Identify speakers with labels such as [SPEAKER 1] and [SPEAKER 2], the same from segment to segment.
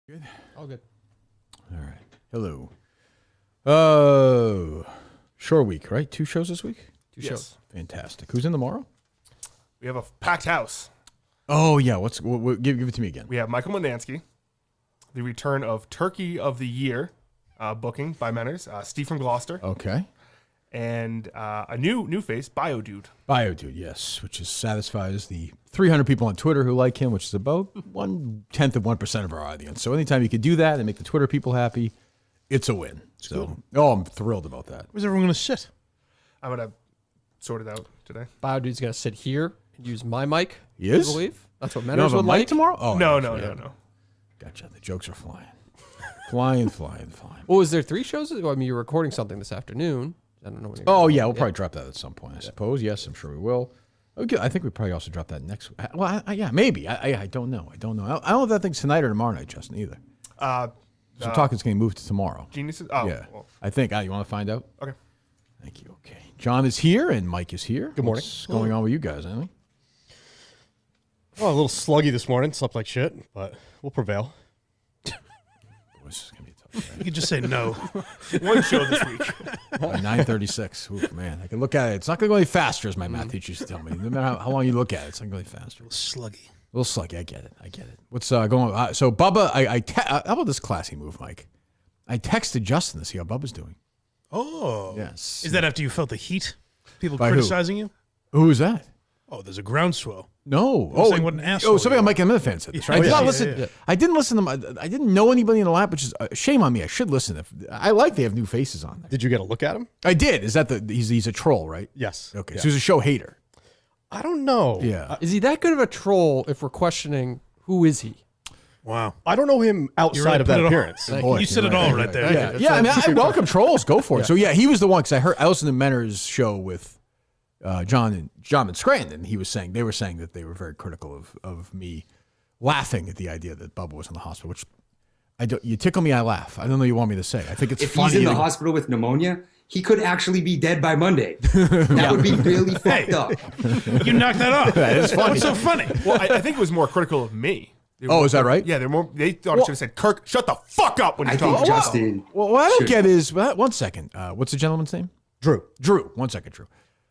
[SPEAKER 1] Good?
[SPEAKER 2] All good.
[SPEAKER 1] All right. Hello. Oh, short week, right? 2 shows this week?
[SPEAKER 2] Two shows.
[SPEAKER 1] Fantastic. Who's in tomorrow?
[SPEAKER 3] We have a packed house.
[SPEAKER 1] Oh, yeah. Give it to me again.
[SPEAKER 3] We have Michael Mularkey, the return of Turkey of the Year booking by Menners, Steve from Gloucester,
[SPEAKER 1] Okay.
[SPEAKER 3] and a new face, Biodude.
[SPEAKER 1] Biodude, yes, which satisfies the 300 people on Twitter who like him, which is about 1/10 of 1% of our audience. So anytime you can do that and make the Twitter people happy, it's a win. I'm thrilled about that.
[SPEAKER 4] Where's everyone going to sit?
[SPEAKER 3] I'm going to sort it out today.
[SPEAKER 2] Biodude's going to sit here and use my mic.
[SPEAKER 1] He is?
[SPEAKER 2] I believe. That's what
[SPEAKER 1] You don't
[SPEAKER 2] Menners
[SPEAKER 1] have a
[SPEAKER 2] would
[SPEAKER 1] mic
[SPEAKER 2] like.
[SPEAKER 1] tomorrow? Oh,
[SPEAKER 3] No.
[SPEAKER 1] Gotcha. The jokes are flying. flying.
[SPEAKER 2] Well, is there 3 shows? Well, I mean, you're recording something this afternoon. I don't know when you're
[SPEAKER 1] Oh, yeah. We'll probably drop that at some point, I suppose. Yes, I'm sure we will. Okay, I think we probably also drop that next week. Well, yeah, maybe. I don't know. I don't know if that thing's tonight or tomorrow night, Justin, either. So talking's going to move to tomorrow.
[SPEAKER 3] Geniuses? Oh,
[SPEAKER 1] Yeah.
[SPEAKER 3] well,
[SPEAKER 1] I think. You want to find out?
[SPEAKER 3] okay.
[SPEAKER 1] Thank you. Okay. John is here and Mike is here.
[SPEAKER 4] Good morning.
[SPEAKER 1] What's going on with you guys, Emily?
[SPEAKER 4] Oh, a little sluggy this morning. Slept like shit, but we'll prevail.
[SPEAKER 1] This is going to be tough.
[SPEAKER 4] You could just say no.
[SPEAKER 3] One show this week.
[SPEAKER 1] 9:36. Oof, man. I can look at it. It's not going to go any faster, as my math teacher used to tell me. No matter how long you look at it, it's not going to go any faster.
[SPEAKER 4] Sluggy.
[SPEAKER 1] A little sluggy. I get it. What's going on? So, Bubba, how about this classy move, Mike? I texted Justin to see how Bubba's doing.
[SPEAKER 4] Oh.
[SPEAKER 1] Yes.
[SPEAKER 4] Is that after you felt the heat? People
[SPEAKER 1] By who?
[SPEAKER 4] criticizing you?
[SPEAKER 1] Who is that?
[SPEAKER 4] Oh, there's a groundswell.
[SPEAKER 1] No.
[SPEAKER 4] saying what an asshole
[SPEAKER 1] somebody
[SPEAKER 4] you
[SPEAKER 1] on
[SPEAKER 4] are.
[SPEAKER 1] Mike and Jon fan said this, right?
[SPEAKER 4] Oh,
[SPEAKER 1] I did
[SPEAKER 4] yeah.
[SPEAKER 1] not
[SPEAKER 4] Yeah,
[SPEAKER 1] listen.
[SPEAKER 4] yeah.
[SPEAKER 1] I didn't listen to them. I didn't know anybody in the lab, which is shame on me. I should listen. I like they have new faces on there.
[SPEAKER 4] Did you get a look at him?
[SPEAKER 1] I did. Is that he's a troll, right?
[SPEAKER 4] Yes.
[SPEAKER 1] Okay.
[SPEAKER 4] Yeah.
[SPEAKER 1] So he's a show hater.
[SPEAKER 4] I don't know.
[SPEAKER 1] Yeah.
[SPEAKER 2] Is he that good of a troll if we're questioning who is he?
[SPEAKER 4] Wow. I don't know him outside
[SPEAKER 2] really
[SPEAKER 4] of that
[SPEAKER 2] put it all-
[SPEAKER 4] appearance.
[SPEAKER 1] Boy,
[SPEAKER 4] You said
[SPEAKER 1] you're
[SPEAKER 4] it all
[SPEAKER 1] right
[SPEAKER 4] right there.
[SPEAKER 1] Yeah. Yeah. I mean, I welcome trolls. Go for it. So yeah, he was the one because I listened to Menner's show with John and Scranton. They were saying that they were very critical of me laughing at the idea that Bubba was in the hospital, which you tickle me, I laugh. I don't know what you want me to say. I think it's
[SPEAKER 5] if
[SPEAKER 1] funny.
[SPEAKER 5] he's in the hospital with pneumonia, he could actually be dead by Monday. That would be really fucked up.
[SPEAKER 4] You knocked that off.
[SPEAKER 1] That is funny.
[SPEAKER 4] What's so funny?
[SPEAKER 3] Well, I think it was more critical of me.
[SPEAKER 1] Oh, is that right?
[SPEAKER 3] Yeah, they thought I should have said, Kirk, shut the fuck up when you
[SPEAKER 5] I
[SPEAKER 3] talk.
[SPEAKER 5] think Justin.
[SPEAKER 1] Well, what I don't
[SPEAKER 5] should-
[SPEAKER 1] get is one second. What's the gentleman's name?
[SPEAKER 4] Drew.
[SPEAKER 1] Drew. 1 second, Drew.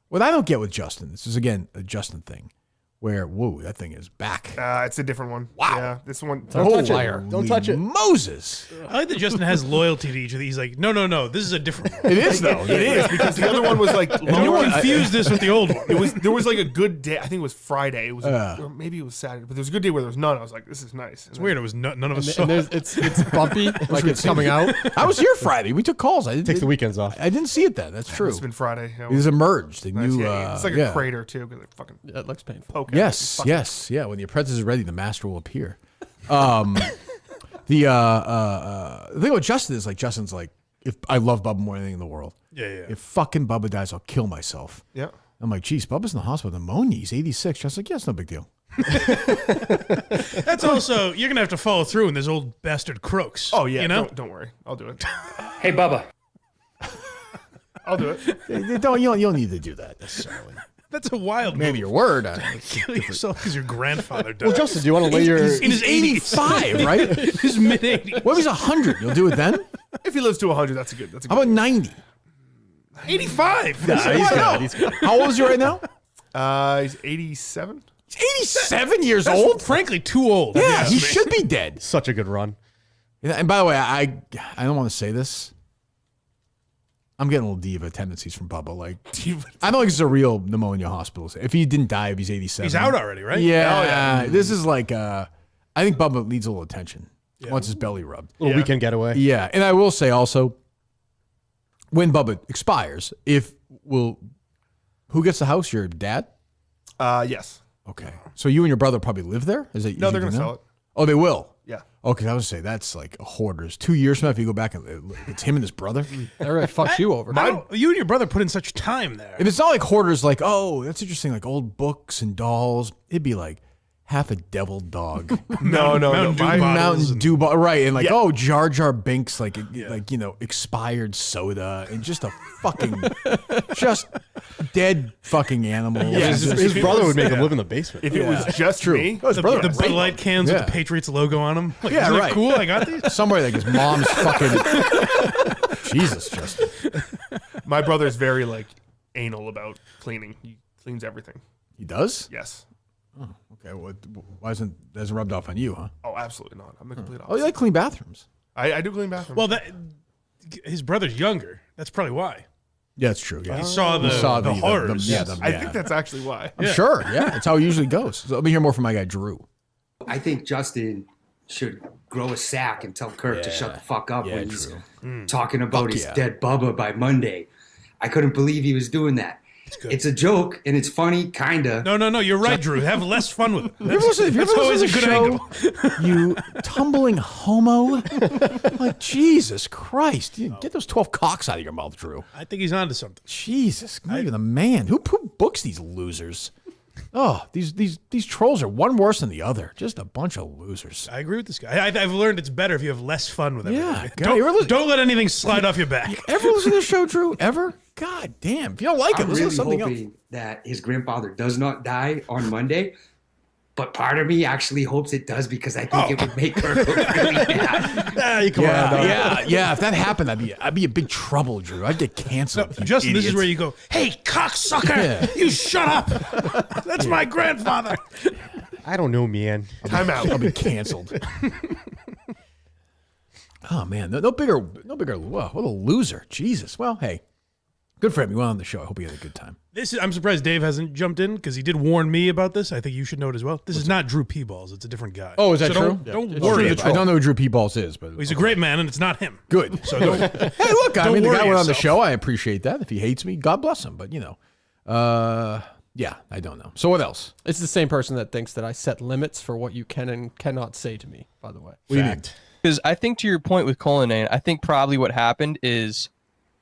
[SPEAKER 1] What I don't get with Justin, this is again a Justin thing, where that thing is back.
[SPEAKER 3] It's a different one.
[SPEAKER 1] Wow.
[SPEAKER 3] Yeah, this one.
[SPEAKER 2] Don't touch it.
[SPEAKER 1] Holy
[SPEAKER 4] Don't touch it.
[SPEAKER 1] Moses.
[SPEAKER 4] I like that Justin has loyalty to each of these. He's like, no. This is a different one.
[SPEAKER 1] It is though.
[SPEAKER 3] It is because the other one was like
[SPEAKER 4] You
[SPEAKER 3] lower.
[SPEAKER 4] confused this with the old one.
[SPEAKER 3] There was like a good day. I think it was Friday. It was, or maybe it was Saturday, but there was a good day where there was none. I was like, this is nice.
[SPEAKER 4] It's weird. It was none of us saw.
[SPEAKER 2] And it's bumpy, like it's coming out.
[SPEAKER 1] I was here Friday. We took calls. I
[SPEAKER 4] Take
[SPEAKER 1] didn't.
[SPEAKER 4] the weekends off.
[SPEAKER 1] I didn't see it then. That's true.
[SPEAKER 3] It's been Friday. Yeah,
[SPEAKER 1] It was emerged. The
[SPEAKER 3] nice.
[SPEAKER 1] new.
[SPEAKER 3] Yeah, it's like a crater too, because they fucking
[SPEAKER 2] That looks painful.
[SPEAKER 3] poke. at it.
[SPEAKER 1] Yes.
[SPEAKER 3] Fucking-
[SPEAKER 1] Yes. Yeah. When the apprentice is ready, the master will appear. The thing about Justin is Justin's like, if I love Bubba more than anything in the world.
[SPEAKER 4] Yeah.
[SPEAKER 1] If fucking Bubba dies, I'll kill myself.
[SPEAKER 3] Yeah.
[SPEAKER 1] I'm like, geez, Bubba's in the hospital with pneumonia. He's 86. Justin's like, yeah, it's no big deal.
[SPEAKER 4] That's also, you're going to have to follow through when this old bastard croaks.
[SPEAKER 3] Oh yeah.
[SPEAKER 4] You know?
[SPEAKER 3] Don't worry. I'll do it.
[SPEAKER 5] Hey, Bubba.
[SPEAKER 3] I'll do it.
[SPEAKER 1] You don't need to do that necessarily.
[SPEAKER 4] That's a wild
[SPEAKER 1] Maybe
[SPEAKER 4] move.
[SPEAKER 1] your word.
[SPEAKER 4] Kill yourself because your grandfather died.
[SPEAKER 1] Well, Justin, do you want to lay your?
[SPEAKER 4] in his
[SPEAKER 1] 85, right?
[SPEAKER 4] his mid-80s.
[SPEAKER 1] What if he's 100? You'll do it then?
[SPEAKER 3] If he lives to 100, that's a good. That's a
[SPEAKER 1] How
[SPEAKER 3] good.
[SPEAKER 1] about 90?
[SPEAKER 4] 85.
[SPEAKER 1] He's good. How old is he right now?
[SPEAKER 3] He's 87.
[SPEAKER 1] He's 87 years
[SPEAKER 4] That's
[SPEAKER 1] old.
[SPEAKER 4] frankly too old.
[SPEAKER 1] Yeah, he
[SPEAKER 4] me.
[SPEAKER 1] should be dead.
[SPEAKER 4] Such a good run.
[SPEAKER 1] And by the way, I don't want to say this. I'm getting a little diva tendencies from Bubba. Like, I don't think it's a real pneumonia hospital. If he didn't die, if he's 87.
[SPEAKER 4] He's out already, right?
[SPEAKER 1] Yeah. This is like, I think Bubba needs a little attention. Wants his belly rubbed.
[SPEAKER 4] Little
[SPEAKER 6] weekend getaway.
[SPEAKER 1] Yeah. And I will say also, when Bubba expires, who gets the house? Your dad?
[SPEAKER 3] Yes.
[SPEAKER 1] Okay. So you and your brother probably live there? Is it?
[SPEAKER 3] No, they're gonna sell it.
[SPEAKER 1] Oh, they will?
[SPEAKER 3] Yeah.
[SPEAKER 1] Okay, I was say that's like a hoarder's. 2 years from now, if you go back and it's him and his brother.
[SPEAKER 2] That really fucks you over.
[SPEAKER 4] You and your brother put in such time there.
[SPEAKER 1] If it's not like hoarders, like, oh, that's interesting, like old books and dolls. It'd be like half a devil dog.
[SPEAKER 3] No.
[SPEAKER 4] Mountain Dew bottles
[SPEAKER 1] Mountain
[SPEAKER 4] and-
[SPEAKER 1] Dew, right? And like,
[SPEAKER 3] Yeah.
[SPEAKER 1] oh, Jar Jar Binks, like expired soda, and just a fucking, just dead fucking animal.
[SPEAKER 3] Yeah,
[SPEAKER 4] His brother would make him live in the basement.
[SPEAKER 3] If it was just me,
[SPEAKER 1] Oh, his brother
[SPEAKER 4] The
[SPEAKER 1] was
[SPEAKER 4] Bud
[SPEAKER 1] right.
[SPEAKER 4] Light cans
[SPEAKER 1] Yeah.
[SPEAKER 4] with the Patriots logo on them. Like,
[SPEAKER 1] Yeah,
[SPEAKER 4] isn't
[SPEAKER 1] right.
[SPEAKER 4] that cool? I got these.
[SPEAKER 1] Somewhere like his mom's fucking. Jesus, Justin.
[SPEAKER 3] my brother's very like anal about cleaning. He cleans everything.
[SPEAKER 1] He does?
[SPEAKER 3] Yes.
[SPEAKER 1] Okay, why hasn't rubbed off on you, huh?
[SPEAKER 3] Oh, absolutely not. I'm the complete
[SPEAKER 1] Oh,
[SPEAKER 3] opposite.
[SPEAKER 1] you like clean bathrooms?
[SPEAKER 3] I do clean bathrooms.
[SPEAKER 4] Well, his brother's younger. That's probably why.
[SPEAKER 1] Yeah, it's true. Yeah.
[SPEAKER 4] He saw the horrors.
[SPEAKER 3] I think that's actually why.
[SPEAKER 1] I'm sure. Yeah, that's how it usually goes. So let me hear more from my guy Drew.
[SPEAKER 5] I think Justin should grow a sack and tell Kirk to shut the fuck up when he's talking about his dead Bubba by Monday. I couldn't believe he was doing that. It's a joke and it's funny, kinda.
[SPEAKER 4] No. You're right, Drew. Have less fun with it.
[SPEAKER 1] That's
[SPEAKER 4] always a good angle.
[SPEAKER 1] You tumbling homo. Like, Jesus Christ. You get those 12 cocks out of your mouth, Drew.
[SPEAKER 4] I think he's onto something.
[SPEAKER 1] Jesus, not even a man. Who books these losers? Oh, these trolls are one worse than the other. Just a bunch of losers.
[SPEAKER 4] I agree with this guy. I've learned it's better if you have less fun with everything.
[SPEAKER 1] Yeah, God, you ever listen-
[SPEAKER 4] Don't let anything slide off your back.
[SPEAKER 1] Ever listen to the show, Drew? Ever? God damn. If you don't like it,
[SPEAKER 5] I'm
[SPEAKER 1] listen
[SPEAKER 5] really
[SPEAKER 1] to something
[SPEAKER 5] hoping
[SPEAKER 1] else.
[SPEAKER 5] that his grandfather does not die on Monday. But part of me actually hopes it does because I think it would make Kirk look really bad.
[SPEAKER 4] You come around.
[SPEAKER 1] Yeah. If that happened, I'd be in big trouble, Drew. I'd get canceled. you
[SPEAKER 4] Justin, this is
[SPEAKER 1] idiots.
[SPEAKER 4] where you go, hey, cocksucker,
[SPEAKER 1] Yeah.
[SPEAKER 4] you shut up. That's my grandfather.
[SPEAKER 6] I don't know, man.
[SPEAKER 3] Time out.
[SPEAKER 1] I'll be canceled. Oh man, no bigger. Whoa, what a loser! Jesus. Well, hey, good for him. He went on the show. I hope he had a good time.
[SPEAKER 4] I'm surprised Dave hasn't jumped in because he did warn me about this. I think you should know it as well. This is not Drew P-Balls. It's a different guy.
[SPEAKER 1] Oh, is that
[SPEAKER 4] So
[SPEAKER 1] true?
[SPEAKER 4] Don't worry.
[SPEAKER 1] I don't know who Drew P. Balls is, but
[SPEAKER 4] He's a great man, and it's not him.
[SPEAKER 1] good.
[SPEAKER 4] So don't,
[SPEAKER 1] Hey, look, I
[SPEAKER 4] Don't
[SPEAKER 1] mean, the
[SPEAKER 4] worry
[SPEAKER 1] guy went on the
[SPEAKER 4] yourself.
[SPEAKER 1] show. I appreciate that. If he hates me, God bless him. But yeah, I don't know. So what else?
[SPEAKER 2] It's the same person that thinks that I set limits for what you can and cannot say to me, by the way.
[SPEAKER 6] Fact.
[SPEAKER 7] Because I think to your point with Cullinane, I think probably what happened is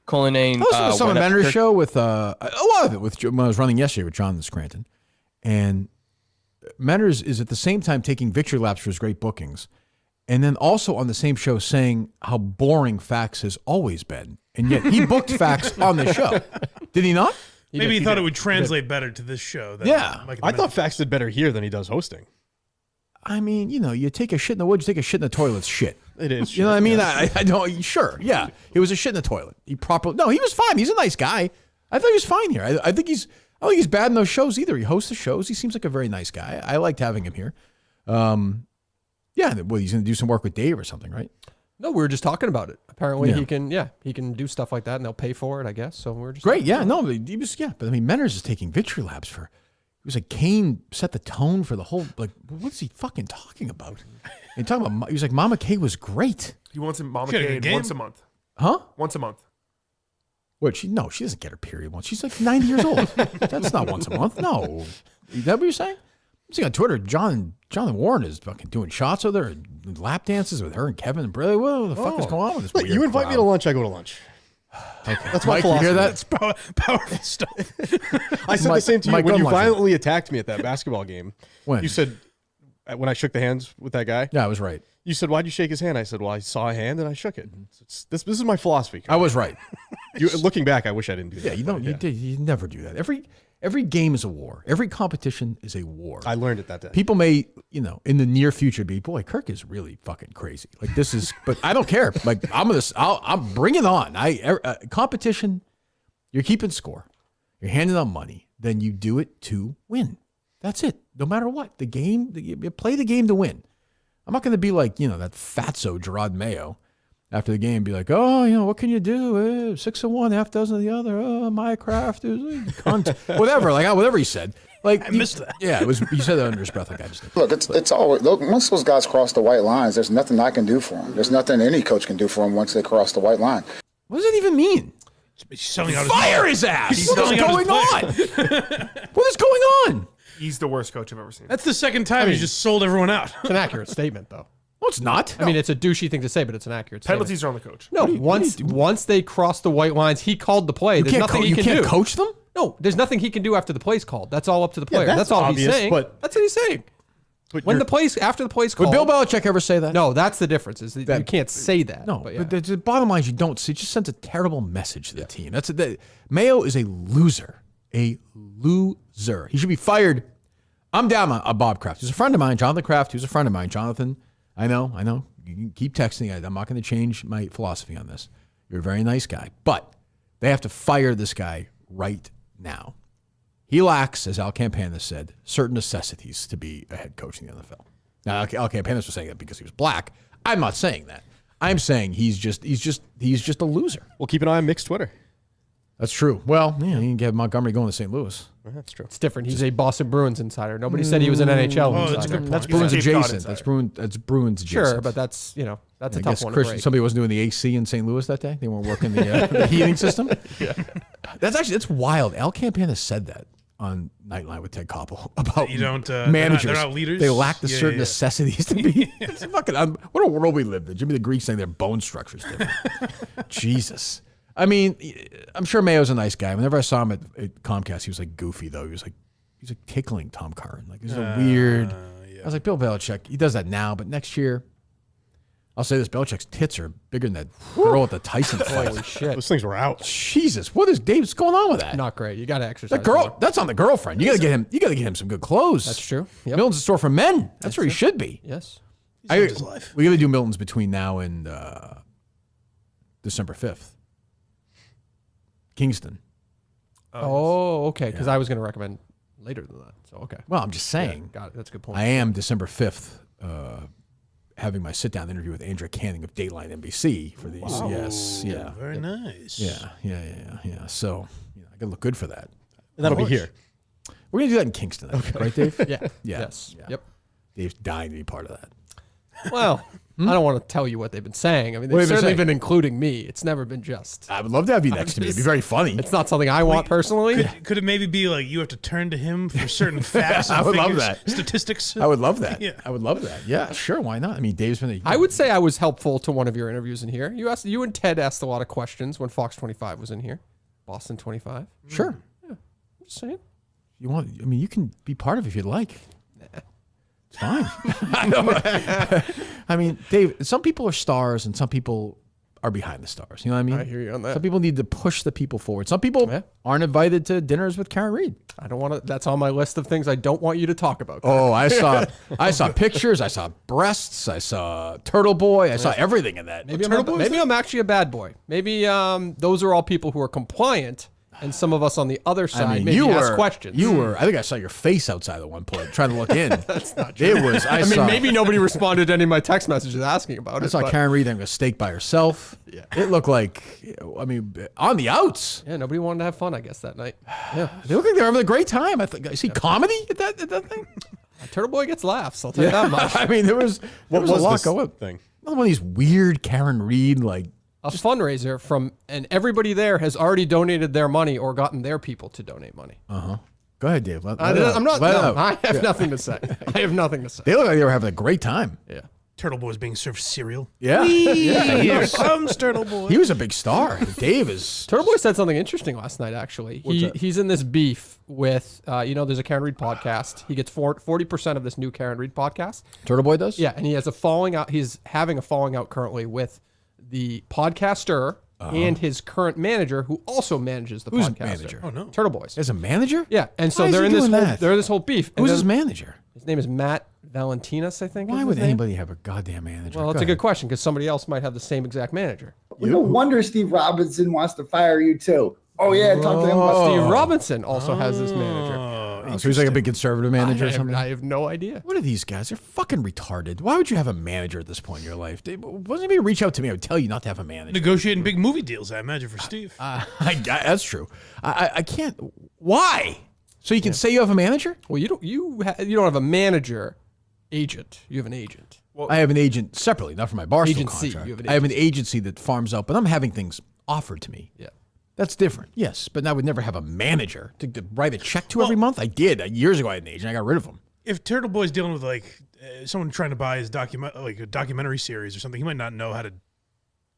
[SPEAKER 7] Cullinane.
[SPEAKER 1] I listened to some of
[SPEAKER 7] went up to
[SPEAKER 1] Bender's
[SPEAKER 7] Kirk-
[SPEAKER 1] show with a lot of it when I was running yesterday with John in Scranton, and Menders is at the same time taking victory laps for his great bookings, and then also on the same show saying how boring Fax has always been, and yet he booked Fax on the show. Did he not?
[SPEAKER 4] maybe he thought it would translate better to this show. Than
[SPEAKER 1] Yeah.
[SPEAKER 4] Mike and
[SPEAKER 6] I
[SPEAKER 4] the
[SPEAKER 6] thought Fax did better here than he does hosting.
[SPEAKER 1] I mean, you take a shit in the woods, you take a shit in the toilet, it's shit.
[SPEAKER 6] It is.
[SPEAKER 1] You know what I mean? I don't. Sure, yeah. It was a shit in the toilet. He was fine. He's a nice guy. I thought he was fine here. I don't think he's bad in those shows either. He hosts the shows. He seems like a very nice guy. I liked having him here. Yeah. Well, he's going to do some work with Dave or something, right?
[SPEAKER 2] No, we were just talking about it. Apparently
[SPEAKER 1] Yeah.
[SPEAKER 2] he can do stuff like that and they'll pay for it, I guess. So we're just
[SPEAKER 1] Great. Yeah. No, he was. Yeah. But I mean, Menners is taking victory laps for. It was like Kane set the tone for the whole. Like, what's he fucking talking about? And talking about. He was like, Mama K was great.
[SPEAKER 3] He wants a Mama
[SPEAKER 4] Shit, a
[SPEAKER 3] K
[SPEAKER 4] game?
[SPEAKER 3] once a month.
[SPEAKER 1] Huh?
[SPEAKER 3] Once a month.
[SPEAKER 1] What? She doesn't get her period once. She's like 90 years old. That's not once a month. No. Is that what you're saying? I'm seeing on Twitter, John and Warren is fucking doing shots with her, and lap dances with her and Kevin and Bradley. What the fuck is going on with this?
[SPEAKER 6] Wait,
[SPEAKER 1] weird
[SPEAKER 6] you invite me to
[SPEAKER 1] crowd?
[SPEAKER 6] lunch, I go to lunch.
[SPEAKER 1] Okay.
[SPEAKER 6] That's my
[SPEAKER 1] Mike, you hear
[SPEAKER 6] philosophy.
[SPEAKER 1] that?
[SPEAKER 4] powerful stuff.
[SPEAKER 6] I said
[SPEAKER 1] Mike-
[SPEAKER 6] the same to you
[SPEAKER 1] Mike,
[SPEAKER 6] when
[SPEAKER 1] go
[SPEAKER 6] you
[SPEAKER 1] lunch.
[SPEAKER 6] violently attacked me at that basketball game.
[SPEAKER 1] When?
[SPEAKER 6] You said, when I shook the hands with that guy,
[SPEAKER 1] Yeah, I was right.
[SPEAKER 6] you said, why'd you shake his hand? I said, well, I saw a hand and I shook it. This is my philosophy.
[SPEAKER 1] I was right.
[SPEAKER 6] Looking back, I wish I didn't do that.
[SPEAKER 1] Yeah, you don't. You never do that. Every game is a war. Every competition is a war.
[SPEAKER 6] I learned it that day.
[SPEAKER 1] People may, in the near future be, boy, Kirk is really fucking crazy. Like this is, but I don't care. Like I'll bring it on. Competition, you're keeping score. You're handing out money. Then you do it to win. That's it. No matter what. The game, you play the game to win. I'm not going to be like, that fatso Gerard Mayo after the game, be like, oh, what can you do? 6 of one, half dozen of the other. Oh, my craft is cunt. Whatever, whatever he said. Like I
[SPEAKER 4] missed that.
[SPEAKER 1] Yeah, it was. You said that under his breath. Like I just did.
[SPEAKER 8] Look, it's always look. Once those guys cross the white lines, there's nothing I can do for them. There's nothing any coach can do for them once they cross the white line.
[SPEAKER 1] What does that even mean?
[SPEAKER 4] He's selling out
[SPEAKER 1] Fire his ass!
[SPEAKER 4] He's
[SPEAKER 1] What is
[SPEAKER 4] selling out
[SPEAKER 1] going
[SPEAKER 4] his
[SPEAKER 1] on? What is going on?
[SPEAKER 3] He's the worst coach I've ever seen.
[SPEAKER 4] That's the second time he's just sold everyone out.
[SPEAKER 2] It's an accurate statement, though.
[SPEAKER 1] No, it's not.
[SPEAKER 2] I mean, it's a douchey thing to say, but it's an accurate statement.
[SPEAKER 3] Penalties are on the coach.
[SPEAKER 2] No,
[SPEAKER 1] what do you do?
[SPEAKER 2] once they cross the white lines, he called the play. There's nothing he
[SPEAKER 1] you
[SPEAKER 2] can
[SPEAKER 1] can't
[SPEAKER 2] do.
[SPEAKER 1] coach them.
[SPEAKER 2] No, there's nothing he can do after the play's called. That's all up to the player.
[SPEAKER 6] that's
[SPEAKER 2] That's all he's
[SPEAKER 6] obvious,
[SPEAKER 2] saying.
[SPEAKER 6] but-
[SPEAKER 2] That's what he's saying. When the plays after the plays
[SPEAKER 1] Would
[SPEAKER 2] called,
[SPEAKER 1] Bill Belichick ever say that?
[SPEAKER 2] no, that's the difference. Is that you can't say that.
[SPEAKER 1] No,
[SPEAKER 2] but, yeah.
[SPEAKER 1] but the bottom line is you don't see. It just sends a terrible message to the team. Mayo is a loser. A loser. He should be fired. I'm down on Bob Kraft. He's a friend of mine. Jonathan Kraft, who's a friend of mine. Jonathan, I know. You can keep texting. I'm not going to change my philosophy on this. You're a very nice guy. But they have to fire this guy right now. He lacks, as Al Campanis said, certain necessities to be a head coach in the NFL. Now, Al Campanis was saying that because he was black. I'm not saying that. I'm saying he's just a loser.
[SPEAKER 6] We'll keep an eye on Mick's Twitter.
[SPEAKER 1] That's true. Well, yeah, you can get Montgomery going to St. Louis.
[SPEAKER 6] That's true.
[SPEAKER 2] It's different. He's a Boston Bruins insider. Nobody said he was an NHL
[SPEAKER 4] that's a
[SPEAKER 2] insider.
[SPEAKER 4] good point.
[SPEAKER 1] That's
[SPEAKER 3] He's a
[SPEAKER 1] Bruins
[SPEAKER 3] Cape Cod
[SPEAKER 1] adjacent.
[SPEAKER 3] insider.
[SPEAKER 1] That's Bruins adjacent.
[SPEAKER 2] Sure, but that's a
[SPEAKER 1] I
[SPEAKER 2] tough
[SPEAKER 1] guess
[SPEAKER 2] one.
[SPEAKER 1] Christian, somebody wasn't doing the AC in St. Louis that day. They weren't working the heating system. That's wild. Al Campanis said that on Nightline with Ted Koppel about
[SPEAKER 4] You don't,
[SPEAKER 1] managers.
[SPEAKER 4] they're not leaders?
[SPEAKER 1] They lack the
[SPEAKER 4] Yeah,
[SPEAKER 1] certain
[SPEAKER 4] yeah.
[SPEAKER 1] necessities to be. It's fucking. What a world we live in. Jimmy the Greek saying their bone structure's different. Jesus. I mean, I'm sure Mayo's a nice guy. Whenever I saw him at Comcast, he was like goofy though. He was like tickling Tom Curran. Like this is a weird. I was like, Bill Belichick. He does that now, but next year, I'll say this: Belichick's tits are bigger than that girl at the Tyson fight.
[SPEAKER 2] Holy shit.
[SPEAKER 6] Those things were out.
[SPEAKER 1] Jesus, what is What's going on with that?
[SPEAKER 2] Not great. You got to exercise.
[SPEAKER 1] That girl,
[SPEAKER 2] more.
[SPEAKER 1] that's on the girlfriend. You gotta get him. You gotta get him some good clothes.
[SPEAKER 2] That's true. Yep.
[SPEAKER 1] Milton's a store for men. That's where he should be.
[SPEAKER 2] Yes.
[SPEAKER 4] lived his life.
[SPEAKER 1] We gotta do Milton's between now and December 5th. Kingston.
[SPEAKER 2] Oh, okay. Because I was going to recommend later than that. So, okay.
[SPEAKER 1] Well, I'm just saying.
[SPEAKER 2] Got it. That's a good point.
[SPEAKER 1] I am December 5th having my sit down interview with Andrea Canning of Dateline NBC for these.
[SPEAKER 4] Wow.
[SPEAKER 1] Yes. Yeah.
[SPEAKER 4] Very nice.
[SPEAKER 1] Yeah. So I gotta look good for that.
[SPEAKER 6] And that'll be here.
[SPEAKER 1] We're gonna do that in Kingston, I think, right, Dave?
[SPEAKER 2] Yeah.
[SPEAKER 1] Yeah.
[SPEAKER 2] Yes.
[SPEAKER 1] Yeah.
[SPEAKER 2] Yep.
[SPEAKER 1] Dave's dying to be part of that.
[SPEAKER 2] Well, I don't want to tell you what they've been saying. I mean,
[SPEAKER 1] What
[SPEAKER 2] they've
[SPEAKER 1] have they
[SPEAKER 2] certainly
[SPEAKER 1] saying?
[SPEAKER 2] been including me. It's never been just.
[SPEAKER 1] I would love to have you next to me. It'd be very funny.
[SPEAKER 2] It's not something I want personally.
[SPEAKER 4] Could it maybe be like you have to turn to him for certain facts?
[SPEAKER 1] I
[SPEAKER 4] and
[SPEAKER 1] would love
[SPEAKER 4] figures,
[SPEAKER 1] that.
[SPEAKER 4] Statistics.
[SPEAKER 1] I would love that.
[SPEAKER 4] Yeah.
[SPEAKER 1] I would love that. Yeah, sure. Why not? I mean, Dave's been a.
[SPEAKER 2] I would say I was helpful to one of your interviews in here. You and Ted asked a lot of questions when Fox 25 was in here. Boston 25.
[SPEAKER 1] Sure.
[SPEAKER 2] I'm just saying.
[SPEAKER 1] You want? I mean, you can be part of it if you'd like. It's fine. I know. I mean, Dave. Some people are stars, and some people are behind the stars. You know what I mean?
[SPEAKER 2] I hear you on that.
[SPEAKER 1] Some people need to push the people forward. Some people aren't invited to dinners with Karen Reed.
[SPEAKER 2] I don't want to. That's on my list of things I don't want you to talk about.
[SPEAKER 1] Oh, I saw pictures. I saw breasts. I saw Turtle Boy. I saw everything in that.
[SPEAKER 2] Maybe I'm actually a bad boy. Maybe those are all people who are compliant, and some of us on the other side maybe ask questions.
[SPEAKER 1] You were. I think I saw your face outside at one point trying to look in. That's not true. It was. I
[SPEAKER 2] mean, maybe nobody responded to any of my text messages asking about it.
[SPEAKER 1] I saw
[SPEAKER 2] but-
[SPEAKER 1] Karen Reed having a steak by herself. Yeah. It looked like, I mean, on the outs.
[SPEAKER 2] Yeah, nobody wanted to have fun, I guess, that night. Yeah.
[SPEAKER 1] They look like they're having a great time. I see comedy at that thing.
[SPEAKER 2] Turtle Boy gets laughs, I'll tell you that much.
[SPEAKER 1] I mean, there was a lot
[SPEAKER 6] this
[SPEAKER 1] going.
[SPEAKER 6] thing?
[SPEAKER 1] One of these weird Karen Reed
[SPEAKER 2] A fundraiser and everybody there has already donated their money or gotten their people to donate money.
[SPEAKER 1] Go ahead, Dave. Let it
[SPEAKER 2] I'm not.
[SPEAKER 1] out. Let it
[SPEAKER 2] No,
[SPEAKER 1] out.
[SPEAKER 2] I have nothing to say. I have nothing to say.
[SPEAKER 1] They look like they were having a great time.
[SPEAKER 2] Yeah.
[SPEAKER 4] Turtle Boy's being served cereal.
[SPEAKER 1] Yeah.
[SPEAKER 4] Here comes Turtle Boy.
[SPEAKER 1] He was a big star. Dave is.
[SPEAKER 2] Turtle Boy said something interesting last night. Actually, he's in this beef with there's a Karen Reed podcast. He gets 40% of this new Karen Reed podcast.
[SPEAKER 1] Turtle Boy does?
[SPEAKER 2] Yeah, and he has a falling out. He's having a falling out currently with the podcaster and his current manager, who also manages the
[SPEAKER 1] Who's
[SPEAKER 2] podcaster.
[SPEAKER 1] manager?
[SPEAKER 4] Oh no.
[SPEAKER 2] Turtle Boys.
[SPEAKER 1] As a manager?
[SPEAKER 2] Yeah, and so
[SPEAKER 1] Why is
[SPEAKER 2] they're
[SPEAKER 1] he
[SPEAKER 2] in this
[SPEAKER 1] doing
[SPEAKER 2] whole,
[SPEAKER 1] that?
[SPEAKER 2] they're in this whole beef. And
[SPEAKER 1] Who's
[SPEAKER 2] then-
[SPEAKER 1] his manager?
[SPEAKER 2] His name is Matt Valentinas, I think.
[SPEAKER 1] Why
[SPEAKER 2] is
[SPEAKER 1] would
[SPEAKER 2] his name.
[SPEAKER 1] anybody have a goddamn manager?
[SPEAKER 2] Well,
[SPEAKER 1] Go
[SPEAKER 2] that's a good
[SPEAKER 1] ahead.
[SPEAKER 2] question because somebody else might have the same exact manager.
[SPEAKER 9] No wonder Steve Robinson wants to fire you too. Oh yeah, talk to him about
[SPEAKER 2] Steve
[SPEAKER 9] Steve.
[SPEAKER 2] Robinson also has this manager.
[SPEAKER 1] Oh, so he's like a big conservative manager or something?
[SPEAKER 2] I have no idea.
[SPEAKER 1] What are these guys? They're fucking retarded. Why would you have a manager at this point in your life? Wasn't anybody reach out to me? I would tell you not to have a manager.
[SPEAKER 4] Negotiating big movie deals, I imagine, for Steve.
[SPEAKER 1] That's true. I can't. Why? So you can say you have a manager?
[SPEAKER 2] Well, you don't have a manager, agent. You have an agent.
[SPEAKER 1] I have an agent separately, not for my Barstool
[SPEAKER 2] Agency.
[SPEAKER 1] contract.
[SPEAKER 2] You have an
[SPEAKER 1] I have an agency that farms out, but I'm having things offered to me.
[SPEAKER 2] Yeah.
[SPEAKER 1] That's different. Yes, but I would never have a manager to write a check to every month. I did. Years ago, I had an agent. I got rid of him.
[SPEAKER 4] If Turtle Boy's dealing with someone trying to buy his like a documentary series or something, he might not know how to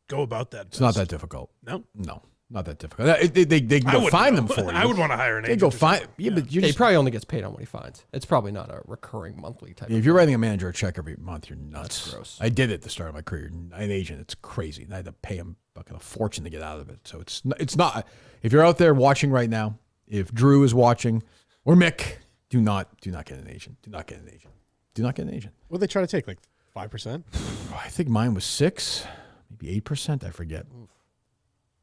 [SPEAKER 4] go about that.
[SPEAKER 1] It's not that difficult.
[SPEAKER 4] No.
[SPEAKER 1] No. Not that difficult. They can go find them for you.
[SPEAKER 4] I would want to hire an agent.
[SPEAKER 1] They go find. Yeah, but
[SPEAKER 2] he probably only gets paid on what he finds. It's probably not a recurring monthly type.
[SPEAKER 1] If you're writing a manager a check every month, you're nuts.
[SPEAKER 2] That's gross.
[SPEAKER 1] I did it at the start of my career. An agent, it's crazy. And I had to pay him fucking a fortune to get out of it. So it's not. If you're out there watching right now, if Drew is watching or Mick, do not get an agent. Do not get an agent. Do not get an agent.
[SPEAKER 6] What did they try to take? Like 5%?
[SPEAKER 1] I think mine was 6, maybe 8%. I forget.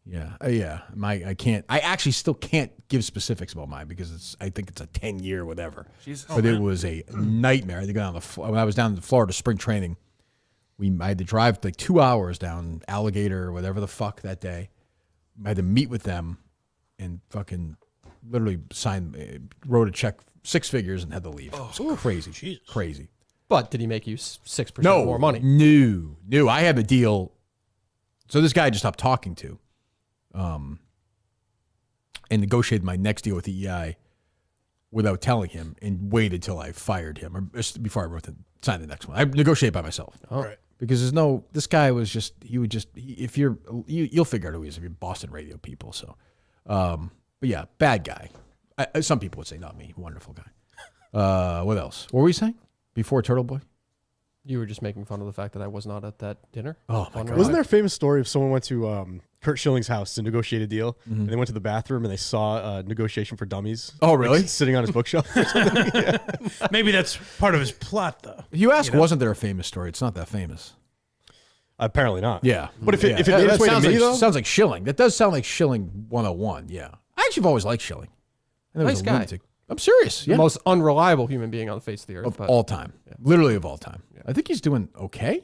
[SPEAKER 1] Yeah. I can't. I actually still can't give specifics about mine because I think it's a 10-year whatever.
[SPEAKER 3] Jesus.
[SPEAKER 1] But it was a nightmare. I had to go down when I was down in Florida spring training. I had to drive like 2 hours down Alligator or whatever the fuck that day. I had to meet with them and fucking literally wrote a check 6 figures and had to leave. It was crazy. Jesus. Crazy.
[SPEAKER 2] But did he make you 6% more money?
[SPEAKER 1] No. I had a deal. So this guy I just stopped talking to. And negotiated my next deal with the EI without telling him and waited till I fired him or before I signed the next one. I negotiated by myself.
[SPEAKER 2] Oh. Right.
[SPEAKER 1] Because this guy was just, you'll figure out who he is if you're Boston radio people. So, but yeah, bad guy. Some people would say, not me, wonderful guy. What else? What were we saying before Turtle Boy?
[SPEAKER 2] You were just making fun of the fact that I was not at that dinner.
[SPEAKER 1] Oh, my God.
[SPEAKER 6] Wasn't there a famous story of someone went to Kurt Schilling's house to negotiate a deal, and they went to the bathroom and they saw Negotiation for Dummies.
[SPEAKER 1] Oh, really?
[SPEAKER 6] Like, sitting on his bookshelf or something. Yeah.
[SPEAKER 4] Maybe that's part of his plot, though.
[SPEAKER 1] You ask, wasn't there a famous story? It's not that famous.
[SPEAKER 6] Apparently not.
[SPEAKER 1] Yeah.
[SPEAKER 6] But if it made its way to me, though?
[SPEAKER 1] Sounds like Schilling. That does sound like Schilling 101, yeah. I actually have always liked Schilling.
[SPEAKER 2] Nice guy.
[SPEAKER 1] Lunatic. I'm serious.
[SPEAKER 2] The most unreliable human being on the face of the earth.
[SPEAKER 1] Of all time. Yeah. Literally of all time. Yeah. I think he's doing okay.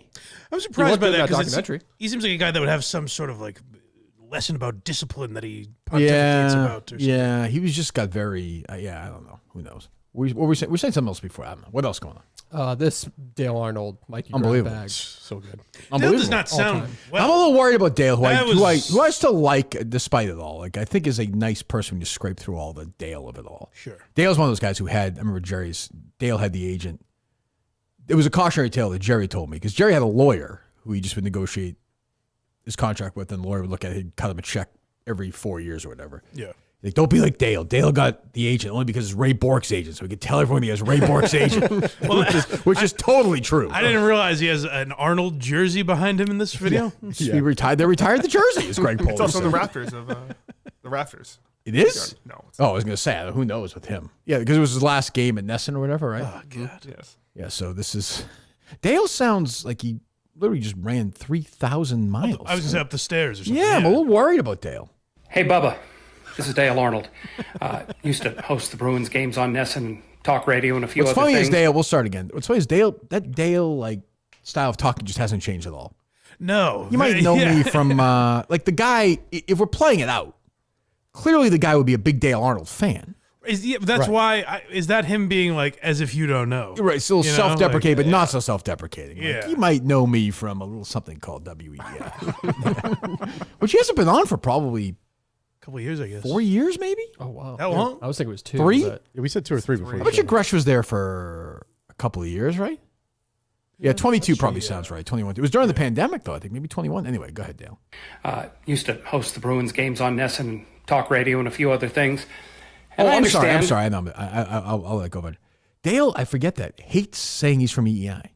[SPEAKER 4] I'm surprised by that
[SPEAKER 2] documentary.
[SPEAKER 4] He seems like a guy that would have some sort of like lesson about discipline that he pontificates about. Or something.
[SPEAKER 1] Yeah, he was just got very, I don't know. Who knows? We're saying something else before. I don't know. What else going on?
[SPEAKER 2] This Dale Arnold,
[SPEAKER 1] Unbelievable.
[SPEAKER 2] MikeyGrabBag.
[SPEAKER 6] So good.
[SPEAKER 4] Dale does not sound well.
[SPEAKER 1] I'm a little worried about Dale, who I still like despite it all. Like I think is a nice person when you scrape through all the Dale of it all.
[SPEAKER 4] Sure.
[SPEAKER 1] Dale's one of those guys who had, I remember Dale had the agent. It was a cautionary tale that Jerry told me because Jerry had a lawyer who he just would negotiate his contract with, and the lawyer would look at it, he'd cut him a check every 4 years or whatever.
[SPEAKER 4] Yeah.
[SPEAKER 1] Like, don't be like Dale. Dale got the agent only because it's Ray Bork's agent, so he could tell everyone he has Ray Bork's agent, which is totally true.
[SPEAKER 4] I didn't realize he has an Arnold jersey behind him in this video.
[SPEAKER 1] Yeah. He retired. They retired the jersey. As Greg Pohl
[SPEAKER 3] It's also
[SPEAKER 1] said.
[SPEAKER 3] the rafters of the rafters.
[SPEAKER 1] It is?
[SPEAKER 3] No.
[SPEAKER 1] I was going to say, who knows with him? Yeah, because it was his last game at Nesson or whatever, right?
[SPEAKER 4] Oh God.
[SPEAKER 3] Yes.
[SPEAKER 1] Yeah. So this is Dale sounds like he literally just ran 3,000 miles.
[SPEAKER 4] I was going to say up the stairs or something.
[SPEAKER 1] Yeah, I'm a little worried about Dale.
[SPEAKER 10] Hey, Bubba. This is Dale Arnold. Used to host the Bruins games on Nesson, talk radio, and a few
[SPEAKER 1] What's
[SPEAKER 10] other
[SPEAKER 1] funny
[SPEAKER 10] things.
[SPEAKER 1] is Dale. We'll start again. What's funny is that Dale like style of talking just hasn't changed at all.
[SPEAKER 4] No.
[SPEAKER 1] You might know me from like the guy. If we're playing it out, clearly the guy would be a big Dale Arnold fan.
[SPEAKER 4] That's why. Is that him being like as if you don't know?
[SPEAKER 1] Right, still self-deprecating,
[SPEAKER 4] like,
[SPEAKER 1] but not so self-deprecating.
[SPEAKER 4] Yeah.
[SPEAKER 1] Like, you might know me from a little something called WEDI, which he hasn't been on for probably
[SPEAKER 4] a couple of years, I guess.
[SPEAKER 1] 4 years, maybe.
[SPEAKER 2] Oh wow.
[SPEAKER 4] That long?
[SPEAKER 2] I was thinking it was 2.
[SPEAKER 1] 3?
[SPEAKER 2] but-
[SPEAKER 6] Yeah, we said 2 or 3 before.
[SPEAKER 1] I bet you Gresh was there for a couple of years, right? Yeah, 22 probably sounds right. 21. It was during the pandemic, though. I think maybe 21. Anyway, go ahead, Dale.
[SPEAKER 10] Used to host the Bruins games on Nesson, talk radio, and a few other things. And
[SPEAKER 1] Oh,
[SPEAKER 10] I
[SPEAKER 1] I'm sorry.
[SPEAKER 10] understand-
[SPEAKER 1] I know. I'll let go of it. Dale, I forget that, hates saying he's from EEI.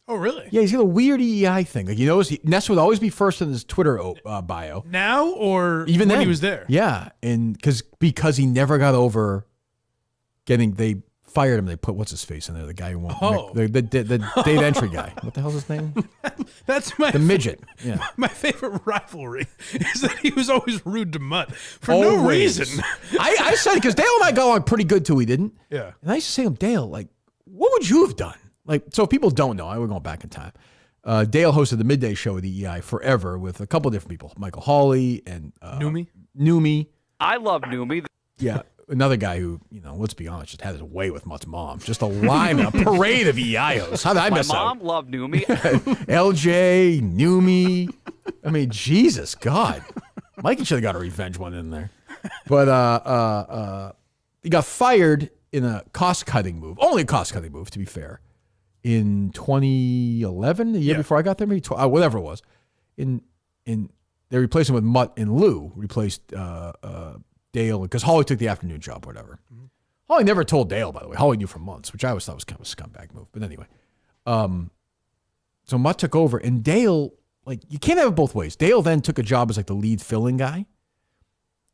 [SPEAKER 4] Oh, really?
[SPEAKER 1] Yeah, he's got a weird EEI thing. Like, Ness would always be first in his Twitter bio.
[SPEAKER 4] Now or
[SPEAKER 1] Even
[SPEAKER 4] when
[SPEAKER 1] then.
[SPEAKER 4] he was there?
[SPEAKER 1] Yeah, and because he never got over they fired him. They put what's his face in there, the guy who won the Dave Entry guy. What the hell's his name?
[SPEAKER 4] That's
[SPEAKER 1] The midget. Yeah.
[SPEAKER 4] My favorite rivalry is that he was always rude to Mutt for no
[SPEAKER 1] Always.
[SPEAKER 4] reason.
[SPEAKER 1] I said because Dale and I got along pretty good till we didn't.
[SPEAKER 4] Yeah.
[SPEAKER 1] And I used to say to him, Dale, like, what would you have done? Like, so if people don't know, we're going back in time. Dale hosted the midday show at EEI forever with a couple of different people, Michael Hawley and Numi.
[SPEAKER 11] I love Numi.
[SPEAKER 1] Yeah. Another guy who, let's be honest, just had his way with Mutt's mom. Just a lineman, a parade of EIOs. How did I miss
[SPEAKER 11] My
[SPEAKER 1] out?
[SPEAKER 11] mom loved Numi.
[SPEAKER 1] LJ, Numi. I mean, Jesus, God. Mikey should have got a revenge one in there. But he got fired in a cost-cutting move. Only a cost-cutting move, to be fair. In 2011, the year before I got there, maybe whatever it was. And they replaced him with Mutt and Lou. Replaced Dale because Holly took the afternoon job, whatever. Mm-hmm. Holly never told Dale, by the way. Holly knew for months, which I always thought was kind of a scumbag move. But anyway, so Mutt took over, and Dale, like, you can't have it both ways. Dale then took a job as like the lead fill-in guy.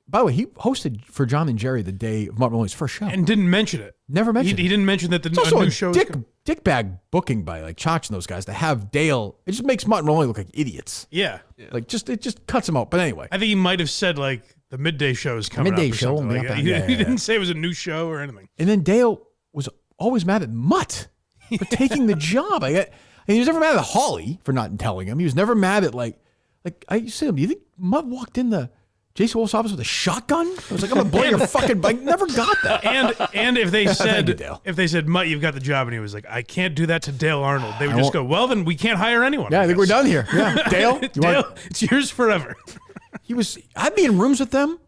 [SPEAKER 1] By the way, he hosted for John and Jerry the day of Mutt Maloney's first show.
[SPEAKER 4] And didn't mention it.
[SPEAKER 1] Never mentioned it.
[SPEAKER 4] He didn't mention that the
[SPEAKER 1] it's also
[SPEAKER 4] new
[SPEAKER 1] a
[SPEAKER 4] show
[SPEAKER 1] dick bag booking by like Chach and those guys to have Dale. It just makes Mutt and Maloney look like idiots.
[SPEAKER 4] Yeah.
[SPEAKER 1] Like, it just cuts them out. But anyway.
[SPEAKER 4] I think he might have said, like, the midday show is coming
[SPEAKER 1] midday
[SPEAKER 4] up or
[SPEAKER 1] show
[SPEAKER 4] something like that. He didn't say it was a new show or anything.
[SPEAKER 1] And then Dale was always mad at Mutt for taking the job. And he was never mad at Holly for not telling him. He was never mad at, like I used to say to him, do you think Mutt walked in the Jason Wolf's office with a shotgun? I was like, I'm going to blow your fucking bike. Never got that.
[SPEAKER 4] And if they said,
[SPEAKER 1] you,
[SPEAKER 4] Mutt, you've got the job, and he was like, I can't do that to Dale Arnold, they would just go, well, then we can't hire anyone.
[SPEAKER 1] Yeah, I think we're done here. Yeah. Dale,
[SPEAKER 4] it's yours forever.
[SPEAKER 1] I'd be in rooms with them,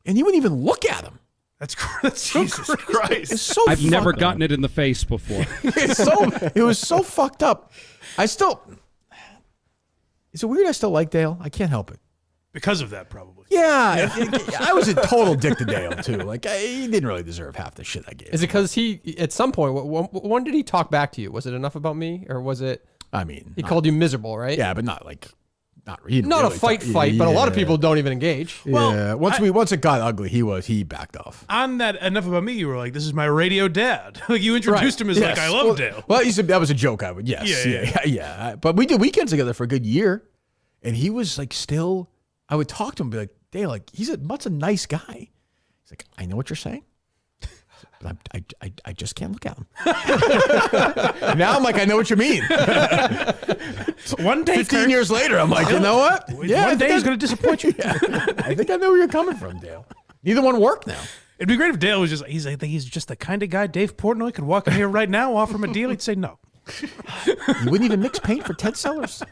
[SPEAKER 1] and he wouldn't even look at him.
[SPEAKER 4] That's so
[SPEAKER 3] Jesus Christ.
[SPEAKER 1] It's so
[SPEAKER 11] I've never gotten it in the face before.
[SPEAKER 1] It was so fucked up. Is it weird I still like Dale? I can't help it.
[SPEAKER 4] Because of that, probably.
[SPEAKER 1] Yeah. I was a total dick to Dale, too. Like, he didn't really deserve half the shit I gave him.
[SPEAKER 2] Is it because at some point, when did he talk back to you? Was it enough about me, or was it?
[SPEAKER 1] I mean,
[SPEAKER 2] he called you miserable, right?
[SPEAKER 1] Yeah, but not like, not
[SPEAKER 2] really a fight, but a lot of people don't even engage.
[SPEAKER 1] Yeah. Once it got ugly, he backed off.
[SPEAKER 4] On that enough about me, you were like, this is my radio dad. Like, you introduced him as like, I love Dale.
[SPEAKER 1] Well, that was a joke. I would, yes. Yeah. But we did weekends together for a good year, and he was like still. I would talk to him and be like, Dale, like, Mutt's a nice guy. He's like, I know what you're saying, but I just can't look at him. Now I'm like, I know what you mean.
[SPEAKER 4] One day,
[SPEAKER 1] 15 years later, I'm like, you know what?
[SPEAKER 4] Yeah, one day he's going to disappoint you.
[SPEAKER 1] I think I know where you're coming from, Dale. Neither one worked now.
[SPEAKER 4] It'd be great if Dale was just, he's just the kind of guy Dave Portnoy could walk in here right now, offer him a deal. He'd say no.
[SPEAKER 1] He wouldn't even mix paint for Ted Sellers.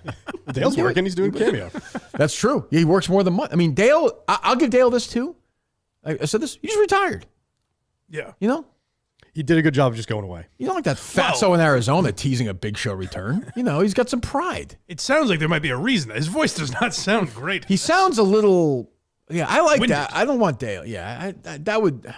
[SPEAKER 6] Dale's working. He's doing cameo.
[SPEAKER 1] That's true. Yeah, he works more than Mutt. I mean, Dale, I'll give Dale this too. I said this. He's retired.
[SPEAKER 4] Yeah.
[SPEAKER 1] You know?
[SPEAKER 6] He did a good job of just going away.
[SPEAKER 1] You don't like that fatso in Arizona teasing a Big Show return. You know, he's got some pride.
[SPEAKER 4] It sounds like there might be a reason. His voice does not sound great.
[SPEAKER 1] He sounds a little, I like winded. That. I don't want Dale. Yeah, that would,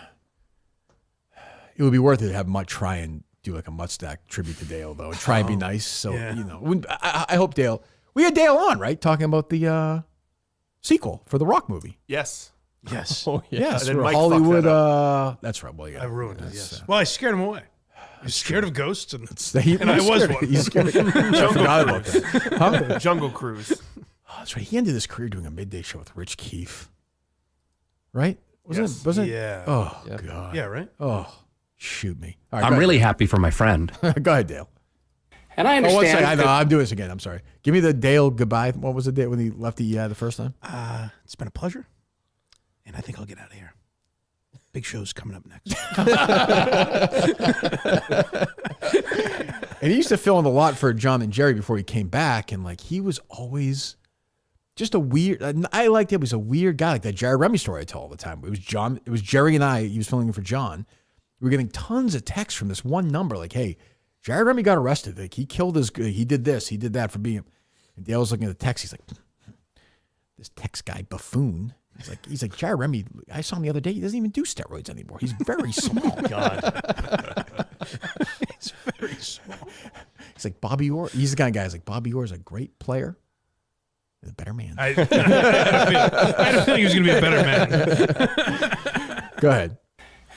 [SPEAKER 1] it would be worth it to have Mutt try and do like a Muttstack tribute to Dale, though, and try and be nice. So, I hope Dale, we had Dale on, right? Talking about the sequel for the Rock movie.
[SPEAKER 3] Yes.
[SPEAKER 1] Oh, yes.
[SPEAKER 3] And then
[SPEAKER 1] Hollywood. That's right. Well, yeah.
[SPEAKER 4] I ruined it, yes. Well, I scared him away. I was scared of ghosts, and
[SPEAKER 1] I
[SPEAKER 4] was one.
[SPEAKER 1] He's scared of
[SPEAKER 3] Jungle Cruise.
[SPEAKER 1] Oh, that's right. He ended his career doing a midday show with Rich Keefe. Right? Wasn't it?
[SPEAKER 4] Yeah.
[SPEAKER 1] Oh, God.
[SPEAKER 4] Yeah, right?
[SPEAKER 1] Oh, shoot me. All
[SPEAKER 11] right, I'm really happy for my friend.
[SPEAKER 1] Go ahead, Dale.
[SPEAKER 10] And I understand.
[SPEAKER 1] One second. I'm doing this again. I'm sorry. Give me the Dale goodbye. What was the day when he left the first time?
[SPEAKER 4] It's been a pleasure. And I think I'll get out of here. Big show's coming up next.
[SPEAKER 1] And he used to fill in the lot for John and Jerry before he came back. And like, he was always just a weird, I liked him. He was a weird guy, like that Jerry Remy story I tell all the time. It was Jerry and I, he was filling in for John. We were getting tons of texts from this one number, like, hey, Jerry Remy got arrested. Like, he killed he did this, he did that for being, and Dale was looking at the text. He's like, this text guy buffoon. He's like, Jerry Remy, I saw him the other day. He doesn't even do steroids anymore. He's very small.
[SPEAKER 6] God.
[SPEAKER 4] He's very small.
[SPEAKER 1] He's like Bobby Orr. He's the kind of guy who's like, Bobby Orr is a great player and a better man.
[SPEAKER 4] I had a feeling he was going to be a better man.
[SPEAKER 1] Go ahead.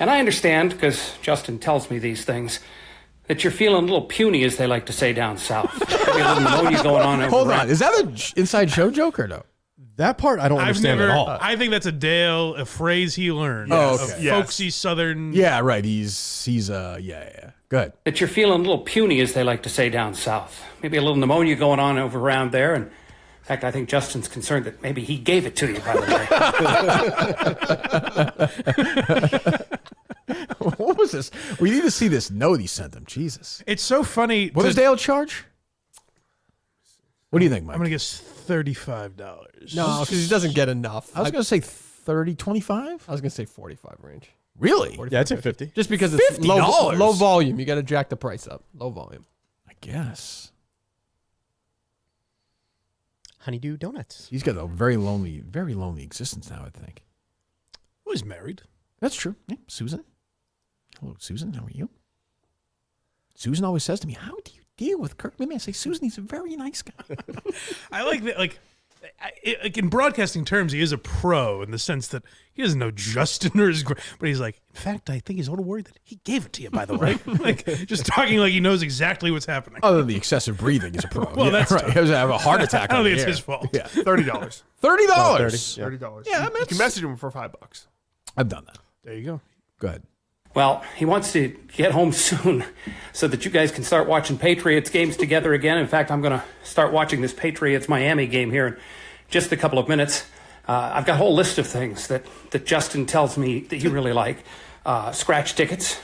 [SPEAKER 10] And I understand, because Justin tells me these things, that you're feeling a little puny, as they like to say down south. Maybe a little pneumonia going on.
[SPEAKER 1] Hold on. Is that an inside show joke or no?
[SPEAKER 6] That part I don't understand at all.
[SPEAKER 4] I think that's a phrase he learned.
[SPEAKER 1] Oh, okay.
[SPEAKER 4] Folksy Southern.
[SPEAKER 1] Yeah, right. He's yeah. Go ahead.
[SPEAKER 10] That you're feeling a little puny, as they like to say down south. Maybe a little pneumonia going on over around there. And in fact, I think Justin's concerned that maybe he gave it to you, by the way.
[SPEAKER 1] What was this? We need to see this note he sent him. Jesus.
[SPEAKER 4] It's so funny.
[SPEAKER 1] What does Dale charge? What do you think, Mike?
[SPEAKER 4] I'm going to guess $35.
[SPEAKER 2] No, because he doesn't get enough.
[SPEAKER 1] I was going to say 30, 25?
[SPEAKER 2] I was going to say 45 range.
[SPEAKER 1] Really?
[SPEAKER 6] Yeah, I'd say 50.
[SPEAKER 2] Just because it's low volume. You got to jack the price up. Low volume.
[SPEAKER 1] I guess.
[SPEAKER 6] Honeydew Donuts.
[SPEAKER 1] He's got a very lonely existence now, I think.
[SPEAKER 4] Well, he's married.
[SPEAKER 1] That's true. Yeah, Susan. Hello, Susan. How are you? Susan always says to me, "How do you deal with Kirk?" Maybe I say, "Susan, he's a very nice guy."
[SPEAKER 4] I like that. Like in broadcasting terms, he is a pro in the sense that he doesn't know Justin or his, but he's like, in fact, I think he's a little worried that he gave it to you, by the way. Like, just talking like he knows exactly what's happening.
[SPEAKER 1] Other than the excessive breathing, he's a pro.
[SPEAKER 4] Well, that's
[SPEAKER 1] right.
[SPEAKER 4] tough.
[SPEAKER 1] He doesn't have a heart attack.
[SPEAKER 4] I don't
[SPEAKER 1] on
[SPEAKER 4] think
[SPEAKER 1] the
[SPEAKER 4] it's
[SPEAKER 1] air.
[SPEAKER 4] his fault.
[SPEAKER 1] Yeah,
[SPEAKER 3] $30.
[SPEAKER 1] $30.
[SPEAKER 3] $30.
[SPEAKER 1] Yeah,
[SPEAKER 3] you can message him for $5.
[SPEAKER 1] I've done that.
[SPEAKER 4] There you go.
[SPEAKER 1] Go ahead.
[SPEAKER 10] Well, he wants to get home soon so that you guys can start watching Patriots games together again. In fact, I'm going to start watching this Patriots-Miami game here in just a couple of minutes. I've got a whole list of things that Justin tells me that you really like. Scratch tickets,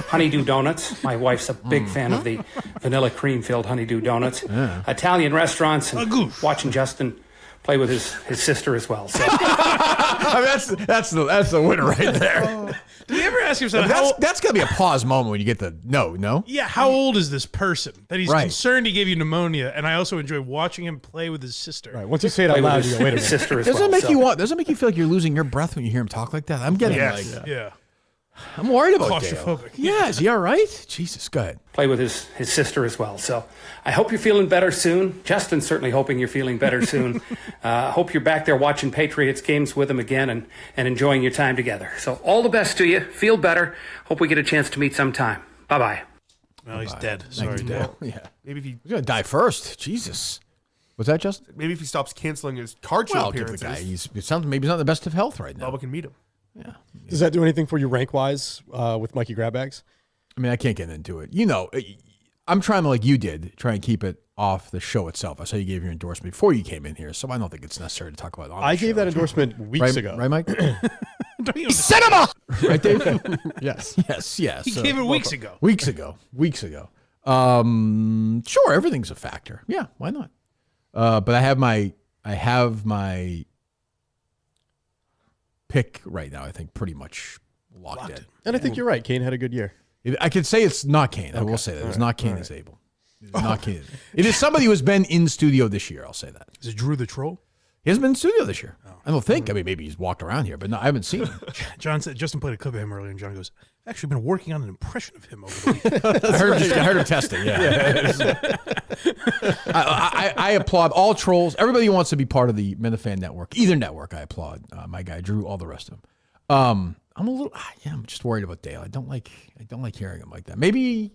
[SPEAKER 10] honeydew donuts. My wife's a big fan of the vanilla cream-filled honeydew donuts.
[SPEAKER 1] Yeah.
[SPEAKER 10] Italian restaurants, and watching Justin play with his sister as well. So.
[SPEAKER 1] I mean, that's the winner right there.
[SPEAKER 4] Did he ever ask himself?
[SPEAKER 1] That's got to be a pause moment when you get the no.
[SPEAKER 4] Yeah, how old is this person that he's concerned he gave you pneumonia? And I also enjoy watching him play with his sister.
[SPEAKER 6] Right. Once you say it out loud, you go, wait a minute.
[SPEAKER 10] Sister as
[SPEAKER 1] Doesn't
[SPEAKER 10] well,
[SPEAKER 1] doesn't make you feel like you're losing your breath when you hear him talk like that? I'm getting
[SPEAKER 4] Yeah.
[SPEAKER 1] I'm worried about Dale.
[SPEAKER 4] Claustrophobic.
[SPEAKER 1] Yeah, is he all right? Jesus, go ahead.
[SPEAKER 10] play with his sister as well. So I hope you're feeling better soon. Justin's certainly hoping you're feeling better soon. Hope you're back there watching Patriots games with him again and enjoying your time together. So all the best to you. Feel better. Hope we get a chance to meet sometime. Bye-bye.
[SPEAKER 4] Well, he's dead. Sorry, Dale.
[SPEAKER 1] Yeah.
[SPEAKER 3] Maybe if he
[SPEAKER 1] He's going to die first. Jesus. Was that Justin?
[SPEAKER 3] maybe if he stops canceling his card show
[SPEAKER 1] Well, give the
[SPEAKER 3] appearances,
[SPEAKER 1] guy. Maybe he's not in the best of health right now.
[SPEAKER 3] Bubba can meet him.
[SPEAKER 1] Yeah.
[SPEAKER 6] Does that do anything for you rank-wise with Mikey Grabbags?
[SPEAKER 1] I mean, I can't get into it. You know, I'm trying to, like you did, try and keep it off the show itself. I saw you gave your endorsement before you came in here, so I don't think it's necessary to talk about it on
[SPEAKER 6] I
[SPEAKER 1] the
[SPEAKER 6] gave
[SPEAKER 1] show.
[SPEAKER 6] that endorsement weeks ago.
[SPEAKER 1] Right, Mike?
[SPEAKER 4] Cinema!
[SPEAKER 1] Right, Dave?
[SPEAKER 6] Yes.
[SPEAKER 1] Yes.
[SPEAKER 4] He gave it weeks ago.
[SPEAKER 1] Weeks ago. Sure, everything's a factor. Yeah, why not? But I have my pick right now, I think, pretty much locked in.
[SPEAKER 6] And I think you're right. Kane had a good year.
[SPEAKER 1] I could say it's not Kane. I will say that. It's not Kane as Abel. It's not Kane. It is somebody who has been in studio this year, I'll say that.
[SPEAKER 4] Is it Drew the Troll?
[SPEAKER 1] He hasn't been in studio this year. I don't think. I mean, maybe he's walked around here, but no, I haven't seen him.
[SPEAKER 4] John said, Justin played a clip of him earlier, and John goes, I've actually been working on an impression of him over the weekend.
[SPEAKER 1] I heard him test it, yeah. I applaud all trolls. Everybody who wants to be part of the Minifan network, either network, I applaud. My guy, Drew, all the rest of them. I'm a little, I'm just worried about Dale. I don't like hearing him like that. Maybe,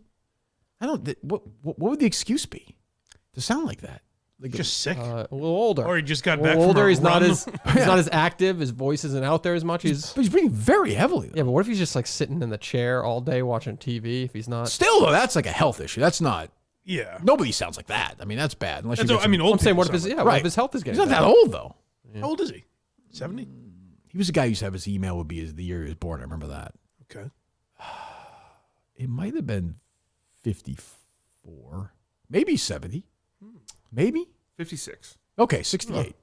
[SPEAKER 1] what would the excuse be to sound like that? Like
[SPEAKER 4] just sick.
[SPEAKER 2] A little older.
[SPEAKER 4] Or he just got
[SPEAKER 2] a
[SPEAKER 4] back
[SPEAKER 2] little
[SPEAKER 4] from
[SPEAKER 2] older.
[SPEAKER 4] a
[SPEAKER 2] He's not
[SPEAKER 4] run.
[SPEAKER 2] as not as active. His voice isn't out there as much.
[SPEAKER 1] But he's breathing very heavily, though.
[SPEAKER 2] Yeah, but what if he's just like sitting in the chair all day watching TV if he's not?
[SPEAKER 1] Still, though, that's like a health issue. That's not.
[SPEAKER 4] Yeah.
[SPEAKER 1] Nobody sounds like that. I mean, that's bad. Unless
[SPEAKER 4] That's
[SPEAKER 1] you
[SPEAKER 4] what- I mean, old
[SPEAKER 2] I'm saying, what
[SPEAKER 4] people
[SPEAKER 2] if his
[SPEAKER 4] sound
[SPEAKER 2] what if his health is getting?
[SPEAKER 1] He's not that
[SPEAKER 2] better?
[SPEAKER 1] old, though.
[SPEAKER 4] How old is he? 70?
[SPEAKER 1] He was the guy who used to have his email would be the year he was born. I remember that.
[SPEAKER 4] Okay.
[SPEAKER 1] It might have been 54, maybe 70, maybe
[SPEAKER 3] 56.
[SPEAKER 1] Okay, 68.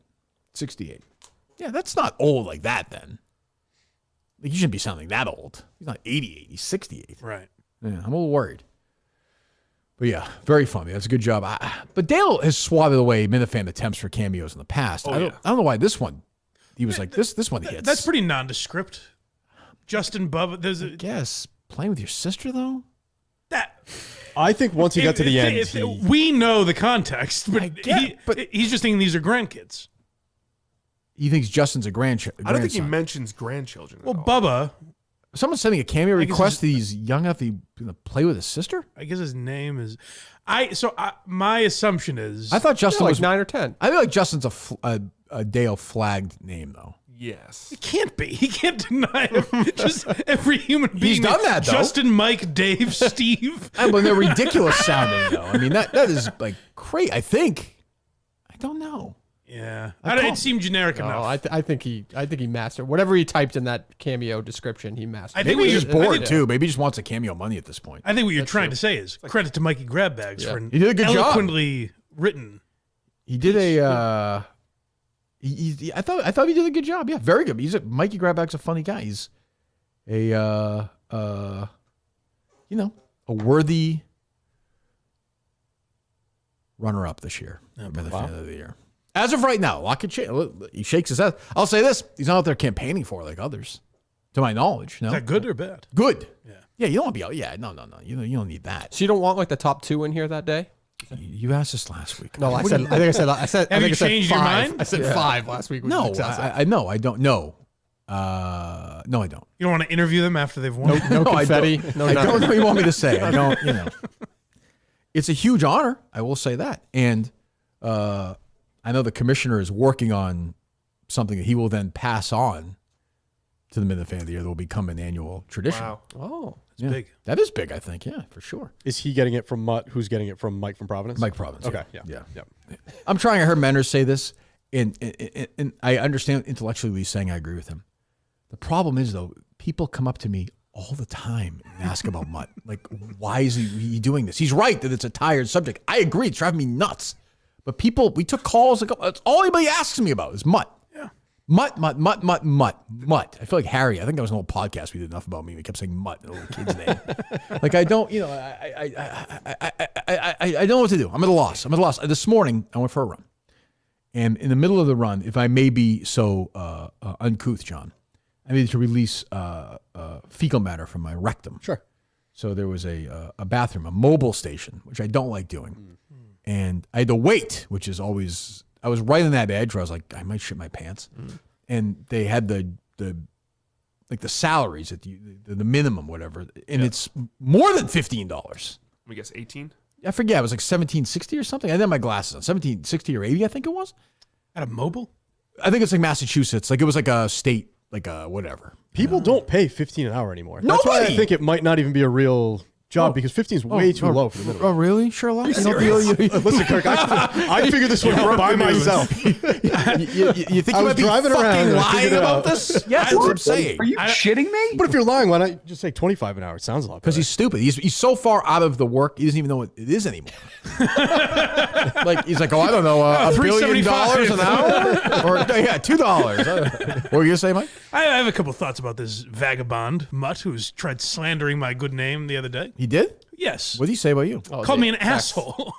[SPEAKER 1] 68. Yeah, that's not old like that then. Like you shouldn't be sounding that old. He's not 88. He's 68.
[SPEAKER 4] Right.
[SPEAKER 1] Yeah, I'm a little worried. But yeah, very funny. That's a good job. But Dale has swatted away Minifan attempts for cameos in the past. I don't know why this one. He was like this one hits.
[SPEAKER 4] That's pretty nondescript. Justin Bubba. There's a
[SPEAKER 1] guess playing with your sister though.
[SPEAKER 6] I think once he got to the end,
[SPEAKER 4] we know the context, but he's just thinking these are grandkids.
[SPEAKER 1] He thinks Justin's a grandchild.
[SPEAKER 3] I don't think he mentions grandchildren.
[SPEAKER 4] Well, Bubba.
[SPEAKER 1] Someone's sending a cameo request that he's young enough to play with his sister.
[SPEAKER 4] I guess his name is. My assumption is.
[SPEAKER 1] I thought Justin was
[SPEAKER 2] 9 or 10.
[SPEAKER 1] I feel like Justin's a Dale flagged name though.
[SPEAKER 3] Yes.
[SPEAKER 4] It can't be. He can't deny it. Just every human being.
[SPEAKER 1] He's done that, though.
[SPEAKER 4] Justin, Mike, Dave, Steve.
[SPEAKER 1] But they're ridiculous sounding, though. I mean, that is like crazy. I think. I don't know.
[SPEAKER 4] Yeah. It seemed generic
[SPEAKER 2] No,
[SPEAKER 4] enough.
[SPEAKER 2] I think he mastered whatever he typed in that cameo description. He mastered.
[SPEAKER 1] Maybe he's just bored too. Maybe he just wants a cameo money at this point.
[SPEAKER 4] I think what you're trying to say is credit to MikeyGrabBag for an
[SPEAKER 1] he did a good job.
[SPEAKER 4] eloquently written.
[SPEAKER 1] He did a. I thought he did a good job. Yeah, very good. MikeyGrabBag's a funny guy. He's a worthy runner-up this year. By the fan of the year. As of right now, lock it. He shakes his head. I'll say this: he's not out there campaigning for like others, to my knowledge. No,
[SPEAKER 4] Is that good or bad?
[SPEAKER 1] Good.
[SPEAKER 4] Yeah.
[SPEAKER 1] Yeah, you don't want to be out. Yeah, no. You don't need that.
[SPEAKER 2] So you don't want like the top 2 in here that day?
[SPEAKER 1] You asked this last week.
[SPEAKER 2] No, I think I said.
[SPEAKER 4] Have you changed your mind?
[SPEAKER 2] I said 5 last week.
[SPEAKER 1] No, I know. I don't know. No, I don't.
[SPEAKER 4] You don't want to interview them after they've won?
[SPEAKER 2] No confetti.
[SPEAKER 1] I don't know what you want me to say. I don't. It's a huge honor. I will say that. And I know the commissioner is working on something that he will then pass on to the Minute Fan of the Year that will become an annual tradition.
[SPEAKER 3] Wow.
[SPEAKER 2] Oh,
[SPEAKER 1] Yeah.
[SPEAKER 4] Big.
[SPEAKER 1] That is big, I think. Yeah, for sure.
[SPEAKER 6] Is he getting it from Mutt? Who's getting it from Mike from Providence?
[SPEAKER 1] Mike Providence.
[SPEAKER 6] Okay.
[SPEAKER 1] Yeah.
[SPEAKER 6] Yeah.
[SPEAKER 1] I'm trying. I heard Menners say this, and I understand intellectually what he's saying. I agree with him. The problem is, though, people come up to me all the time and ask about Mutt. Like, why is he doing this? He's right that it's a tired subject. I agree. It's driving me nuts. But we took calls. That's all anybody asks me about is Mutt.
[SPEAKER 4] Yeah.
[SPEAKER 1] Mutt. I feel like Harry. I think that was an old podcast we did enough about me. We kept saying Mutt, an old kid's name. Like, I don't, I don't know what to do. I'm at a loss. This morning, I went for a run. And in the middle of the run, if I may be so uncouth, John, I needed to release fecal matter from my rectum.
[SPEAKER 6] Sure.
[SPEAKER 1] So there was a bathroom, a mobile station, which I don't like doing. And I had to wait, which is always, I was right on that edge where I was like, I might shit my pants. And they had the salaries at the minimum, whatever. And it's more than $15.
[SPEAKER 3] We guess 18.
[SPEAKER 1] I forget. It was like $17.60 or something. I had my glasses on. $17.60 or $80, I think it was.
[SPEAKER 4] At a mobile?
[SPEAKER 1] I think it's like Massachusetts. Like it was like a state, like a whatever.
[SPEAKER 6] People don't pay $15 an hour anymore.
[SPEAKER 1] Nobody!
[SPEAKER 6] That's why I think it might not even be a real job because 15 is way too low for the minimum.
[SPEAKER 1] Oh, really, Sherlock?
[SPEAKER 6] Listen, Kirk, I figured this one out by myself.
[SPEAKER 1] You think you might be
[SPEAKER 6] driving
[SPEAKER 1] fucking
[SPEAKER 6] around and I
[SPEAKER 1] lying
[SPEAKER 6] figured it
[SPEAKER 1] about
[SPEAKER 6] out.
[SPEAKER 1] this? Yes, that's what I'm saying.
[SPEAKER 9] Are you shitting me?
[SPEAKER 6] But if you're lying, why not just say 25 an hour? It sounds a lot better.
[SPEAKER 1] Because he's stupid. He's so far out of the work, he doesn't even know what it is anymore. Like he's like, oh, I don't know, $1 billion an hour, or yeah, $2. What were you gonna say, Mike?
[SPEAKER 4] I have a couple thoughts about this vagabond Mutt who's tried slandering my good name the other day.
[SPEAKER 1] He did?
[SPEAKER 4] Yes.
[SPEAKER 1] What did he say about you?
[SPEAKER 4] Called me an asshole.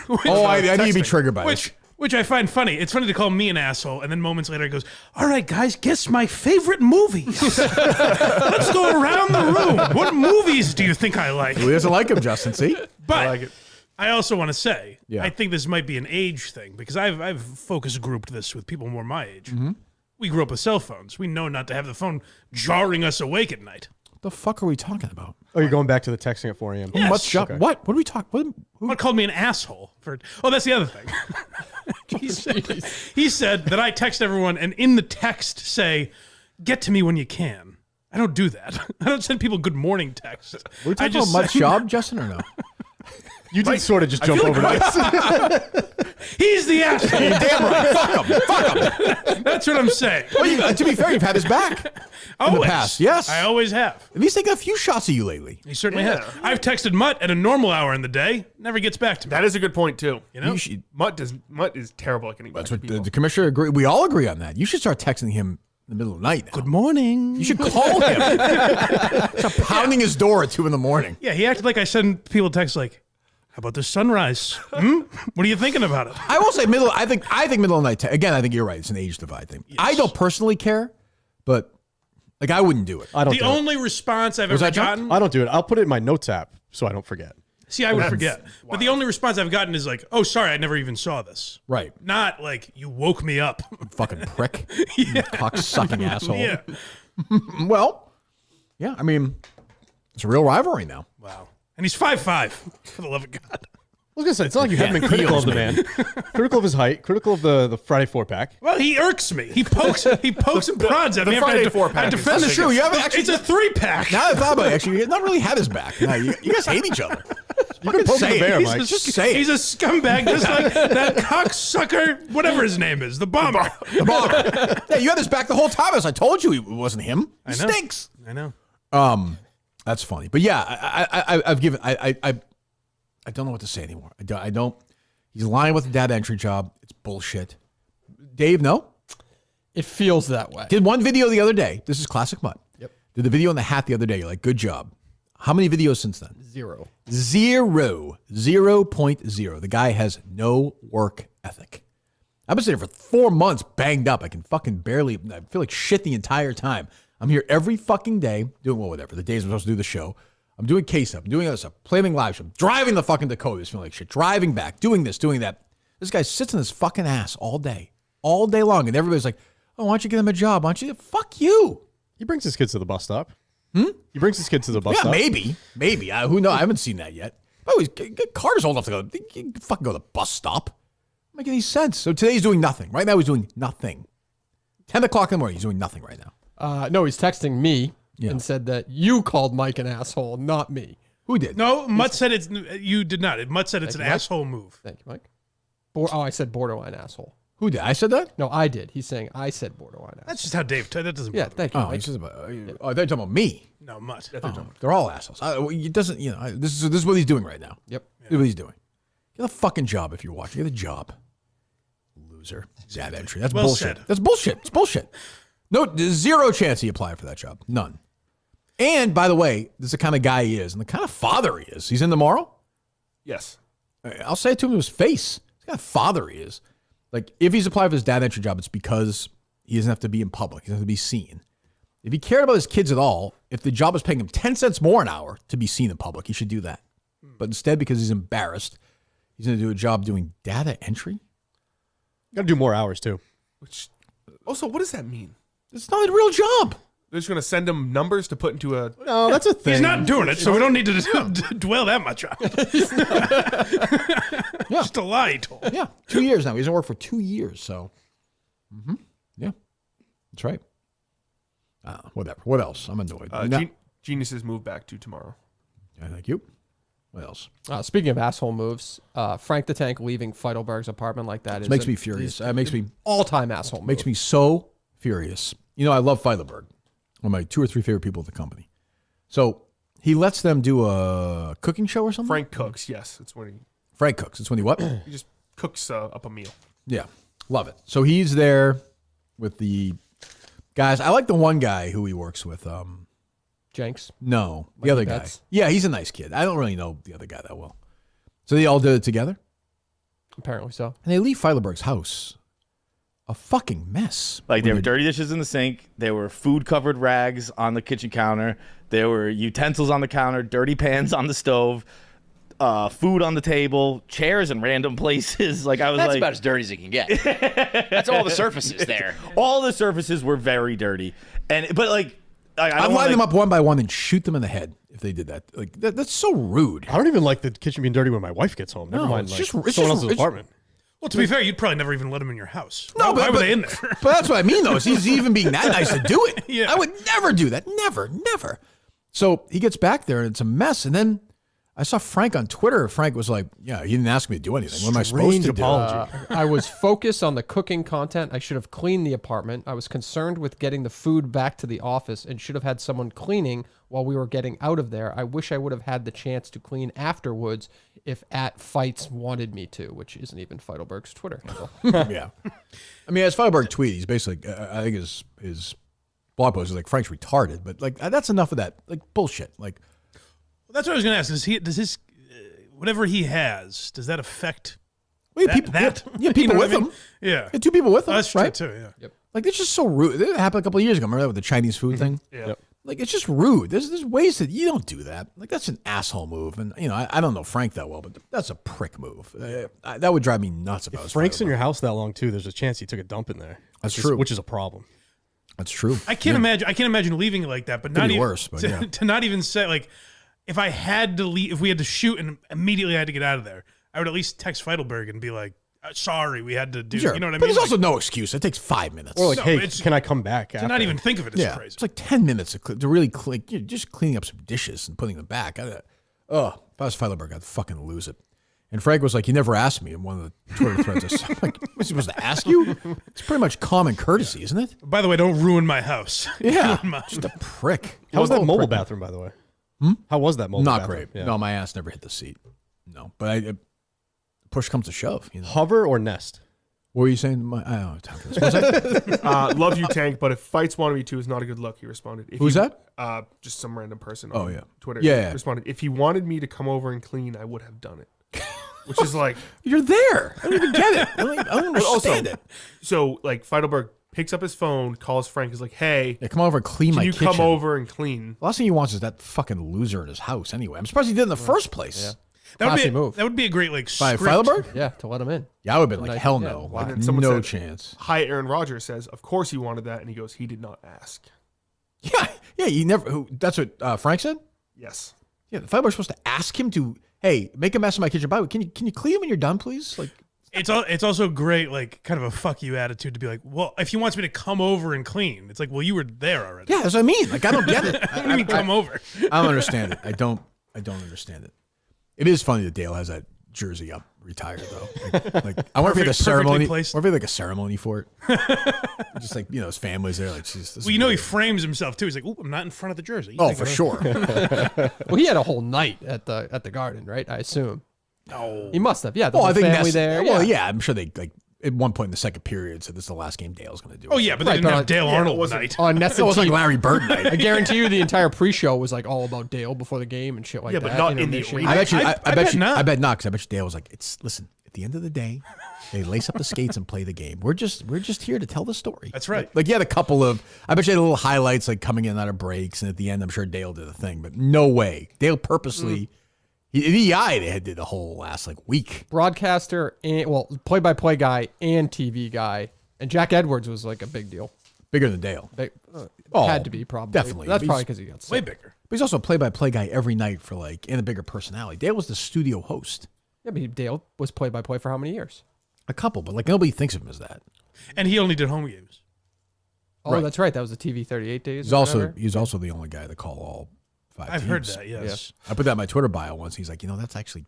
[SPEAKER 1] I need to be triggered by this.
[SPEAKER 4] Which I find funny. It's funny to call me an asshole, and then moments later he goes, all right, guys, guess my favorite movies. Let's go around the room. What movies do you think I like?
[SPEAKER 1] Who doesn't like him, Justin? See?
[SPEAKER 4] But
[SPEAKER 3] I like it.
[SPEAKER 4] I also want to say,
[SPEAKER 1] Yeah.
[SPEAKER 4] I think this might be an age thing, because I've focus grouped this with people more my age.
[SPEAKER 1] Mm-hmm.
[SPEAKER 4] We grew up with cell phones. We know not to have the phone jarring us awake at night.
[SPEAKER 1] What the fuck are we talking about?
[SPEAKER 6] Oh, you're going back to the texting at 4 a.m.
[SPEAKER 4] Yes.
[SPEAKER 1] What's job?
[SPEAKER 6] Okay.
[SPEAKER 1] What? What are we talking?
[SPEAKER 4] What called me an asshole for? Oh, that's the other thing. he said that I text everyone and in the text say, "Get to me when you can." I don't do that. I don't send people good morning texts.
[SPEAKER 1] We're talking about Mutt's job, Justin, or no?
[SPEAKER 6] You did sort of just jump over this.
[SPEAKER 4] He's the asshole.
[SPEAKER 1] You're damn right. Fuck him.
[SPEAKER 4] That's what I'm saying.
[SPEAKER 1] Well, to be fair, you've had his back in the past. Yes,
[SPEAKER 4] I always have.
[SPEAKER 1] And he's taken a few shots of you lately.
[SPEAKER 4] He certainly has. I've texted Mutt at a normal hour in the day. Never gets back to me.
[SPEAKER 3] That is a good point too.
[SPEAKER 4] You know?
[SPEAKER 3] Mutt is terrible at getting back
[SPEAKER 1] That's
[SPEAKER 3] to
[SPEAKER 1] what
[SPEAKER 3] people.
[SPEAKER 1] the commissioner agree. We all agree on that. You should start texting him in the middle of the night now.
[SPEAKER 4] Good morning.
[SPEAKER 1] You should call him. Start pounding his door at 2 a.m.
[SPEAKER 4] Yeah, he acted like I send people texts like, "How about the sunrise? What are you thinking about it?"
[SPEAKER 1] I will say I think middle of the night. Again, I think you're right. It's an age divide thing.
[SPEAKER 4] Yes.
[SPEAKER 1] I don't personally care, but like I wouldn't do it.
[SPEAKER 6] I don't
[SPEAKER 4] The
[SPEAKER 6] do it.
[SPEAKER 4] only response I've
[SPEAKER 1] Was
[SPEAKER 4] ever
[SPEAKER 1] that John?
[SPEAKER 4] gotten.
[SPEAKER 6] I don't do it. I'll put it in my notes app so I don't forget.
[SPEAKER 4] See, I would forget. But the only response I've gotten is like, "Oh, sorry, I never even saw this."
[SPEAKER 1] Right.
[SPEAKER 4] Not like, "You woke me up."
[SPEAKER 1] Fucking prick. You cock-sucking asshole.
[SPEAKER 4] Yeah.
[SPEAKER 1] Well, yeah, I mean, it's a real rivalry now.
[SPEAKER 4] Wow. And he's 5'5", for the love of God.
[SPEAKER 6] I was going to say, it's not like you haven't been critical of the man. Critical of his height, critical of the Friday 4-pack.
[SPEAKER 4] Well, he irks me. He pokes and prods at me.
[SPEAKER 3] The Friday 4-pack.
[SPEAKER 1] That's true. You haven't actually.
[SPEAKER 4] It's a 3-pack.
[SPEAKER 1] Now that I thought about it, actually, you not really have his back. No, you guys hate each other.
[SPEAKER 6] You can poke the
[SPEAKER 1] say it.
[SPEAKER 6] bear,
[SPEAKER 1] He's
[SPEAKER 6] Mike.
[SPEAKER 1] Just say it.
[SPEAKER 4] He's a scumbag, just like that cocksucker, whatever his name is, the bomber.
[SPEAKER 1] The bomber. Yeah, you had his back the whole time. As I told you, it wasn't him. He
[SPEAKER 4] know.
[SPEAKER 1] stinks.
[SPEAKER 4] I know.
[SPEAKER 1] That's funny. But yeah, I've given. I don't know what to say anymore. I don't. He's lying with the data entry job. It's bullshit. Dave, no?
[SPEAKER 2] It feels that way.
[SPEAKER 1] Did one video the other day. This is classic Mutt.
[SPEAKER 2] Yep.
[SPEAKER 1] Did the video on the hat the other day. You're like, good job. How many videos since then?
[SPEAKER 2] 0.
[SPEAKER 1] 0.0. The guy has no work ethic. I've been sitting here for 4 months banged up. I can fucking barely, I feel like shit the entire time. I'm here every fucking day doing whatever. The days I'm supposed to do the show. I'm doing case up. I'm doing other stuff. Planning live show. Driving the fucking Dakotas. Feeling like shit. Driving back. Doing this, doing that. This guy sits in his fucking ass all day long. And everybody's like, oh, why don't you get him a job? Why don't you? Fuck you.
[SPEAKER 6] He brings his kids to the bus stop. He brings his kids to the bus stop.
[SPEAKER 1] Maybe. Who knows? I haven't seen that yet. Oh, Carter's old enough to go. He can fucking go to the bus stop. Doesn't make any sense. So today he's doing nothing. Right now he's doing nothing. 10 o'clock in the morning, he's doing nothing right now.
[SPEAKER 2] No, he's texting me and said that you called Mike an asshole, not me.
[SPEAKER 1] Who did?
[SPEAKER 4] No, Mutt said it's. You did not. Mutt said it's an asshole move.
[SPEAKER 2] Thank you, Mike. I said borderline asshole.
[SPEAKER 1] Who did? I said that?
[SPEAKER 2] No, I did. He's saying I said borderline asshole.
[SPEAKER 4] That just how Dave. That doesn't.
[SPEAKER 2] Yeah, thank you.
[SPEAKER 1] Oh,
[SPEAKER 2] Mike.
[SPEAKER 1] they're talking about me.
[SPEAKER 4] No, Mutt.
[SPEAKER 1] They're all assholes. It doesn't. This is what he's doing right now.
[SPEAKER 2] Yep.
[SPEAKER 1] This is what he's doing. Get a fucking job if you're watching. Get a job. Loser. Dad entry. That's bullshit. That's bullshit. It's bullshit. No, there's zero chance he applied for that job. None. And by the way, this is the kind of guy he is, and the kind of father he is. He's in tomorrow.
[SPEAKER 3] Yes.
[SPEAKER 1] I'll say it to him to his face. He's the kind of father he is. Like, if he's applied for his dad entry job, it's because he doesn't have to be in public. He doesn't have to be seen. If he cared about his kids at all, if the job was paying him 10 cents more an hour to be seen in public, he should do that. But instead, because he's embarrassed, he's going to do a job doing data entry.
[SPEAKER 6] Got to do more hours, too.
[SPEAKER 3] Which, also, what does that mean?
[SPEAKER 1] It's not a real job.
[SPEAKER 3] They're just going to send him numbers to put into a...
[SPEAKER 6] No, that's a thing.
[SPEAKER 4] He's not doing it, so we don't need to dwell that much on it.
[SPEAKER 1] Yeah.
[SPEAKER 4] Just a lie he told.
[SPEAKER 1] Yeah, 2 years now. He hasn't worked for 2 years, so. Yeah, that's right. Whatever. What else? I'm annoyed.
[SPEAKER 3] Geniuses move back to tomorrow.
[SPEAKER 1] Yeah, thank you. What else?
[SPEAKER 2] Speaking of asshole moves, Frank the Tank leaving Feitelberg's apartment like that
[SPEAKER 1] Makes me furious. Makes me
[SPEAKER 2] all-time asshole.
[SPEAKER 1] Makes me so furious. I love Feitelberg. One of my 2 or 3 favorite people in the company. So he lets them do a cooking show or something?
[SPEAKER 3] Frank cooks, yes. It's when he...
[SPEAKER 1] Frank cooks. It's when he what?
[SPEAKER 3] He just cooks up a meal.
[SPEAKER 1] Yeah. Love it. So he's there with the guys. I like the one guy who he works with.
[SPEAKER 2] Jenks?
[SPEAKER 1] No. The
[SPEAKER 2] Mikey
[SPEAKER 1] other
[SPEAKER 2] Betts?
[SPEAKER 1] guy. Yeah, he's a nice kid. I don't really know the other guy that well. So they all did it together?
[SPEAKER 2] Apparently so.
[SPEAKER 1] And they leave Feitelberg's house a fucking mess.
[SPEAKER 12] Like, there were dirty dishes in the sink. There were food-covered rags on the kitchen counter. There were utensils on the counter, dirty pans on the stove, food on the table, chairs in random places. Like, I was
[SPEAKER 13] That's
[SPEAKER 12] like...
[SPEAKER 13] about as dirty as it can get. That's all the surfaces there.
[SPEAKER 12] All the surfaces were very dirty. But, like...
[SPEAKER 1] I'd line them up one by one and shoot them in the head if they did that. Like that's so rude.
[SPEAKER 6] I don't even like the kitchen being dirty when my wife gets home. Never mind,
[SPEAKER 1] it's
[SPEAKER 6] like,
[SPEAKER 1] just
[SPEAKER 6] someone else's apartment.
[SPEAKER 4] Well, to be fair, you'd probably never even let him in your house.
[SPEAKER 1] No,
[SPEAKER 4] why
[SPEAKER 1] but
[SPEAKER 4] were they in there?
[SPEAKER 1] But that's what I mean, though. Is he's even being that nice to do it.
[SPEAKER 4] Yeah.
[SPEAKER 1] I would never do that. Never. So he gets back there and it's a mess. And then I saw Frank on Twitter. Frank was like, "Yeah, he didn't ask me to do anything. What am I supposed to do?"
[SPEAKER 2] I was focused on the cooking content. I should have cleaned the apartment. I was concerned with getting the food back to the office and should have had someone cleaning while we were getting out of there. I wish I would have had the chance to clean afterwards if @Fights wanted me to, which isn't even Feitelberg's Twitter handle.
[SPEAKER 1] Yeah. I mean, as Feitelberg tweeted, he's basically, I think his blog post is like, Frank's retarded. But like, that's enough of that. Like, bullshit. Like,
[SPEAKER 4] That's what I was going to ask. Does his whatever he has, does that affect
[SPEAKER 1] people with him?
[SPEAKER 4] Yeah.
[SPEAKER 1] 2 people with him,
[SPEAKER 4] that's
[SPEAKER 1] right?
[SPEAKER 4] true too, yeah.
[SPEAKER 2] Yep.
[SPEAKER 1] Like, it's just so rude. It happened a couple of years ago. Remember that with the Chinese food thing?
[SPEAKER 3] Yeah. Yep.
[SPEAKER 1] Like, it's just rude. There's ways that you don't do that. Like, that's an asshole move. And, I don't know Frank that well, but that's a prick move. That would drive me nuts if I was
[SPEAKER 6] Frank's in your house that long, too. There's a chance he took a dump in there.
[SPEAKER 1] That's true.
[SPEAKER 6] Which is a problem.
[SPEAKER 1] That's true.
[SPEAKER 4] I can't imagine leaving it like that, but
[SPEAKER 1] Could
[SPEAKER 4] not
[SPEAKER 1] be
[SPEAKER 4] even
[SPEAKER 1] worse, but yeah.
[SPEAKER 4] to not even say, like, if I had to leave, if we had to shoot and immediately I had to get out of there, I would at least text Feitelberg and be like, sorry, we had to do,
[SPEAKER 1] Sure.
[SPEAKER 4] you know what I mean?
[SPEAKER 1] But there's also no excuse. It takes 5 minutes.
[SPEAKER 6] Or like, hey, can I come back?
[SPEAKER 4] To not even think of it is crazy.
[SPEAKER 1] It's like 10 minutes to really just cleaning up some dishes and putting them back. If I was Feitelberg, I'd fucking lose it. And Frank was like, "You never asked me" in one of the Twitter threads. I'm like, "Am I supposed to ask you?" It's pretty much common courtesy, isn't it?
[SPEAKER 4] By the way, don't ruin my house.
[SPEAKER 1] Yeah,
[SPEAKER 4] Ruin mine.
[SPEAKER 1] just a prick.
[SPEAKER 6] How was that mobile bathroom, by the way? How was that mobile
[SPEAKER 1] Not
[SPEAKER 6] bathroom?
[SPEAKER 1] great.
[SPEAKER 6] Yeah.
[SPEAKER 1] No, my ass never hit the seat. No, but push comes to shove.
[SPEAKER 6] Hover or nest?
[SPEAKER 1] What were you saying? I don't know time for this. What was that?
[SPEAKER 3] Love you, Tank, but if Fights wanted me to is not a good look, he responded.
[SPEAKER 1] Who's that?
[SPEAKER 3] Just some random person
[SPEAKER 1] Oh,
[SPEAKER 3] on
[SPEAKER 1] yeah.
[SPEAKER 3] Twitter.
[SPEAKER 1] Yeah.
[SPEAKER 3] Responded, if he wanted me to come over and clean, I would have done it. which is like
[SPEAKER 1] you're there. I don't even get it. I don't understand it.
[SPEAKER 3] So like Feitelberg picks up his phone, calls Frank, is like, "Hey,
[SPEAKER 1] come over and clean my kitchen.
[SPEAKER 3] Can you come over and clean?"
[SPEAKER 1] The last thing he wants is that fucking loser in his house. Anyway, I'm surprised he did in the first place.
[SPEAKER 2] Yeah.
[SPEAKER 4] That would be a great like
[SPEAKER 1] by
[SPEAKER 4] script.
[SPEAKER 1] Feitelberg.
[SPEAKER 2] Yeah, to let him in.
[SPEAKER 1] Yeah, I would have been like, hell no,
[SPEAKER 3] And
[SPEAKER 1] like,
[SPEAKER 3] then someone
[SPEAKER 1] no
[SPEAKER 3] said,
[SPEAKER 1] chance.
[SPEAKER 3] Hi, Aaron Rodgers says, "Of course he wanted that," and he goes, "He did not ask."
[SPEAKER 1] Yeah. You never. That's what Frank said.
[SPEAKER 3] Yes.
[SPEAKER 1] Yeah, the Feitelberg's supposed to ask him to, hey, make a mess in my kitchen. By the way, can you clean when you're done, please? Like,
[SPEAKER 4] it's also great, like kind of a fuck you attitude to be like, well, if he wants me to come over and clean, it's like, well, you were there already.
[SPEAKER 1] yeah, that's what I mean. Like, I don't get it.
[SPEAKER 4] I don't mean come over.
[SPEAKER 1] I don't understand it. I don't understand it. It is funny that Dale has that jersey up, retired though. Like I wonder if he had a ceremony. Or if he had like a ceremony for it. Just like his family's there. Like, jeez.
[SPEAKER 4] Well, he frames himself too. He's like, "Ooh, I'm not in front of the jersey."
[SPEAKER 1] Oh, for sure.
[SPEAKER 2] Well, he had a whole night at the Garden, right? I assume.
[SPEAKER 4] No,
[SPEAKER 2] he must have. Yeah, the
[SPEAKER 1] well,
[SPEAKER 2] whole
[SPEAKER 1] I think
[SPEAKER 2] family there.
[SPEAKER 1] Well, yeah, I'm sure they like at one point in the second period said this is the last game Dale's going to do.
[SPEAKER 4] Oh yeah, but they didn't have Dale Arnold night.
[SPEAKER 2] On Nets
[SPEAKER 1] it was like Larry Bird night.
[SPEAKER 2] I guarantee you, the entire pre-show was like all about Dale before the game and shit like that.
[SPEAKER 3] Yeah, but not in the arena.
[SPEAKER 1] I bet not. Because I bet you Dale was like, listen. At the end of the day, they lace up the skates and play the game. We're just here to tell the story.
[SPEAKER 4] That's right.
[SPEAKER 1] Like you had a couple of, I bet you had little highlights like coming in and out of breaks, and at the end, I'm sure Dale did a thing, but no way. Dale purposely, he did the whole last like week.
[SPEAKER 2] Broadcaster and play-by-play guy and TV guy, and Jack Edwards was like a big deal.
[SPEAKER 1] Bigger than Dale.
[SPEAKER 2] Had to be probably.
[SPEAKER 1] Definitely.
[SPEAKER 2] That's probably because he got sick.
[SPEAKER 4] Way bigger.
[SPEAKER 1] But he's also a play-by-play guy every night for like, and a bigger personality. Dale was the studio host.
[SPEAKER 2] Yeah, but Dale was play-by-play for how many years?
[SPEAKER 1] A couple, but like nobody thinks of him as that.
[SPEAKER 4] And he only did home games.
[SPEAKER 2] Oh,
[SPEAKER 1] Right.
[SPEAKER 2] That's right. That was the TV 38 days.
[SPEAKER 1] He's also the only guy to call all 5
[SPEAKER 4] I've
[SPEAKER 1] teams.
[SPEAKER 4] heard that. Yes.
[SPEAKER 1] I put that in my Twitter bio once. He's like, that's actually,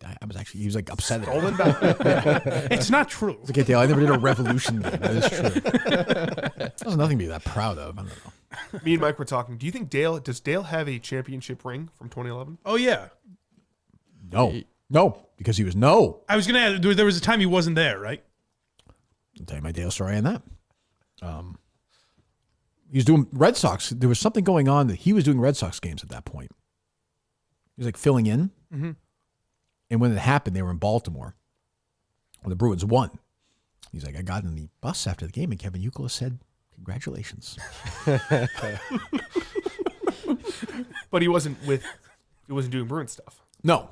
[SPEAKER 1] he was like upset at it.
[SPEAKER 4] It's not true.
[SPEAKER 1] It's okay, Dale. I never did a Revolution game. That is true. There's nothing to be that proud of. I don't know.
[SPEAKER 3] Me and Mike were talking. Do you think does Dale have a championship ring from 2011?
[SPEAKER 4] Oh yeah.
[SPEAKER 1] No, because he was no.
[SPEAKER 4] I was gonna add. There was a time he wasn't there, right?
[SPEAKER 1] I'll tell you my Dale story on that. He was doing Red Sox. There was something going on that he was doing Red Sox games at that point. He was like filling in.
[SPEAKER 4] Mm-hmm.
[SPEAKER 1] And when it happened, they were in Baltimore when the Bruins won. He's like, I got in the bus after the game, and Kevin Youkilis said, "Congratulations."
[SPEAKER 3] But he wasn't doing Bruins stuff.
[SPEAKER 1] No,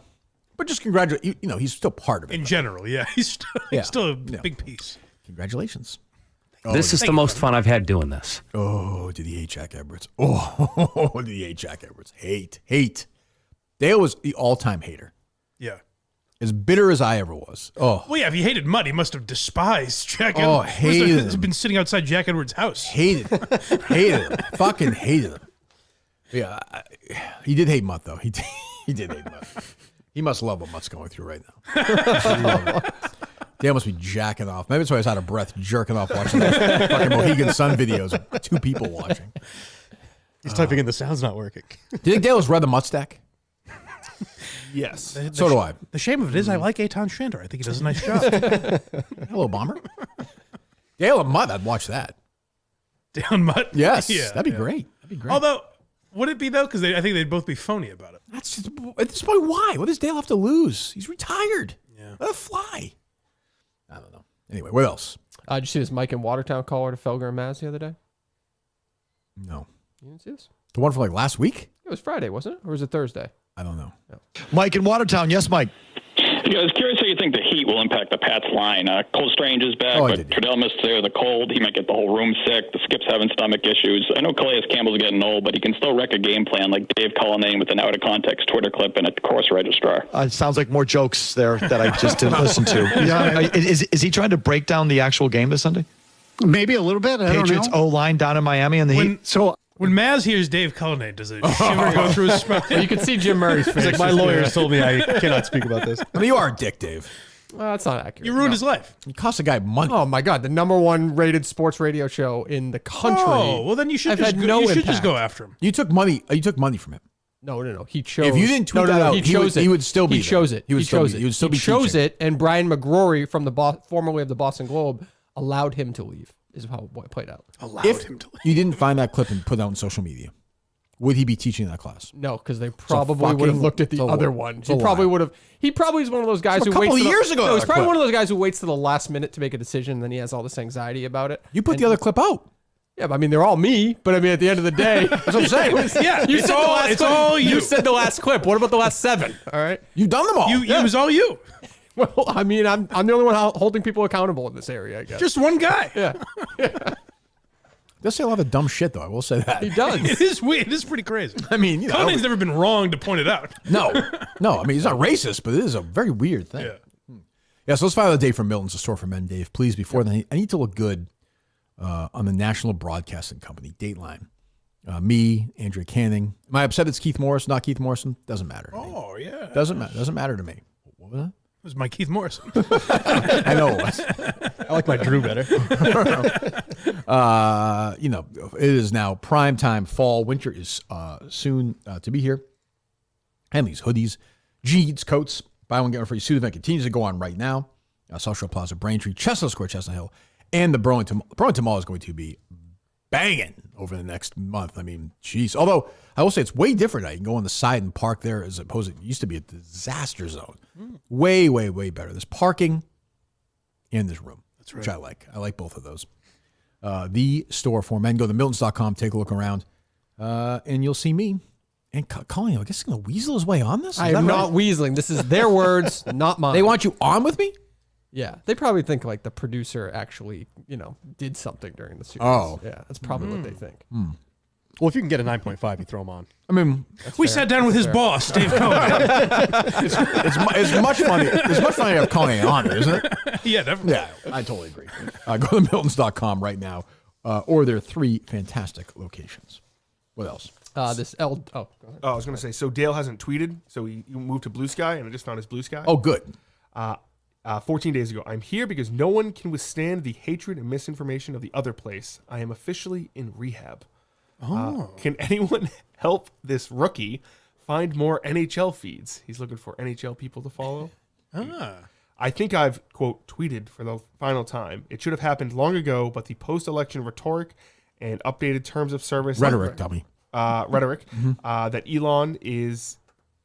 [SPEAKER 1] but just congratulate. He's still part of it.
[SPEAKER 4] In general, yeah, he's still a big piece.
[SPEAKER 1] Congratulations.
[SPEAKER 11] This is the most fun I've had doing this.
[SPEAKER 1] Oh, did he hate Jack Edwards? Oh, did he hate Jack Edwards? Hate. Dale was the all-time hater.
[SPEAKER 4] Yeah.
[SPEAKER 1] As bitter as I ever was. Oh.
[SPEAKER 4] Well, yeah, if he hated Mutt, he must have despised Jack Edwards.
[SPEAKER 1] Oh, hated him.
[SPEAKER 4] He's been sitting outside Jack Edwards' house.
[SPEAKER 1] Hated him. Fucking hated him. Yeah, he did hate Mutt, though. He did hate Mutt. He must love what Mutt's going through right now. Dale must be jacking off. Maybe that's why I was out of breath, jerking off watching those fucking Mohegan Sun videos with 2 people watching.
[SPEAKER 6] He's typing in the sound's not working.
[SPEAKER 1] Do you think Dale has read the Mutt stack?
[SPEAKER 3] Yes.
[SPEAKER 1] So do I.
[SPEAKER 4] The shame of it is I like Eitan Shander. I think he does a nice job.
[SPEAKER 1] Hello, Bomber. Dale and Mutt, I'd watch that.
[SPEAKER 4] Dale and Mutt?
[SPEAKER 1] Yes.
[SPEAKER 4] Yeah,
[SPEAKER 1] that'd be great.
[SPEAKER 4] Although, would it be, though? Because I think they'd both be phony about it.
[SPEAKER 1] That's just, at this point, why? What does Dale have to lose? He's retired. Yeah. Let it fly. I don't know. Anyway, what else?
[SPEAKER 2] Did you see this Mike in Watertown caller to Felger and Maz the other day?
[SPEAKER 1] No.
[SPEAKER 2] You didn't see this?
[SPEAKER 1] The one from like last week?
[SPEAKER 2] It was Friday, wasn't it? Or was it Thursday?
[SPEAKER 1] I don't know.
[SPEAKER 2] No.
[SPEAKER 14] Mike in Watertown. Yes, Mike.
[SPEAKER 15] Yeah, I was curious how you think the heat will impact the Pats line. Cole Strange is back, but Trudell missed there. The cold, he might get the whole room sick. The Skip's having stomach issues. I know Calais Campbell's getting old, but he can still wreck a game plan like Dave Cullinane with an out-of-context Twitter clip and a course registrar.
[SPEAKER 14] It sounds like more jokes there that I just didn't listen to. Yeah, is he trying to break down the actual game this Sunday?
[SPEAKER 16] Maybe a little bit. I
[SPEAKER 14] Patriots
[SPEAKER 16] don't know.
[SPEAKER 14] O-line down in Miami and the heat.
[SPEAKER 4] When Maz hears Dave Cullinane, does a shiver go through his spine?
[SPEAKER 2] You can see Jim Murray's face.
[SPEAKER 6] It's like my lawyers told me I cannot speak about this.
[SPEAKER 1] I mean, you are a dick, Dave.
[SPEAKER 2] Well, that's not accurate.
[SPEAKER 4] You ruined his life.
[SPEAKER 1] You cost a guy money.
[SPEAKER 2] Oh my God, the #1 rated sports radio show in the country.
[SPEAKER 4] Oh, well then you should just go after him.
[SPEAKER 1] You took money. You took money from him.
[SPEAKER 2] No. He chose.
[SPEAKER 1] If you didn't tweet that out, he would still be.
[SPEAKER 2] He chose it.
[SPEAKER 1] He would still be. He would still be.
[SPEAKER 2] He chose
[SPEAKER 1] teaching.
[SPEAKER 2] it, and Brian McGrory from the formerly of the Boston Globe allowed him to leave. Is how it played out.
[SPEAKER 1] If you didn't find that clip and put it out on social media, would he be teaching that class?
[SPEAKER 2] No, because they probably would have looked at the other one.
[SPEAKER 1] He
[SPEAKER 2] He probably is one of those guys who
[SPEAKER 1] a couple
[SPEAKER 2] waits
[SPEAKER 1] of years ago.
[SPEAKER 2] No, he's probably one of those guys who waits to the last minute to make a decision, and then he has all this anxiety about it.
[SPEAKER 1] You put the other clip out.
[SPEAKER 2] Yeah, but I mean, they're all me. But I mean, at the end of the day, that's what I'm saying.
[SPEAKER 4] It's all you.
[SPEAKER 2] You said the last clip. What about the last 7? All right,
[SPEAKER 1] you've done them all.
[SPEAKER 4] It was all you.
[SPEAKER 2] Well, I mean, I'm the only one holding people accountable in this area, I guess.
[SPEAKER 4] Just one guy.
[SPEAKER 2] Yeah.
[SPEAKER 1] Does say a lot of dumb shit, though. I will say that.
[SPEAKER 2] He does.
[SPEAKER 4] It is weird. It is pretty crazy.
[SPEAKER 1] I mean, you know,
[SPEAKER 4] Conan's never been wrong to point it out.
[SPEAKER 1] No. I mean, he's not racist, but it is a very weird thing. Yeah. So let's file a date for Milton's, a store for men, Dave. Please, before then, I need to look good on the National Broadcasting Company, Dateline. Me, Andrea Canning. Am I upset it's Keith Morris, not Keith Morrison? Doesn't matter.
[SPEAKER 4] Oh, yeah.
[SPEAKER 1] Doesn't matter to me. What was that?
[SPEAKER 4] It was my Keith Morrison.
[SPEAKER 1] I know it was.
[SPEAKER 6] I like my Drew better.
[SPEAKER 1] You know, it is now prime time. Fall, winter is soon to be here. Henley's hoodies, jeans, coats, buy one get one free suit event continues to go on right now. South Shore Plaza, Braintree, Chestnut Square, Chestnut Hill, and the Burlington Mall is going to be banging over the next month. I mean, geez. Although I will say it's way different now. You can go on the side and park there as opposed to it used to be a disaster zone. Way, way, way better. There's parking in this room, which I like. I like both of those. The store for men. Go to Miltons.com, take a look around, and you'll see me. And Colin, I guess he's going to weasel his way on this?
[SPEAKER 2] I am not weaseling. This is their words, not mine.
[SPEAKER 1] They want you on with me?
[SPEAKER 2] Yeah. They probably think like the producer actually, did something during the series.
[SPEAKER 1] Oh.
[SPEAKER 2] Yeah, that's probably what they think.
[SPEAKER 6] Well, if you can get a 9.5, you throw them on.
[SPEAKER 1] I mean,
[SPEAKER 4] we sat down with his boss, Dave Cohen.
[SPEAKER 1] it's much funnier. It's much funnier to have Colin on it, isn't it?
[SPEAKER 4] Yeah, definitely.
[SPEAKER 1] Yeah, I totally agree. Go to Miltons.com right now, or there are 3 fantastic locations. What else?
[SPEAKER 2] Go ahead.
[SPEAKER 3] Oh, I was going to say, so Dale hasn't tweeted, so he moved to Blue Sky, and I just found his Blue Sky.
[SPEAKER 1] Oh, good.
[SPEAKER 3] 14 days ago, I'm here because no one can withstand the hatred and misinformation of the other place. I am officially in rehab. Can anyone help this rookie find more NHL feeds? He's looking for NHL people to follow. I think I've, quote, tweeted for the final time. It should have happened long ago, but the post-election rhetoric and updated terms of service...
[SPEAKER 1] Rhetoric, dummy.
[SPEAKER 3] That Elon is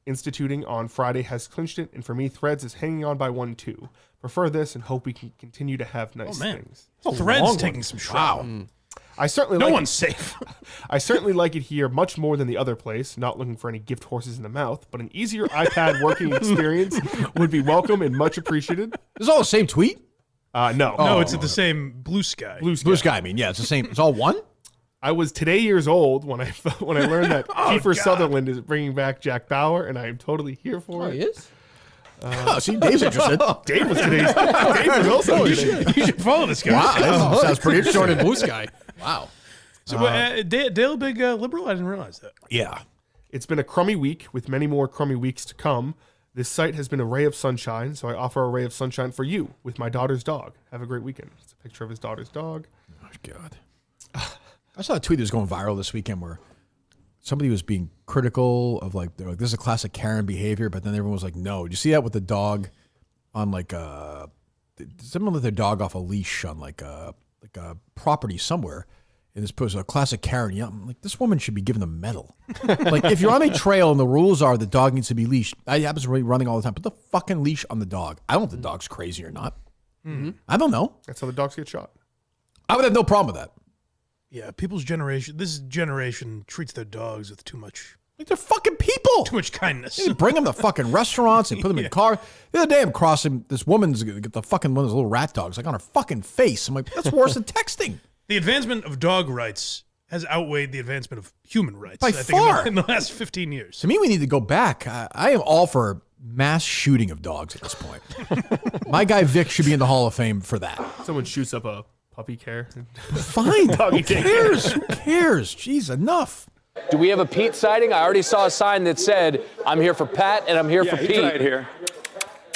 [SPEAKER 3] instituting on Friday has clinched it, and for me, Threads is hanging on by 1 too. Prefer this and hope we can continue to have nice things.
[SPEAKER 4] Threads taking some shit.
[SPEAKER 3] Wow. I certainly
[SPEAKER 4] no
[SPEAKER 3] like
[SPEAKER 4] one's safe.
[SPEAKER 3] I certainly like it here much more than the other place. Not looking for any gift horses in the mouth, but an easier iPad working experience would be welcome and much appreciated.
[SPEAKER 1] It's all the same tweet?
[SPEAKER 3] No.
[SPEAKER 4] No, it's at the same Blue Sky.
[SPEAKER 1] Blue Sky, I mean, yeah, it's the same. It's all one?
[SPEAKER 3] I was today years old when I learned that Kiefer Sutherland is bringing back Jack Bauer, and I am totally here for it.
[SPEAKER 2] He is?
[SPEAKER 1] See, Dave's interested.
[SPEAKER 3] Dave was today's. Dave was also today.
[SPEAKER 4] You should follow this guy.
[SPEAKER 1] Wow, that sounds pretty interesting.
[SPEAKER 2] In Blue Sky. Wow.
[SPEAKER 4] So, Dale, big liberal? I didn't realize that.
[SPEAKER 1] Yeah.
[SPEAKER 3] It's been a crummy week with many more crummy weeks to come. This site has been a ray of sunshine, so I offer a ray of sunshine for you with my daughter's dog. Have a great weekend. It's a picture of his daughter's dog.
[SPEAKER 1] Oh, God. I saw a tweet that was going viral this weekend where somebody was being critical of like this is a classic Karen behavior, but then everyone was like, no. Did you see that with the dog on someone let their dog off a leash on like a property somewhere? And this was a classic Karen. Yeah, I'm like, this woman should be given a medal. Like, if you're on a trail and the rules are the dog needs to be leashed, I happens to be running all the time. Put the fucking leash on the dog. I don't know if the dog's crazy or not.
[SPEAKER 4] Mm-hmm.
[SPEAKER 1] I don't know.
[SPEAKER 3] That's how the dogs get shot.
[SPEAKER 1] I would have no problem with that.
[SPEAKER 4] Yeah, this generation treats their dogs with too much.
[SPEAKER 1] Like, they're fucking people.
[SPEAKER 4] Too much kindness.
[SPEAKER 1] They bring them to fucking restaurants and put them in cars. The other day I'm crossing, this woman's going to get the fucking one of those little rat dogs like on her fucking face. I'm like, that's worse than texting.
[SPEAKER 4] The advancement of dog rights has outweighed the advancement of human rights.
[SPEAKER 1] By far.
[SPEAKER 4] In the last 15 years.
[SPEAKER 1] To me, we need to go back. I am all for mass shooting of dogs at this point. My guy Vic should be in the Hall of Fame for that.
[SPEAKER 3] Someone shoots up a puppy care.
[SPEAKER 1] Fine. Who cares? Who cares? Jeez, enough.
[SPEAKER 16] Do we have a Pete sighting? I already saw a sign that said, I'm here for Pat and I'm here for Pete.
[SPEAKER 17] Right here.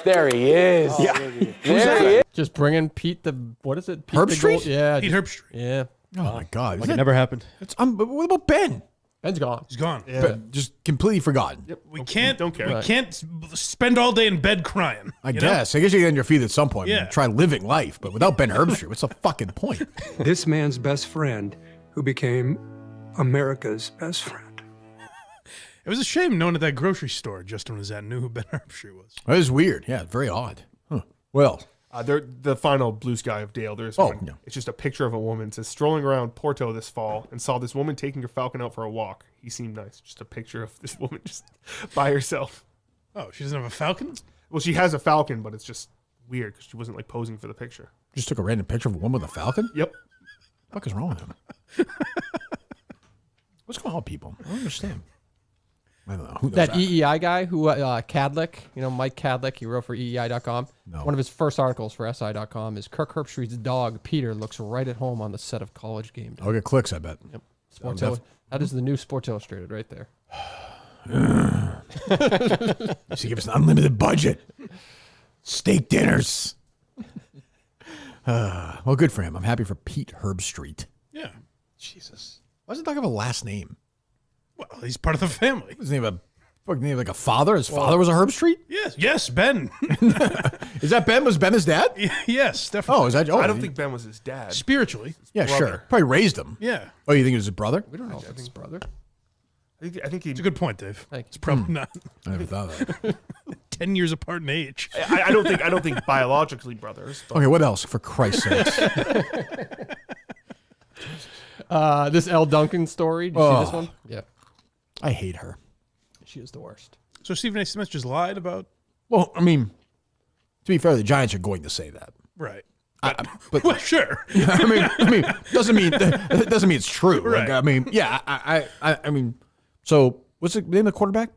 [SPEAKER 16] There he is.
[SPEAKER 17] Yeah.
[SPEAKER 16] There he is.
[SPEAKER 2] Just bringing Pete what is it? Pete
[SPEAKER 1] Herbstreit?
[SPEAKER 2] Yeah.
[SPEAKER 4] Pete Herbstreit.
[SPEAKER 2] Yeah.
[SPEAKER 1] Oh, my God.
[SPEAKER 6] Like it never happened.
[SPEAKER 1] But what about Ben?
[SPEAKER 2] Ben's gone.
[SPEAKER 4] He's gone.
[SPEAKER 3] Yeah.
[SPEAKER 1] Ben, just completely forgotten.
[SPEAKER 3] Yep.
[SPEAKER 4] We can't
[SPEAKER 3] care.
[SPEAKER 4] We can't spend all day in bed crying.
[SPEAKER 1] I guess you get on your feet at some point.
[SPEAKER 4] Yeah.
[SPEAKER 1] And try living life, but without Ben Herbstreit, what's the fucking point?
[SPEAKER 18] This man's best friend, who became America's best friend.
[SPEAKER 4] It was a shame no one at that grocery store Justin was at knew who Ben Herbstreit was.
[SPEAKER 1] It was weird. Yeah, very odd. Huh. Well,
[SPEAKER 3] the final blue sky of Dale. There's one. No. It's just a picture of a woman. It says, strolling around Porto this fall and saw this woman taking her falcon out for a walk. He seemed nice. Just a picture of this woman just by herself.
[SPEAKER 4] Oh, she doesn't have a falcon?
[SPEAKER 3] Well, she has a falcon, but it's just weird because she wasn't like posing for the picture.
[SPEAKER 1] Just took a random picture of a woman with a falcon?
[SPEAKER 3] Yep.
[SPEAKER 1] What the fuck is wrong with him? What's going on with people? I don't understand. I don't know. Who knows
[SPEAKER 2] That EEI guy who, Cadlick, Mike Cadlick, he wrote for EEI.com.
[SPEAKER 1] No.
[SPEAKER 2] One of his first articles for SI.com is Kirk Herbstreit's dog, Peter, looks right at home on the set of College Game Day.
[SPEAKER 1] I'll get clicks, I bet.
[SPEAKER 2] Yep. That is the new Sports Illustrated right there.
[SPEAKER 1] So give us an unlimited budget. Steak dinners. Well, good for him. I'm happy for Pete Herbstreit.
[SPEAKER 4] Yeah.
[SPEAKER 1] Jesus. Why does it not have a last name?
[SPEAKER 4] Well, he's part of the family.
[SPEAKER 1] His name like a father? His father was a Herbstreit?
[SPEAKER 4] Yes, Ben.
[SPEAKER 1] Is that Ben? Was Ben his dad?
[SPEAKER 4] Yes, definitely.
[SPEAKER 1] Oh, is that? Oh,
[SPEAKER 3] I don't think Ben was his dad.
[SPEAKER 4] Spiritually.
[SPEAKER 1] Yeah,
[SPEAKER 3] brother.
[SPEAKER 1] sure. Probably raised him.
[SPEAKER 4] Yeah.
[SPEAKER 1] Oh, you think it was his brother?
[SPEAKER 2] We don't know if it's his brother.
[SPEAKER 3] I think he.
[SPEAKER 4] It's a good point, Dave.
[SPEAKER 2] Thank you.
[SPEAKER 4] It's probably not.
[SPEAKER 1] I never thought of that.
[SPEAKER 4] 10 years apart in age.
[SPEAKER 3] I don't think biologically brothers. But.
[SPEAKER 1] Okay, what else? For Christ's sakes.
[SPEAKER 2] This Elle Duncan story. Did you see this one? Yeah.
[SPEAKER 1] I hate her.
[SPEAKER 2] She is the worst.
[SPEAKER 4] So Stephen A. Smith just lied about...
[SPEAKER 1] Well, I mean, to be fair, the Giants are going to say that.
[SPEAKER 4] Right.
[SPEAKER 1] But
[SPEAKER 4] well, sure.
[SPEAKER 1] I mean, doesn't mean it's true.
[SPEAKER 4] Right.
[SPEAKER 1] Like, I mean, yeah. I mean, so what's the name of the quarterback?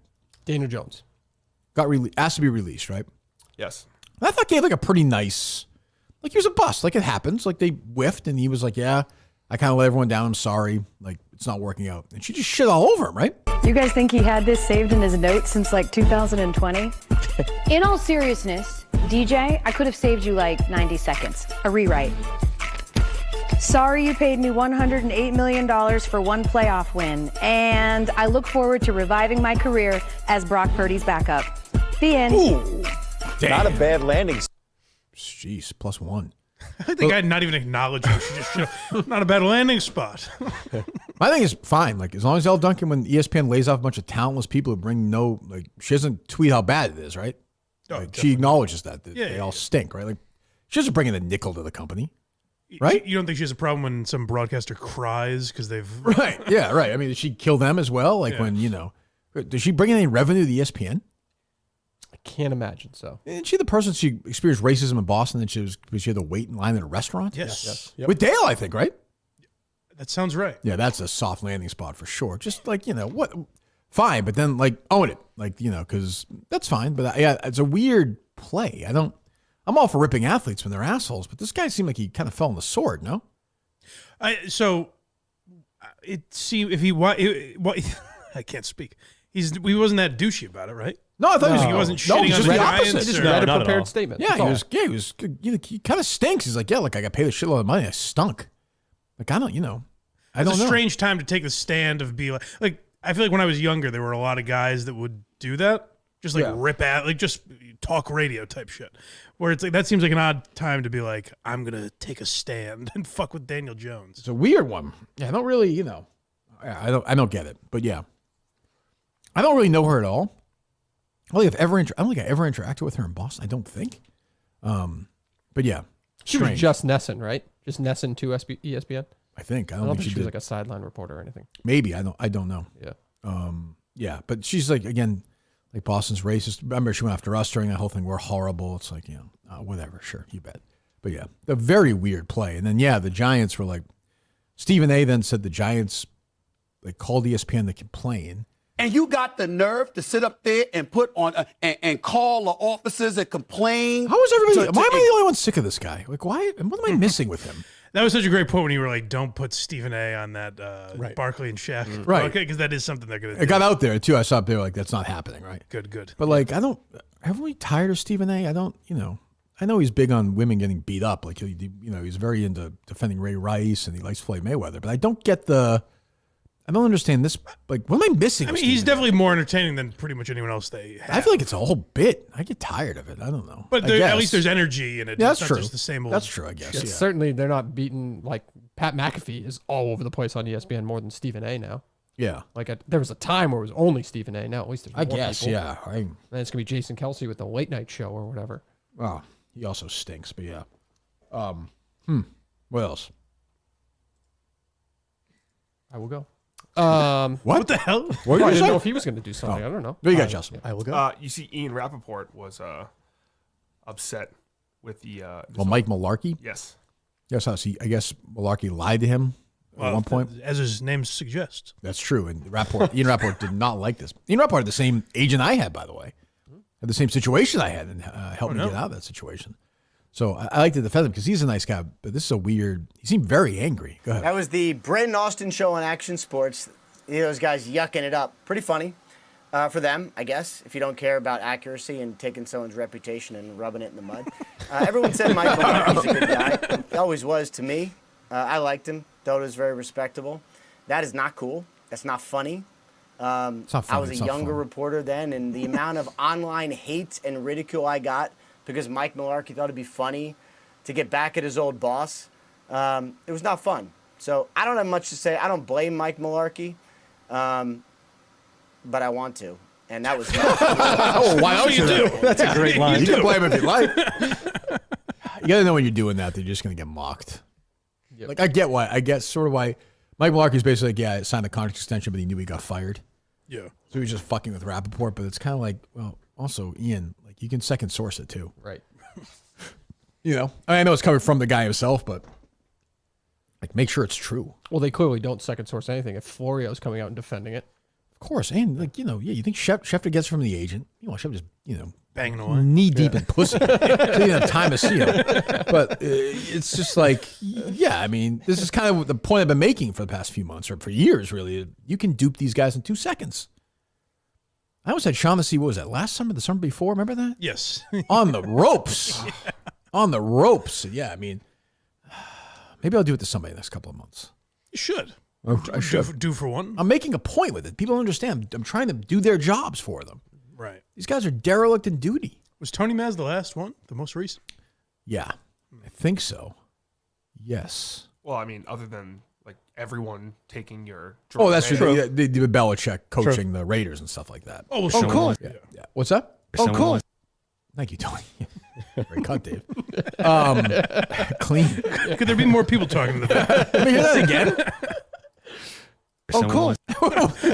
[SPEAKER 2] Daniel Jones.
[SPEAKER 1] Asked to be released, right?
[SPEAKER 3] Yes.
[SPEAKER 1] I thought he had like a pretty nice, like he was a bust. Like it happens. Like they whiffed, and he was like, "Yeah, I kind of let everyone down. I'm sorry. Like it's not working out." And she just shit all over him, right?
[SPEAKER 17] You guys think he had this saved in his notes since like 2020? In all seriousness, DJ, I could have saved you like 90 seconds. A rewrite. Sorry you paid me $108 million for one playoff win, and I look forward to reviving my career as Brock Purdy's backup. The end.
[SPEAKER 1] Ooh,
[SPEAKER 18] not a bad landing.
[SPEAKER 1] Jeez, +1.
[SPEAKER 4] I think I'd not even acknowledge her. She just, not a bad landing spot.
[SPEAKER 1] My thing is fine. Like as long as Elle Duncan, when ESPN lays off a bunch of talentless people who bring she doesn't tweet how bad it is, right? Like, she acknowledges that they all stink, right? Like she doesn't bring in a nickel to the company. Right?
[SPEAKER 4] You don't think she has a problem when some broadcaster cries because they've...
[SPEAKER 1] Right, yeah, right. I mean, did she kill them as well? Like when, does she bring in any revenue to ESPN?
[SPEAKER 2] I can't imagine so.
[SPEAKER 1] Isn't she the person she experienced racism in Boston and she had to wait in line at a restaurant?
[SPEAKER 4] Yes.
[SPEAKER 2] Yep.
[SPEAKER 1] With Dale, I think, right?
[SPEAKER 4] That sounds right.
[SPEAKER 1] Yeah, that's a soft landing spot for sure. Just like, what? Fine, but then own it. Like, because that's fine. But it's a weird play. I'm all for ripping athletes when they're assholes, but this guy seemed like he kind of fell on the sword, no?
[SPEAKER 4] So it seemed if he I can't speak. He wasn't that douchey about it, right?
[SPEAKER 1] No, I thought
[SPEAKER 4] he wasn't shitting on
[SPEAKER 1] just
[SPEAKER 4] the
[SPEAKER 1] the
[SPEAKER 4] Giants.
[SPEAKER 1] opposite.
[SPEAKER 2] He just read a prepared statement.
[SPEAKER 1] Yeah, he was he kind of stinks. He's like, yeah, look, I got paid a shitload of money. I stunk. Like, I don't know.
[SPEAKER 4] It's a strange time to take the stand of be like I feel like when I was younger, there were a lot of guys that would do that. Just rip at, just talk radio type shit. Where it's like, that seems like an odd time to be like, I'm going to take a stand and fuck with Daniel Jones.
[SPEAKER 1] It's a weird one. Yeah, I don't really, I don't get it. But yeah, I don't really know her at all. I don't think I ever interacted with her in Boston. I don't think. But yeah,
[SPEAKER 2] she was just Nesson, right? Just Nesson to ESPN.
[SPEAKER 1] I think. I
[SPEAKER 2] don't think
[SPEAKER 1] she
[SPEAKER 2] was
[SPEAKER 1] did.
[SPEAKER 2] Like a sideline reporter or anything.
[SPEAKER 1] Maybe I don't know.
[SPEAKER 2] Yeah.
[SPEAKER 1] Yeah, but she's like again. Like Boston's racist. Remember, she went after us during that whole thing. We're horrible. It's like, whatever. Sure, you bet. But yeah, a very weird play. And then, the Giants were like, Stephen A. then said the Giants called ESPN to complain.
[SPEAKER 18] And you got the nerve to sit up there and put on and call the officers and complain.
[SPEAKER 1] How is everybody? Why am I the only one sick of this guy? Like, why? What am I missing with him?
[SPEAKER 4] That was such a great point when you were like, don't put Stephen A. on that Barkley and Shaq.
[SPEAKER 1] Right.
[SPEAKER 4] Okay, because that is something they're going to do.
[SPEAKER 1] It got out there, too. I saw up there, that's not happening, right?
[SPEAKER 4] Good.
[SPEAKER 1] But, haven't we tired of Stephen A.? I know he's big on women getting beat up. Like, he's very into defending Ray Rice and he likes Floyd Mayweather. But I don't understand this. Like, what am I missing?
[SPEAKER 4] I mean, he's definitely more entertaining than pretty much anyone else they have.
[SPEAKER 1] I feel like it's a whole bit. I get tired of it. I don't know.
[SPEAKER 4] But at least there's energy in it.
[SPEAKER 1] Yeah, that's
[SPEAKER 4] it's
[SPEAKER 1] true.
[SPEAKER 4] Not just the same old.
[SPEAKER 1] That's true, I guess.
[SPEAKER 2] Yeah. Certainly, they're not beating, Pat McAfee is all over the place on ESPN more than Stephen A. now.
[SPEAKER 1] Yeah.
[SPEAKER 2] Like there was a time where it was only Stephen A. Now at least there's
[SPEAKER 1] I
[SPEAKER 2] more
[SPEAKER 1] guess,
[SPEAKER 2] people.
[SPEAKER 1] yeah.
[SPEAKER 2] And it's gonna be Jason Kelsey with the late night show or whatever.
[SPEAKER 1] Oh, he also stinks, but yeah. What else?
[SPEAKER 2] I will go.
[SPEAKER 4] What the hell?
[SPEAKER 1] What
[SPEAKER 2] I
[SPEAKER 1] did you
[SPEAKER 2] didn't
[SPEAKER 1] say?
[SPEAKER 2] know if he was going to do something. I don't know.
[SPEAKER 1] What you got, Justin?
[SPEAKER 6] I will go.
[SPEAKER 3] You see, Ian Rappaport was upset with the.
[SPEAKER 1] Mike Mularkey?
[SPEAKER 3] Yes.
[SPEAKER 1] Yes, I guess Mularkey lied to him at one point.
[SPEAKER 4] As his name suggests.
[SPEAKER 1] That's true. And Ian Rappaport did not like this. Ian Rappaport had the same agent I had, by the way. Had the same situation I had and helped me get out of that situation. So I like to defend him because he's a nice guy, but this is a weird. He seemed very angry. Go ahead.
[SPEAKER 19] That was the Brendan Austin show on Action Sports. Those guys yucking it up. Pretty funny for them, I guess, if you don't care about accuracy and taking someone's reputation and rubbing it in the mud. Everyone said Mike Mularkey's a good guy. He always was to me. I liked him. Thought it was very respectable. That is not cool. That's not funny.
[SPEAKER 1] It's not funny.
[SPEAKER 19] I was a
[SPEAKER 1] It's not
[SPEAKER 19] younger
[SPEAKER 1] fun.
[SPEAKER 19] reporter then, and the amount of online hate and ridicule I got because Mike Mularkey thought it'd be funny to get back at his old boss, it was not fun. So I don't have much to say. I don't blame Mike Mularkey, but I want to. And that was
[SPEAKER 1] Oh, why don't you do?
[SPEAKER 6] That's a great line.
[SPEAKER 1] You can blame him if you like. You got to know when you're doing that, they're just going to get mocked.
[SPEAKER 2] Yep.
[SPEAKER 1] Like, I get sort of why Mike Mularkey's basically like, yeah, I signed a contract extension, but he knew he got fired.
[SPEAKER 4] Yeah.
[SPEAKER 1] So he was just fucking with Rappaport, but it's kind of like, well, also, Ian, like, you can second source it too.
[SPEAKER 2] Right.
[SPEAKER 1] You know? I know it's coming from the guy himself, but like, make sure it's true.
[SPEAKER 2] Well, they clearly don't second source anything if Florio's coming out and defending it.
[SPEAKER 1] Of course. And, like, you know, yeah, you think Schefter gets from the agent. You know, Schefter just, you know,
[SPEAKER 4] banging away.
[SPEAKER 1] knee deep in pussy. So you didn't have time to see him. But it's just like, yeah, I mean, this is kind of the point I've been making for the past few months, or for years, really. You can dupe these guys in 2 seconds. I always had Shaughnessy, what was that, last summer, the summer before? Remember that?
[SPEAKER 4] Yes.
[SPEAKER 1] On the ropes. Yeah. On the ropes. Yeah, I mean, maybe I'll do it to somebody in the next couple of months.
[SPEAKER 4] You should.
[SPEAKER 1] I should.
[SPEAKER 4] Do for one.
[SPEAKER 1] I'm making a point with it. People don't understand. I'm trying to do their jobs for them.
[SPEAKER 4] Right.
[SPEAKER 1] These guys are derelict in duty.
[SPEAKER 4] Was Tony Maz the last one? The most recent?
[SPEAKER 1] Yeah, I think so. Yes.
[SPEAKER 3] Well, I mean, other than like everyone taking your.
[SPEAKER 1] Oh, that's true. The Belichick coaching the Raiders and stuff like that.
[SPEAKER 4] Oh,
[SPEAKER 1] cool. Yeah. What's that?
[SPEAKER 11] Oh, cool.
[SPEAKER 1] Thank you, Tony. Great cut, Dave. Clean.
[SPEAKER 4] Could there be more people talking to that?
[SPEAKER 1] Let me hear that again. Oh, cool.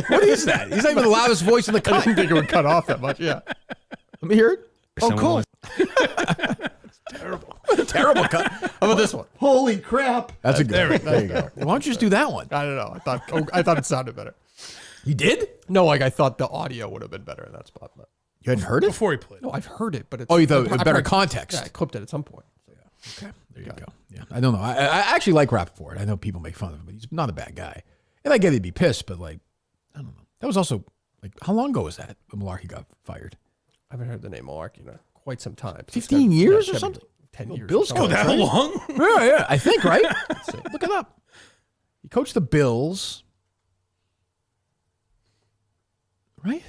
[SPEAKER 1] What is that? He's not even the loudest voice in the cut.
[SPEAKER 6] I didn't think it would cut off that much. Yeah.
[SPEAKER 1] Let me hear it.
[SPEAKER 11] Oh, cool.
[SPEAKER 4] It's terrible.
[SPEAKER 1] Terrible cut. How about this one?
[SPEAKER 9] Holy crap.
[SPEAKER 1] That's a good one. There you go. Why don't you just do that one?
[SPEAKER 6] I don't know. I thought it sounded better.
[SPEAKER 1] You did?
[SPEAKER 6] No, like I thought the audio would have been better in that spot. But
[SPEAKER 1] You hadn't heard it?
[SPEAKER 4] Before he played.
[SPEAKER 2] No, I've heard it, but it's.
[SPEAKER 1] Oh, you thought
[SPEAKER 2] I
[SPEAKER 1] better
[SPEAKER 2] probably-
[SPEAKER 1] context.
[SPEAKER 2] Yeah, I clipped it at some point.
[SPEAKER 1] Okay, there you go. Yeah, I don't know. I actually like Rappaport. I know people make fun of him, but he's not a bad guy. And I get he'd be pissed, but like, I don't know. That was also like, how long ago was that when Mularkey got fired?
[SPEAKER 2] I haven't heard the name Mularkey in quite some time.
[SPEAKER 1] 15 years or something?
[SPEAKER 2] 10 years.
[SPEAKER 1] Bills
[SPEAKER 2] or
[SPEAKER 1] coach,
[SPEAKER 2] something.
[SPEAKER 4] that
[SPEAKER 1] right?
[SPEAKER 4] long?
[SPEAKER 1] Yeah, I think, right? Look it up. He coached the Bills. Right?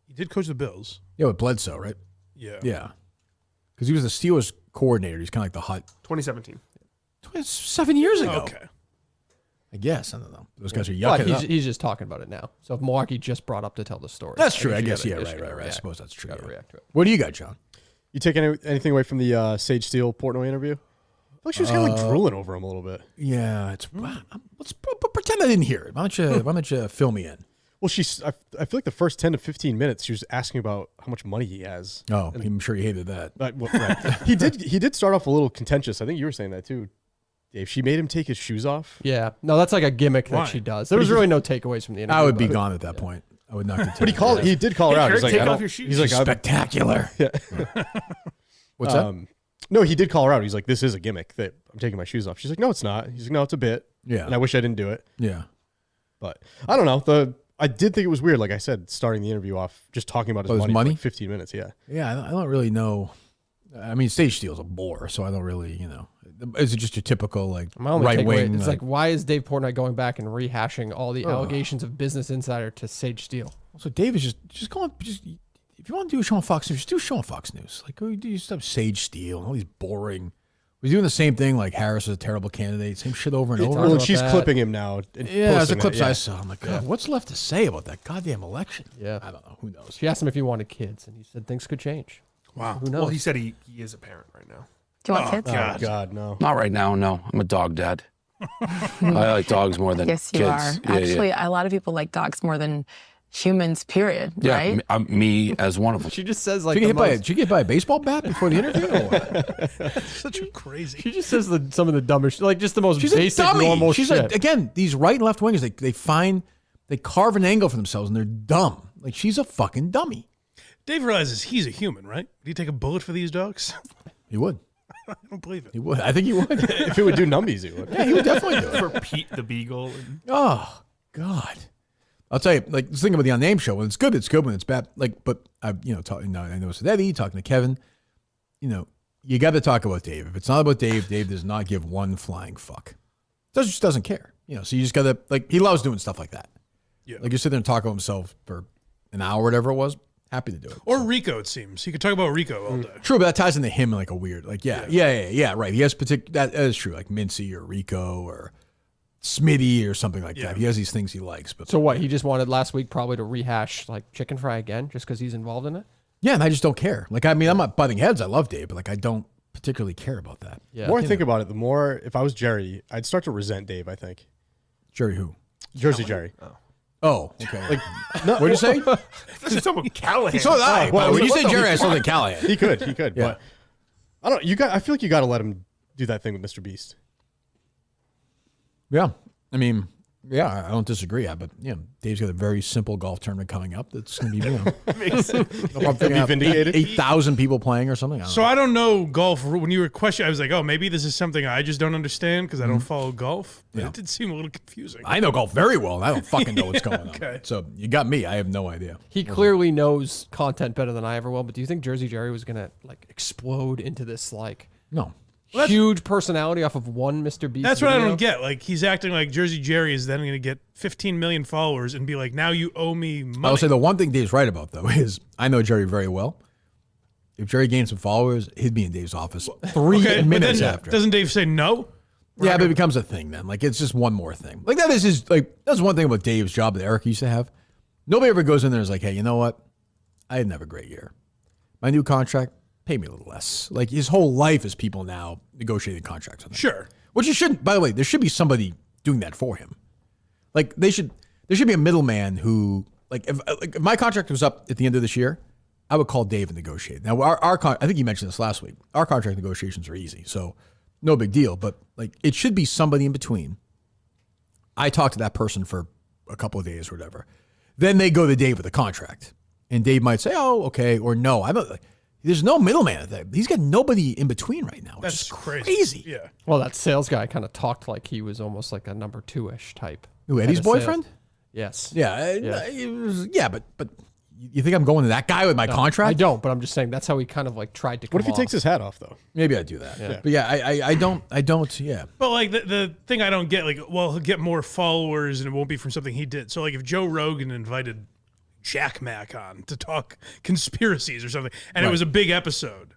[SPEAKER 4] He did coach the Bills.
[SPEAKER 1] Yeah, with Bledsoe, right?
[SPEAKER 4] Yeah.
[SPEAKER 1] Yeah. Because he was the Steelers coordinator. He's kind of like the hot.
[SPEAKER 3] 2017.
[SPEAKER 1] 7 years ago.
[SPEAKER 4] Okay.
[SPEAKER 1] I guess. I don't know. Those guys are
[SPEAKER 2] But
[SPEAKER 1] yucking it up.
[SPEAKER 2] he's just talking about it now. So if Mularkey just brought up to tell the story.
[SPEAKER 1] That's true. I
[SPEAKER 2] you
[SPEAKER 1] guess,
[SPEAKER 2] gotta-
[SPEAKER 1] yeah,
[SPEAKER 2] you
[SPEAKER 1] right.
[SPEAKER 2] gotta
[SPEAKER 1] I
[SPEAKER 2] react.
[SPEAKER 1] suppose that's true.
[SPEAKER 2] Gotta
[SPEAKER 1] yeah.
[SPEAKER 2] react to it.
[SPEAKER 1] What do you got, John?
[SPEAKER 6] You take anything away from the Sage Steele Portnoy interview? I feel like she was kind of like drooling over him a little bit.
[SPEAKER 1] Yeah, it's let's pretend I didn't hear it. Why don't you fill me in?
[SPEAKER 6] Well, I feel like the first 10 to 15 minutes, she was asking about how much money he has.
[SPEAKER 1] Oh, I'm sure you hated that.
[SPEAKER 6] Right. He did start off a little contentious. I think you were saying that too, Dave. She made him take his shoes off.
[SPEAKER 2] Yeah. No, that's like a gimmick
[SPEAKER 4] Why?
[SPEAKER 2] that she does. There was really no takeaways from the interview.
[SPEAKER 1] I would be
[SPEAKER 2] but-
[SPEAKER 1] gone at that point. I would not continue.
[SPEAKER 6] But he did call her out. He's like,
[SPEAKER 3] take
[SPEAKER 6] I
[SPEAKER 3] off
[SPEAKER 6] don't-
[SPEAKER 3] your shoes.
[SPEAKER 6] He's like,
[SPEAKER 1] She's spectacular.
[SPEAKER 6] Yeah.
[SPEAKER 1] What's that?
[SPEAKER 6] No, he did call her out. He's like, this is a gimmick that I'm taking my shoes off. She's like, no, it's not. He's like, no, it's a bit.
[SPEAKER 1] Yeah.
[SPEAKER 6] And I wish I didn't do it.
[SPEAKER 1] Yeah.
[SPEAKER 6] But I don't know. I did think it was weird, like I said, starting the interview off just talking about his
[SPEAKER 1] His
[SPEAKER 6] money,
[SPEAKER 1] money?
[SPEAKER 6] for like 15 minutes. Yeah.
[SPEAKER 1] Yeah, I don't really know. I mean, Sage Steele's a bore, so I don't really, is it just your typical like
[SPEAKER 2] My only
[SPEAKER 1] right
[SPEAKER 2] takeaway,
[SPEAKER 1] wing?
[SPEAKER 2] it's like, why is Dave Portnoy going back and rehashing all the allegations of Business Insider to Sage Steele?
[SPEAKER 1] So Dave is just going. If you want to do a show on Fox News, just do a show on Fox News. Like, go do stuff Sage Steele and all these boring Was doing the same thing, like Harris is a terrible candidate, same shit over and over.
[SPEAKER 6] Well, she's clipping him now.
[SPEAKER 1] Yeah, that's the clips I saw. I'm like, God, what's left to say about that goddamn election?
[SPEAKER 2] Yeah.
[SPEAKER 1] I don't know. Who knows?
[SPEAKER 2] She asked him if he wanted kids, and he said things could change.
[SPEAKER 3] Wow.
[SPEAKER 2] Who knows?
[SPEAKER 3] Well, he said he is a parent right now.
[SPEAKER 20] Do you want kids?
[SPEAKER 3] God.
[SPEAKER 6] Oh, God, no.
[SPEAKER 11] Not right now, no. I'm a dog dad. I like dogs more than
[SPEAKER 20] Yes,
[SPEAKER 11] kids.
[SPEAKER 20] you are.
[SPEAKER 11] Yeah,
[SPEAKER 20] Actually, a lot of people like dogs more than humans, period,
[SPEAKER 11] yeah,
[SPEAKER 20] right?
[SPEAKER 11] me as one of them.
[SPEAKER 2] She just says, like,
[SPEAKER 1] Did you get hit by a baseball bat before the interview? Or what?
[SPEAKER 4] Such a crazy.
[SPEAKER 2] She just says some of the dumbest, like just the most
[SPEAKER 1] She's
[SPEAKER 2] basic,
[SPEAKER 1] a dummy.
[SPEAKER 2] normal
[SPEAKER 1] She's
[SPEAKER 2] shit.
[SPEAKER 1] like, again, these right and left wingers, they carve an angle for themselves and they're dumb. Like, she's a fucking dummy.
[SPEAKER 4] Dave realizes he's a human, right? Would he take a bullet for these dogs?
[SPEAKER 1] He would.
[SPEAKER 4] I don't believe it.
[SPEAKER 1] He would. I think he would.
[SPEAKER 6] If it would do numbies, he would.
[SPEAKER 1] Yeah, he would definitely do it.
[SPEAKER 3] For Pete the Beagle.
[SPEAKER 1] Oh, God. I'll tell you, like, this thing about the On-Name show, when it's good, when it's bad. Like, but, I know it's with Eddie, talking to Kevin, you got to talk about Dave. If it's not about Dave, Dave does not give one flying fuck. Just doesn't care. So you just got to, like, he loves doing stuff like that.
[SPEAKER 4] Yeah.
[SPEAKER 1] Like, you sit there and talk about himself for an hour, whatever it was. Happy to do it.
[SPEAKER 4] Or Rico, it seems. He could talk about Rico all day.
[SPEAKER 1] True, but that ties into him in like a weird, like, yeah, right. He has that is true, like Mincy or Rico or Smitty or something like that. He has these things he likes. But
[SPEAKER 2] So what? He just wanted last week probably to rehash like chicken fry again, just because he's involved in it.
[SPEAKER 1] Yeah, and I just don't care. Like, I mean, I'm not butting heads. I love Dave, but like, I don't particularly care about that.
[SPEAKER 2] Yeah.
[SPEAKER 6] The more I think about it, the more, if I was Jerry, I'd start to resent Dave, I think.
[SPEAKER 1] Jerry who?
[SPEAKER 6] Jersey Jerry.
[SPEAKER 1] Oh, okay.
[SPEAKER 6] Like, no,
[SPEAKER 1] what did you say?
[SPEAKER 3] This is someone Callahan.
[SPEAKER 1] So did I.
[SPEAKER 6] well,
[SPEAKER 1] When you
[SPEAKER 6] what
[SPEAKER 1] say
[SPEAKER 6] the
[SPEAKER 1] Jerry, I
[SPEAKER 6] fuck?
[SPEAKER 1] saw the Callahan.
[SPEAKER 6] He could,
[SPEAKER 1] Yeah.
[SPEAKER 6] but I don't. I feel like you got to let him do that thing with Mr. Beast.
[SPEAKER 1] Yeah. I mean, yeah, I don't disagree. But, Dave's got a very simple golf tournament coming up that's going to be,
[SPEAKER 6] Be vindicated.
[SPEAKER 1] 8,000 people playing or something.
[SPEAKER 4] So I don't know golf. When you were questioning, I was like, oh, maybe this is something I just don't understand because I don't follow golf. But it did seem a little confusing.
[SPEAKER 1] I know golf very well, and I don't fucking know what's going on.
[SPEAKER 4] Okay.
[SPEAKER 1] So you got me. I have no idea.
[SPEAKER 2] He clearly knows content better than I ever will. But do you think Jersey Jerry was gonna like explode into this like
[SPEAKER 1] No.
[SPEAKER 2] huge personality off of one Mr. Beast?
[SPEAKER 4] That's what I
[SPEAKER 2] video?
[SPEAKER 4] don't get. Like, he's acting like Jersey Jerry is then going to get 15 million followers and be like, now you owe me money.
[SPEAKER 1] I will say the one thing Dave's right about, though, is I know Jerry very well. If Jerry gained some followers, he'd be in Dave's office 3
[SPEAKER 4] but
[SPEAKER 1] minutes
[SPEAKER 4] then
[SPEAKER 1] after.
[SPEAKER 4] Doesn't Dave say no?
[SPEAKER 1] Yeah, but it becomes a thing then. Like, it's just one more thing. Like, that's one thing about Dave's job that Eric used to have. Nobody ever goes in there and is like, hey, you know what? I didn't have a great year. My new contract, pay me a little less. Like, his whole life is people now negotiating contracts with him.
[SPEAKER 4] Sure.
[SPEAKER 1] Which you shouldn't, by the way, there should be somebody doing that for him. Like, there should be a middleman who, like, if my contract was up at the end of this year, I would call Dave and negotiate. Now, I think you mentioned this last week. Our contract negotiations are easy, so no big deal. But, like, it should be somebody in between. I talk to that person for a couple of days or whatever. Then they go to Dave with the contract. And Dave might say, oh, okay, or no. I don't like. There's no middleman at that. He's got nobody in between right now.
[SPEAKER 4] That's
[SPEAKER 1] Just
[SPEAKER 4] crazy. Yeah.
[SPEAKER 2] Well, that sales guy kind of talked like he was almost like a number 2-ish type.
[SPEAKER 1] Who, Eddie's
[SPEAKER 2] Head of sales.
[SPEAKER 1] boyfriend?
[SPEAKER 2] Yes.
[SPEAKER 1] Yeah, but you think I'm going to that guy with my contract?
[SPEAKER 2] I don't, but I'm just saying that's how he kind of like tried to come
[SPEAKER 6] What if he takes his hat off though?
[SPEAKER 1] Maybe I do that.
[SPEAKER 2] Yeah.
[SPEAKER 1] But yeah, I don't. Yeah.
[SPEAKER 4] But like the thing I don't get, like, well, he'll get more followers and it won't be from something he did. So like if Joe Rogan invited Jack Mack on to talk conspiracies or something, and it was a big episode,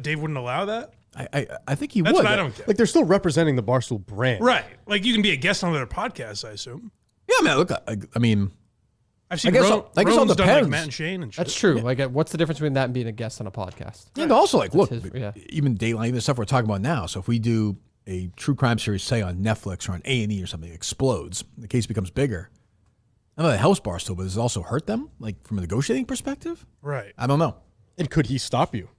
[SPEAKER 4] Dave wouldn't allow that?
[SPEAKER 1] I think he
[SPEAKER 4] That's
[SPEAKER 1] would.
[SPEAKER 4] what I don't get.
[SPEAKER 6] Like they're still representing the Barstool brand,
[SPEAKER 4] Right. Like you can be a guest on their podcast, I assume.
[SPEAKER 1] Yeah, man. Look, I mean,
[SPEAKER 4] I've seen
[SPEAKER 1] I guess
[SPEAKER 4] Rogan's
[SPEAKER 1] all
[SPEAKER 4] done like
[SPEAKER 1] depends.
[SPEAKER 4] Matt and Shane and shit.
[SPEAKER 2] That's true. Like, what's the difference between that and being a guest on a podcast?
[SPEAKER 1] And also, like, look,
[SPEAKER 2] yeah.
[SPEAKER 1] even Dateline, even the stuff we're talking about now. So if we do a true crime series, say on Netflix or on A&E or something, it explodes, the case becomes bigger. I know that helps Barstool, but does it also hurt them, like from a negotiating perspective?
[SPEAKER 4] Right.
[SPEAKER 1] I don't know.
[SPEAKER 6] And could he stop you?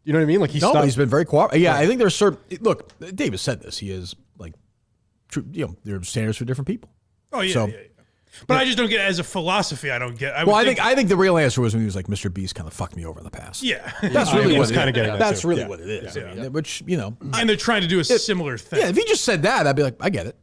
[SPEAKER 6] You know what I mean? Like
[SPEAKER 1] No, but he's been very cooperative. Yeah, I think there's certain. Look, Dave has said this. He is like, there are standards for different people.
[SPEAKER 4] Oh yeah,
[SPEAKER 1] So-
[SPEAKER 4] yeah. But I just don't get it as a philosophy. I don't get.
[SPEAKER 1] Well, I think the real answer was when he was like, Mr. Beast kind of fucked me over in the past.
[SPEAKER 4] Yeah.
[SPEAKER 1] That's really what
[SPEAKER 6] kind
[SPEAKER 1] it
[SPEAKER 6] of getting
[SPEAKER 1] is.
[SPEAKER 6] that
[SPEAKER 1] That's
[SPEAKER 6] too.
[SPEAKER 1] really
[SPEAKER 6] Yeah.
[SPEAKER 1] what it is.
[SPEAKER 4] Yeah.
[SPEAKER 1] I mean, which, you know.
[SPEAKER 4] And they're trying to do a similar thing.
[SPEAKER 1] Yeah, if he just said that, I'd be like, I get it.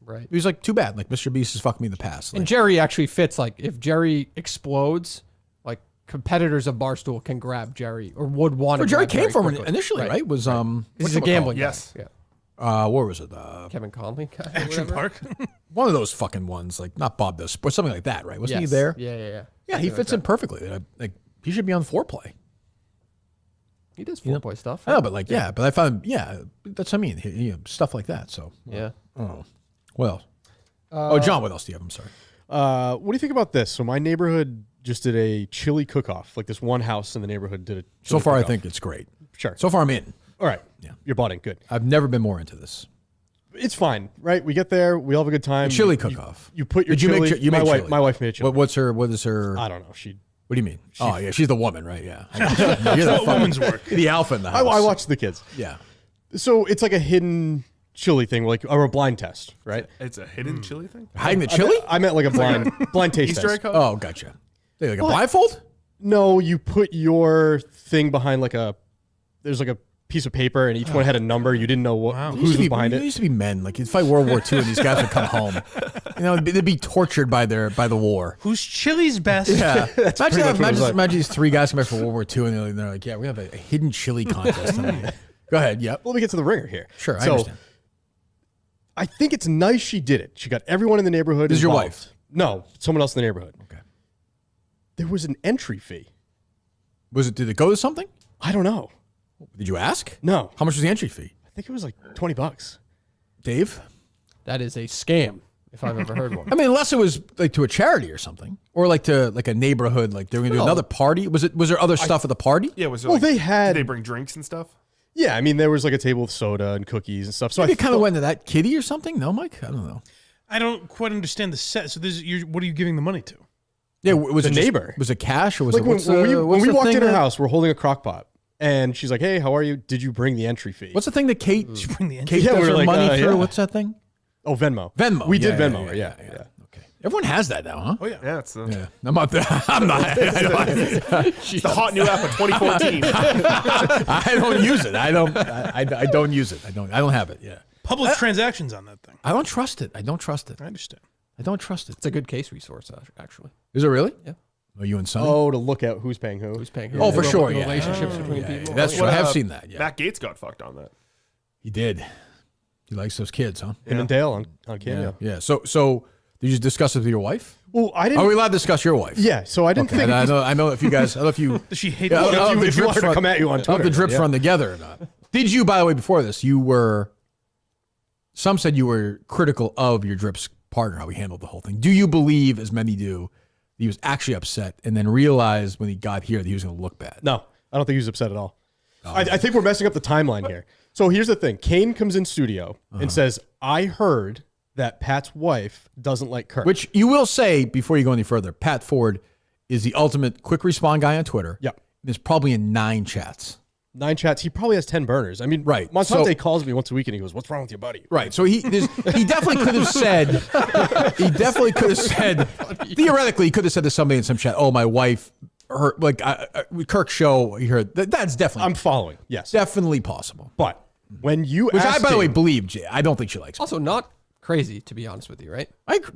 [SPEAKER 2] Right.
[SPEAKER 1] He was like, too bad. Like, Mr. Beast has fucked me in the past.
[SPEAKER 2] And
[SPEAKER 1] Like,
[SPEAKER 2] Jerry actually fits. Like, if Jerry explodes, like competitors of Barstool can grab Jerry or would want to.
[SPEAKER 1] where Jerry
[SPEAKER 2] grab
[SPEAKER 1] came from
[SPEAKER 2] quickly.
[SPEAKER 1] initially, right? Was
[SPEAKER 2] He's a gambling guy.
[SPEAKER 3] Yes.
[SPEAKER 2] Yeah.
[SPEAKER 1] what was it?
[SPEAKER 2] Kevin Conley. guy or
[SPEAKER 4] Action
[SPEAKER 2] whatever.
[SPEAKER 4] Park.
[SPEAKER 1] One of those fucking ones, like not Bob Does Sports, something like that, right? Wasn't he
[SPEAKER 2] Yes.
[SPEAKER 1] there?
[SPEAKER 2] Yeah.
[SPEAKER 1] Yeah, he
[SPEAKER 2] Something
[SPEAKER 1] fits
[SPEAKER 2] like
[SPEAKER 1] in perfectly. Like, he should be on Foreplay.
[SPEAKER 2] He does Fort Boy stuff.
[SPEAKER 1] I know, but but I found that's what I mean. Stuff like that. So
[SPEAKER 2] Yeah.
[SPEAKER 1] Oh, well. John, what else do you have? I'm sorry.
[SPEAKER 6] What do you think about this? So my neighborhood just did a chili cook-off. Like this one house in the neighborhood did a chili
[SPEAKER 1] So far, I
[SPEAKER 6] cook-off.
[SPEAKER 1] think it's great.
[SPEAKER 6] Sure.
[SPEAKER 1] So far, I'm in.
[SPEAKER 6] All right. Yeah. You're bought in. Good.
[SPEAKER 1] I've never been more into this.
[SPEAKER 6] It's fine, right? We get there. We all have a good time.
[SPEAKER 1] Chili cook-off.
[SPEAKER 6] You put your
[SPEAKER 1] Did you
[SPEAKER 6] chili.
[SPEAKER 1] make? You
[SPEAKER 6] my
[SPEAKER 1] make
[SPEAKER 6] wife.
[SPEAKER 1] chili?
[SPEAKER 6] My wife made chili.
[SPEAKER 1] What is her?
[SPEAKER 6] I don't know.
[SPEAKER 1] What do you mean? She's the woman, right? Yeah. You're
[SPEAKER 4] What woman's work?
[SPEAKER 1] The alpha in the house.
[SPEAKER 6] I watch the kids.
[SPEAKER 1] Yeah.
[SPEAKER 6] So it's like a hidden chili thing, like or a blind test, right?
[SPEAKER 3] It's a hidden chili thing?
[SPEAKER 1] Hiding the chili?
[SPEAKER 6] I meant like a blind taste
[SPEAKER 3] Easter egg
[SPEAKER 6] test.
[SPEAKER 3] hunt?
[SPEAKER 1] Oh, gotcha. Like a blindfold?
[SPEAKER 6] No, you put your thing behind there's like a piece of paper and each one had a number. You didn't know whose was behind
[SPEAKER 1] There
[SPEAKER 6] it.
[SPEAKER 1] used to be men like you'd fight World War II and these guys would come home. They'd be tortured by the war.
[SPEAKER 4] Whose chili's best?
[SPEAKER 1] Yeah.
[SPEAKER 6] Imagine
[SPEAKER 1] Imagine these three guys come back from World War II and they're like, yeah, we have a hidden chili contest tonight. Go ahead. Yep.
[SPEAKER 6] Let me get to the ringer here.
[SPEAKER 1] Sure, I
[SPEAKER 6] So,
[SPEAKER 1] understand.
[SPEAKER 6] I think it's nice she did it. She got everyone in the neighborhood.
[SPEAKER 1] This is your
[SPEAKER 6] involved.
[SPEAKER 1] wife?
[SPEAKER 6] No, someone else in the neighborhood.
[SPEAKER 1] Okay.
[SPEAKER 6] There was an entry fee.
[SPEAKER 1] Did it go to something?
[SPEAKER 6] I don't know.
[SPEAKER 1] Did you ask?
[SPEAKER 6] No.
[SPEAKER 1] How much was the entry fee?
[SPEAKER 6] I think it was like $20.
[SPEAKER 1] Dave?
[SPEAKER 2] That is a scam, if I've ever heard one.
[SPEAKER 1] I mean, unless it was like to a charity or something, or like to like a neighborhood, like they were going to do another party. Was there other stuff at the party?
[SPEAKER 3] Yeah, was there
[SPEAKER 6] Well, they had.
[SPEAKER 3] Did they bring drinks and stuff?
[SPEAKER 6] Yeah, I mean, there was like a table with soda and cookies and stuff. So
[SPEAKER 1] Maybe
[SPEAKER 6] I
[SPEAKER 1] it kind of went to that kitty or something. No, Mike, I don't know.
[SPEAKER 4] I don't quite understand the set. So what are you giving the money to?
[SPEAKER 1] Yeah, was
[SPEAKER 6] the
[SPEAKER 1] it
[SPEAKER 6] neighbor.
[SPEAKER 1] Was it cash or was
[SPEAKER 6] like
[SPEAKER 1] it
[SPEAKER 6] when we walked in her house, we're holding a crock pot. And she's like, "Hey, how are you? Did you bring the entry fee?"
[SPEAKER 1] What's the thing that Kate?
[SPEAKER 4] Bring the entry.
[SPEAKER 1] Kate
[SPEAKER 6] Yeah,
[SPEAKER 1] does
[SPEAKER 6] we're
[SPEAKER 1] her
[SPEAKER 6] like,
[SPEAKER 1] money through.
[SPEAKER 6] yeah.
[SPEAKER 1] What's that thing?
[SPEAKER 6] Oh, Venmo.
[SPEAKER 1] Venmo.
[SPEAKER 6] We did
[SPEAKER 1] Yeah,
[SPEAKER 6] Venmo. her, Yeah.
[SPEAKER 1] Okay. Everyone has that now, huh?
[SPEAKER 4] Oh yeah.
[SPEAKER 3] Yeah, it's
[SPEAKER 1] Yeah. I'm not. I'm not.
[SPEAKER 3] it's the hot new app of 2014.
[SPEAKER 1] I don't use it. I don't use it. I don't have it. Yeah.
[SPEAKER 4] Public transactions on that thing.
[SPEAKER 1] I don't trust it. I don't trust it.
[SPEAKER 4] I understand.
[SPEAKER 1] I don't trust it.
[SPEAKER 2] It's a good case resource, actually.
[SPEAKER 1] Is it really?
[SPEAKER 2] Yeah.
[SPEAKER 1] Are you and Sonny?
[SPEAKER 6] Oh, to look at who's paying who.
[SPEAKER 2] Who's paying who?
[SPEAKER 1] Oh, for sure. Yeah.
[SPEAKER 2] Relationships between people.
[SPEAKER 1] That's true. I have seen that. Yeah.
[SPEAKER 3] Matt Gates got fucked on that.
[SPEAKER 1] He did. He likes those kids, huh?
[SPEAKER 6] Him and Dale on cameo.
[SPEAKER 1] Yeah. So did you discuss it with your wife?
[SPEAKER 6] Well, I didn't.
[SPEAKER 1] Are we allowed to discuss your wife?
[SPEAKER 6] Yeah. So I didn't
[SPEAKER 1] Okay.
[SPEAKER 6] think.
[SPEAKER 1] And I know if you guys. I don't know if you.
[SPEAKER 4] Does she hate
[SPEAKER 1] Yeah, I don't know
[SPEAKER 6] if
[SPEAKER 1] the
[SPEAKER 6] you
[SPEAKER 1] drips
[SPEAKER 6] want her to
[SPEAKER 1] run-
[SPEAKER 6] come at you on
[SPEAKER 1] I don't know if
[SPEAKER 6] Twitter,
[SPEAKER 1] the drips
[SPEAKER 6] yeah.
[SPEAKER 1] run together or not. Did you, by the way, before this, you were. Some said you were critical of your drips partner, how he handled the whole thing. Do you believe, as many do, he was actually upset and then realized when he got here that he was going to look bad?
[SPEAKER 6] No, I don't think he was upset at all. I think we're messing up the timeline here. So here's the thing: Kane comes in studio and says, "I heard that Pat's wife doesn't like Kirk."
[SPEAKER 1] Which you will say before you go any further. Pat Ford is the ultimate quick respond guy on Twitter.
[SPEAKER 6] Yep.
[SPEAKER 1] There's probably in 9 chats.
[SPEAKER 6] 9 chats. He probably has 10 burners. I mean,
[SPEAKER 1] Right.
[SPEAKER 6] Montante
[SPEAKER 1] So-
[SPEAKER 6] calls me once a week and he goes, "What's wrong with your buddy?"
[SPEAKER 1] Right. So he definitely could have said, theoretically, he could have said to somebody in some chat, "Oh, my wife, her, like, Kirk's show, he heard." That's definitely.
[SPEAKER 6] I'm following. Yes.
[SPEAKER 1] Definitely possible.
[SPEAKER 6] But when you
[SPEAKER 1] Which I,
[SPEAKER 6] asked
[SPEAKER 1] by the way,
[SPEAKER 6] Kane-
[SPEAKER 1] believe, Jay. I don't think she likes me.
[SPEAKER 2] Also, not crazy, to be honest with you, right?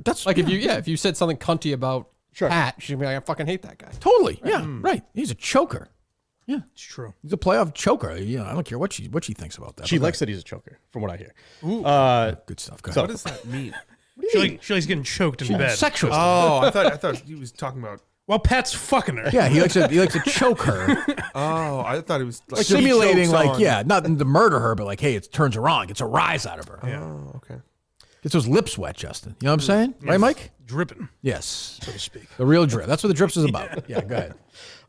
[SPEAKER 1] That's
[SPEAKER 2] Like if you said something cunty about Pat, she'd be like, "I fucking hate that guy."
[SPEAKER 1] Totally. Yeah. Right. He's a choker. Yeah.
[SPEAKER 4] It's true.
[SPEAKER 1] He's a playoff choker. You know, I don't care what she thinks about that.
[SPEAKER 6] She
[SPEAKER 1] But
[SPEAKER 6] likes that he's a choker, from what I hear.
[SPEAKER 3] Ooh.
[SPEAKER 1] Good stuff. Go
[SPEAKER 6] So-
[SPEAKER 1] ahead.
[SPEAKER 3] What does that mean?
[SPEAKER 4] She's getting choked in bed.
[SPEAKER 1] Sexual.
[SPEAKER 3] Oh, I thought he was talking about.
[SPEAKER 4] Well, Pat's fucking her.
[SPEAKER 1] Yeah, he likes to choke her.
[SPEAKER 3] Oh, I thought he was
[SPEAKER 1] Like simulating,
[SPEAKER 3] chokes
[SPEAKER 1] like,
[SPEAKER 3] on-
[SPEAKER 1] yeah, not to murder her, but like, hey, it turns her on, gets a rise out of her.
[SPEAKER 3] Oh, okay.
[SPEAKER 1] Gets those lips wet, Justin. You know what I'm saying? Right, Mike?
[SPEAKER 4] Dripping,
[SPEAKER 1] Yes.
[SPEAKER 4] so to speak.
[SPEAKER 1] The real drip. That's what the drips is about. Yeah, go ahead.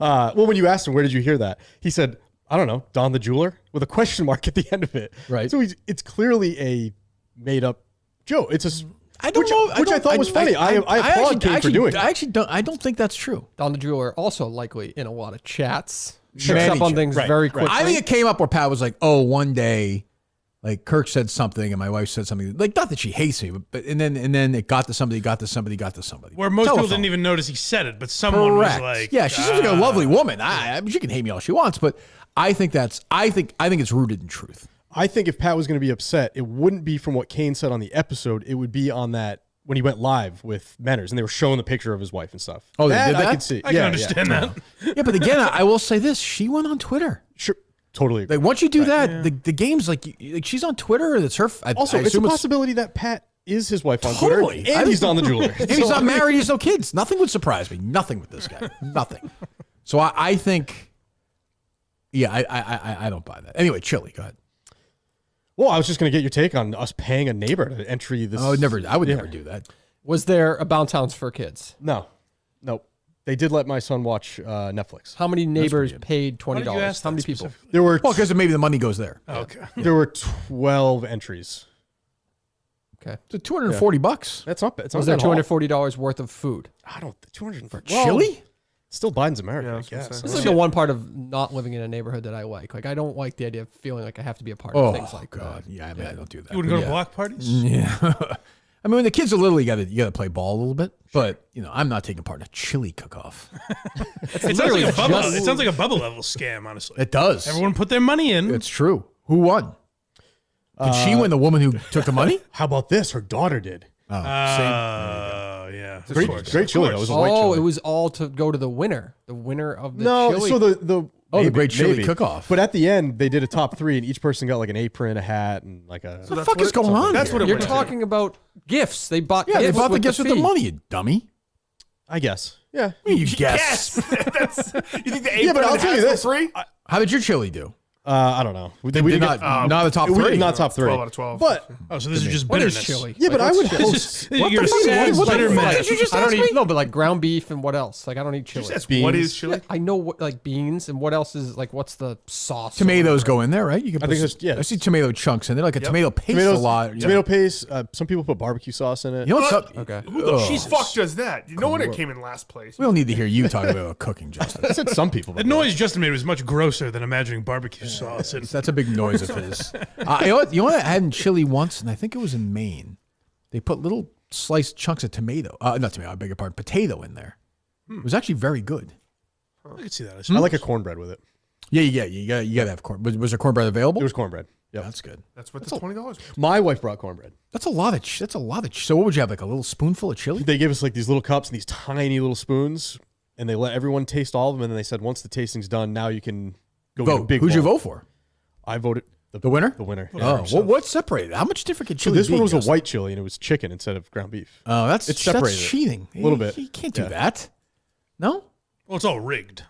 [SPEAKER 6] Well, when you asked him, "Where did you hear that?" He said, "I don't know, Don the jeweler," with a question mark at the end of it.
[SPEAKER 1] Right.
[SPEAKER 6] So it's clearly a made up joke. It's a
[SPEAKER 1] I don't know.
[SPEAKER 6] which I thought was funny. I applaud Kane for doing it.
[SPEAKER 1] I actually don't think that's true.
[SPEAKER 2] Don the jeweler also likely in a lot of chats. Picks
[SPEAKER 1] Many
[SPEAKER 2] up on
[SPEAKER 1] chats.
[SPEAKER 2] things
[SPEAKER 6] Right,
[SPEAKER 2] very
[SPEAKER 6] right.
[SPEAKER 2] quickly.
[SPEAKER 1] I think it came up where Pat was like, "Oh, one day, like Kirk said something, and my wife said something. Like, not that she hates me, but and then it got to somebody, got to somebody.
[SPEAKER 4] Where most people
[SPEAKER 1] Telephone.
[SPEAKER 4] didn't even notice he said it, but someone
[SPEAKER 1] Correct.
[SPEAKER 4] was like,
[SPEAKER 1] yeah, she seems like a lovely woman. I mean, she can hate me all she wants, but I think it's rooted in truth.
[SPEAKER 6] I think if Pat was going to be upset, it wouldn't be from what Kane said on the episode. It would be on that when he went live with Menners and they were showing the picture of his wife and stuff.
[SPEAKER 1] Oh, they did
[SPEAKER 6] I
[SPEAKER 1] that?
[SPEAKER 6] could see.
[SPEAKER 4] I can understand that.
[SPEAKER 1] Yeah, but again, I will say this: she went on Twitter.
[SPEAKER 6] Sure, totally. Agree.
[SPEAKER 1] Like once you do that, the game's like she's on Twitter. It's her.
[SPEAKER 6] Also,
[SPEAKER 1] I
[SPEAKER 6] it's a
[SPEAKER 1] assume
[SPEAKER 6] possibility that Pat is his wife on
[SPEAKER 1] Totally.
[SPEAKER 6] Twitter, and he's Don the jeweler.
[SPEAKER 1] And he's not married. He has no kids. Nothing would surprise me. Nothing with this guy. Nothing. So I think Yeah, I don't buy that. Anyway, chili. Go ahead.
[SPEAKER 6] Well, I was just going to get your take on us paying a neighbor to entry this.
[SPEAKER 1] I would never do that.
[SPEAKER 2] Was there a Bounce House for kids?
[SPEAKER 6] No. Nope. They did let my son watch Netflix.
[SPEAKER 2] How many neighbors paid $20? How many people?
[SPEAKER 6] There were
[SPEAKER 1] because maybe the money goes there.
[SPEAKER 4] Oh, okay.
[SPEAKER 6] There were 12 entries.
[SPEAKER 2] Okay.
[SPEAKER 1] So $240.
[SPEAKER 6] That's not bad.
[SPEAKER 2] Was there $240 worth of food?
[SPEAKER 6] I don't. 200 for
[SPEAKER 1] chili?
[SPEAKER 6] Still Biden's America, I guess.
[SPEAKER 2] This is like the one part of not living in a neighborhood that I like. Like, I don't like the idea of feeling like I have to be a part of things like
[SPEAKER 1] God. Yeah, I mean, I don't do that.
[SPEAKER 4] You wouldn't go to block parties?
[SPEAKER 1] Yeah. I mean, when the kids are little, you gotta play ball a little bit. But I'm not taking part in a chili cook-off.
[SPEAKER 4] It sounds like a Bubba level scam, honestly.
[SPEAKER 1] It does.
[SPEAKER 4] Everyone put their money in.
[SPEAKER 1] It's true. Who won? Did she win? The woman who took the money?
[SPEAKER 6] How about this? Her daughter did.
[SPEAKER 1] Oh,
[SPEAKER 4] yeah.
[SPEAKER 6] Great chili. It was a white chili.
[SPEAKER 2] It was all to go to the winner. The winner of the
[SPEAKER 6] No,
[SPEAKER 2] chili.
[SPEAKER 6] so the
[SPEAKER 1] the great chili cook-off.
[SPEAKER 6] But at the end, they did a top 3, and each person got like an apron, a hat, and like a.
[SPEAKER 1] What the fuck is going on?
[SPEAKER 6] That's
[SPEAKER 1] here?
[SPEAKER 6] what
[SPEAKER 2] You're talking about gifts. They bought
[SPEAKER 1] Yeah,
[SPEAKER 2] gifts
[SPEAKER 1] they bought the
[SPEAKER 2] with
[SPEAKER 1] gifts with the
[SPEAKER 2] fee.
[SPEAKER 1] money, you dummy.
[SPEAKER 6] I guess. Yeah.
[SPEAKER 1] You guess.
[SPEAKER 3] You think the
[SPEAKER 6] Yeah, but I'll tell you this.
[SPEAKER 3] free?
[SPEAKER 1] How did your chili do?
[SPEAKER 6] I don't know. We
[SPEAKER 1] did not the top 3.
[SPEAKER 6] Not top 3.
[SPEAKER 3] 12 out of 12.
[SPEAKER 6] But
[SPEAKER 4] so this is just
[SPEAKER 2] What is
[SPEAKER 4] bitterness.
[SPEAKER 2] chili?
[SPEAKER 6] yeah, but I would
[SPEAKER 2] what's
[SPEAKER 6] host.
[SPEAKER 2] chili?
[SPEAKER 1] What
[SPEAKER 4] You're
[SPEAKER 1] the fuck?
[SPEAKER 4] sad
[SPEAKER 1] What the
[SPEAKER 4] bitter
[SPEAKER 1] fuck
[SPEAKER 4] man.
[SPEAKER 1] did you just
[SPEAKER 2] I don't
[SPEAKER 1] ask
[SPEAKER 2] eat
[SPEAKER 1] me?
[SPEAKER 2] no, but like ground beef and what else? Like I don't eat chili.
[SPEAKER 3] Just
[SPEAKER 6] beans.
[SPEAKER 3] what is chili?
[SPEAKER 2] I know what like beans and what else is like what's the sauce?
[SPEAKER 1] Tomatoes go in there, right? You can
[SPEAKER 6] I
[SPEAKER 1] put
[SPEAKER 6] think there's- yeah.
[SPEAKER 1] I see tomato chunks in there, like a tomato paste
[SPEAKER 6] Tomatoes,
[SPEAKER 1] a lot. Yeah.
[SPEAKER 6] Tomato paste. Some people put barbecue sauce in it.
[SPEAKER 1] You know what's up?
[SPEAKER 2] Okay.
[SPEAKER 3] Who the fuck does that? No wonder it came in last place.
[SPEAKER 1] We don't need to hear you talk about cooking, Justin.
[SPEAKER 6] I said some people.
[SPEAKER 4] The noise Justin made was much grosser than imagining barbecue sauce. And
[SPEAKER 1] That's a big noise of his. You know what I had in chili once, and I think it was in Maine. They put little sliced chunks of tomato, not tomato, I beg your pardon, potato in there. It was actually very good.
[SPEAKER 4] I can see that.
[SPEAKER 6] I like a cornbread with it.
[SPEAKER 1] Yeah, you gotta have corn. Was there cornbread available?
[SPEAKER 6] There was cornbread. Yeah,
[SPEAKER 1] that's good.
[SPEAKER 3] That's what the $20 was.
[SPEAKER 6] My wife brought cornbread.
[SPEAKER 1] That's a lot of. So what would you have? Like a little spoonful of chili?
[SPEAKER 6] They gave us like these little cups and these tiny little spoons, and they let everyone taste all of them. And then they said, once the tasting's done, now you can go get a
[SPEAKER 1] Vote.
[SPEAKER 6] big.
[SPEAKER 1] Who'd you
[SPEAKER 6] bowl.
[SPEAKER 1] vote for?
[SPEAKER 6] I voted
[SPEAKER 1] the winner.
[SPEAKER 6] The winner.
[SPEAKER 1] Oh, well, what separated? How much different could
[SPEAKER 6] So
[SPEAKER 1] chili
[SPEAKER 6] this
[SPEAKER 1] be?
[SPEAKER 6] one was a
[SPEAKER 1] Justin?
[SPEAKER 6] white chili, and it was chicken instead of ground beef.
[SPEAKER 1] Oh,
[SPEAKER 6] It's
[SPEAKER 1] that's
[SPEAKER 6] separated.
[SPEAKER 1] cheating.
[SPEAKER 6] A little bit.
[SPEAKER 1] You can't do
[SPEAKER 6] Yeah.
[SPEAKER 1] that. No.
[SPEAKER 4] well, it's all rigged.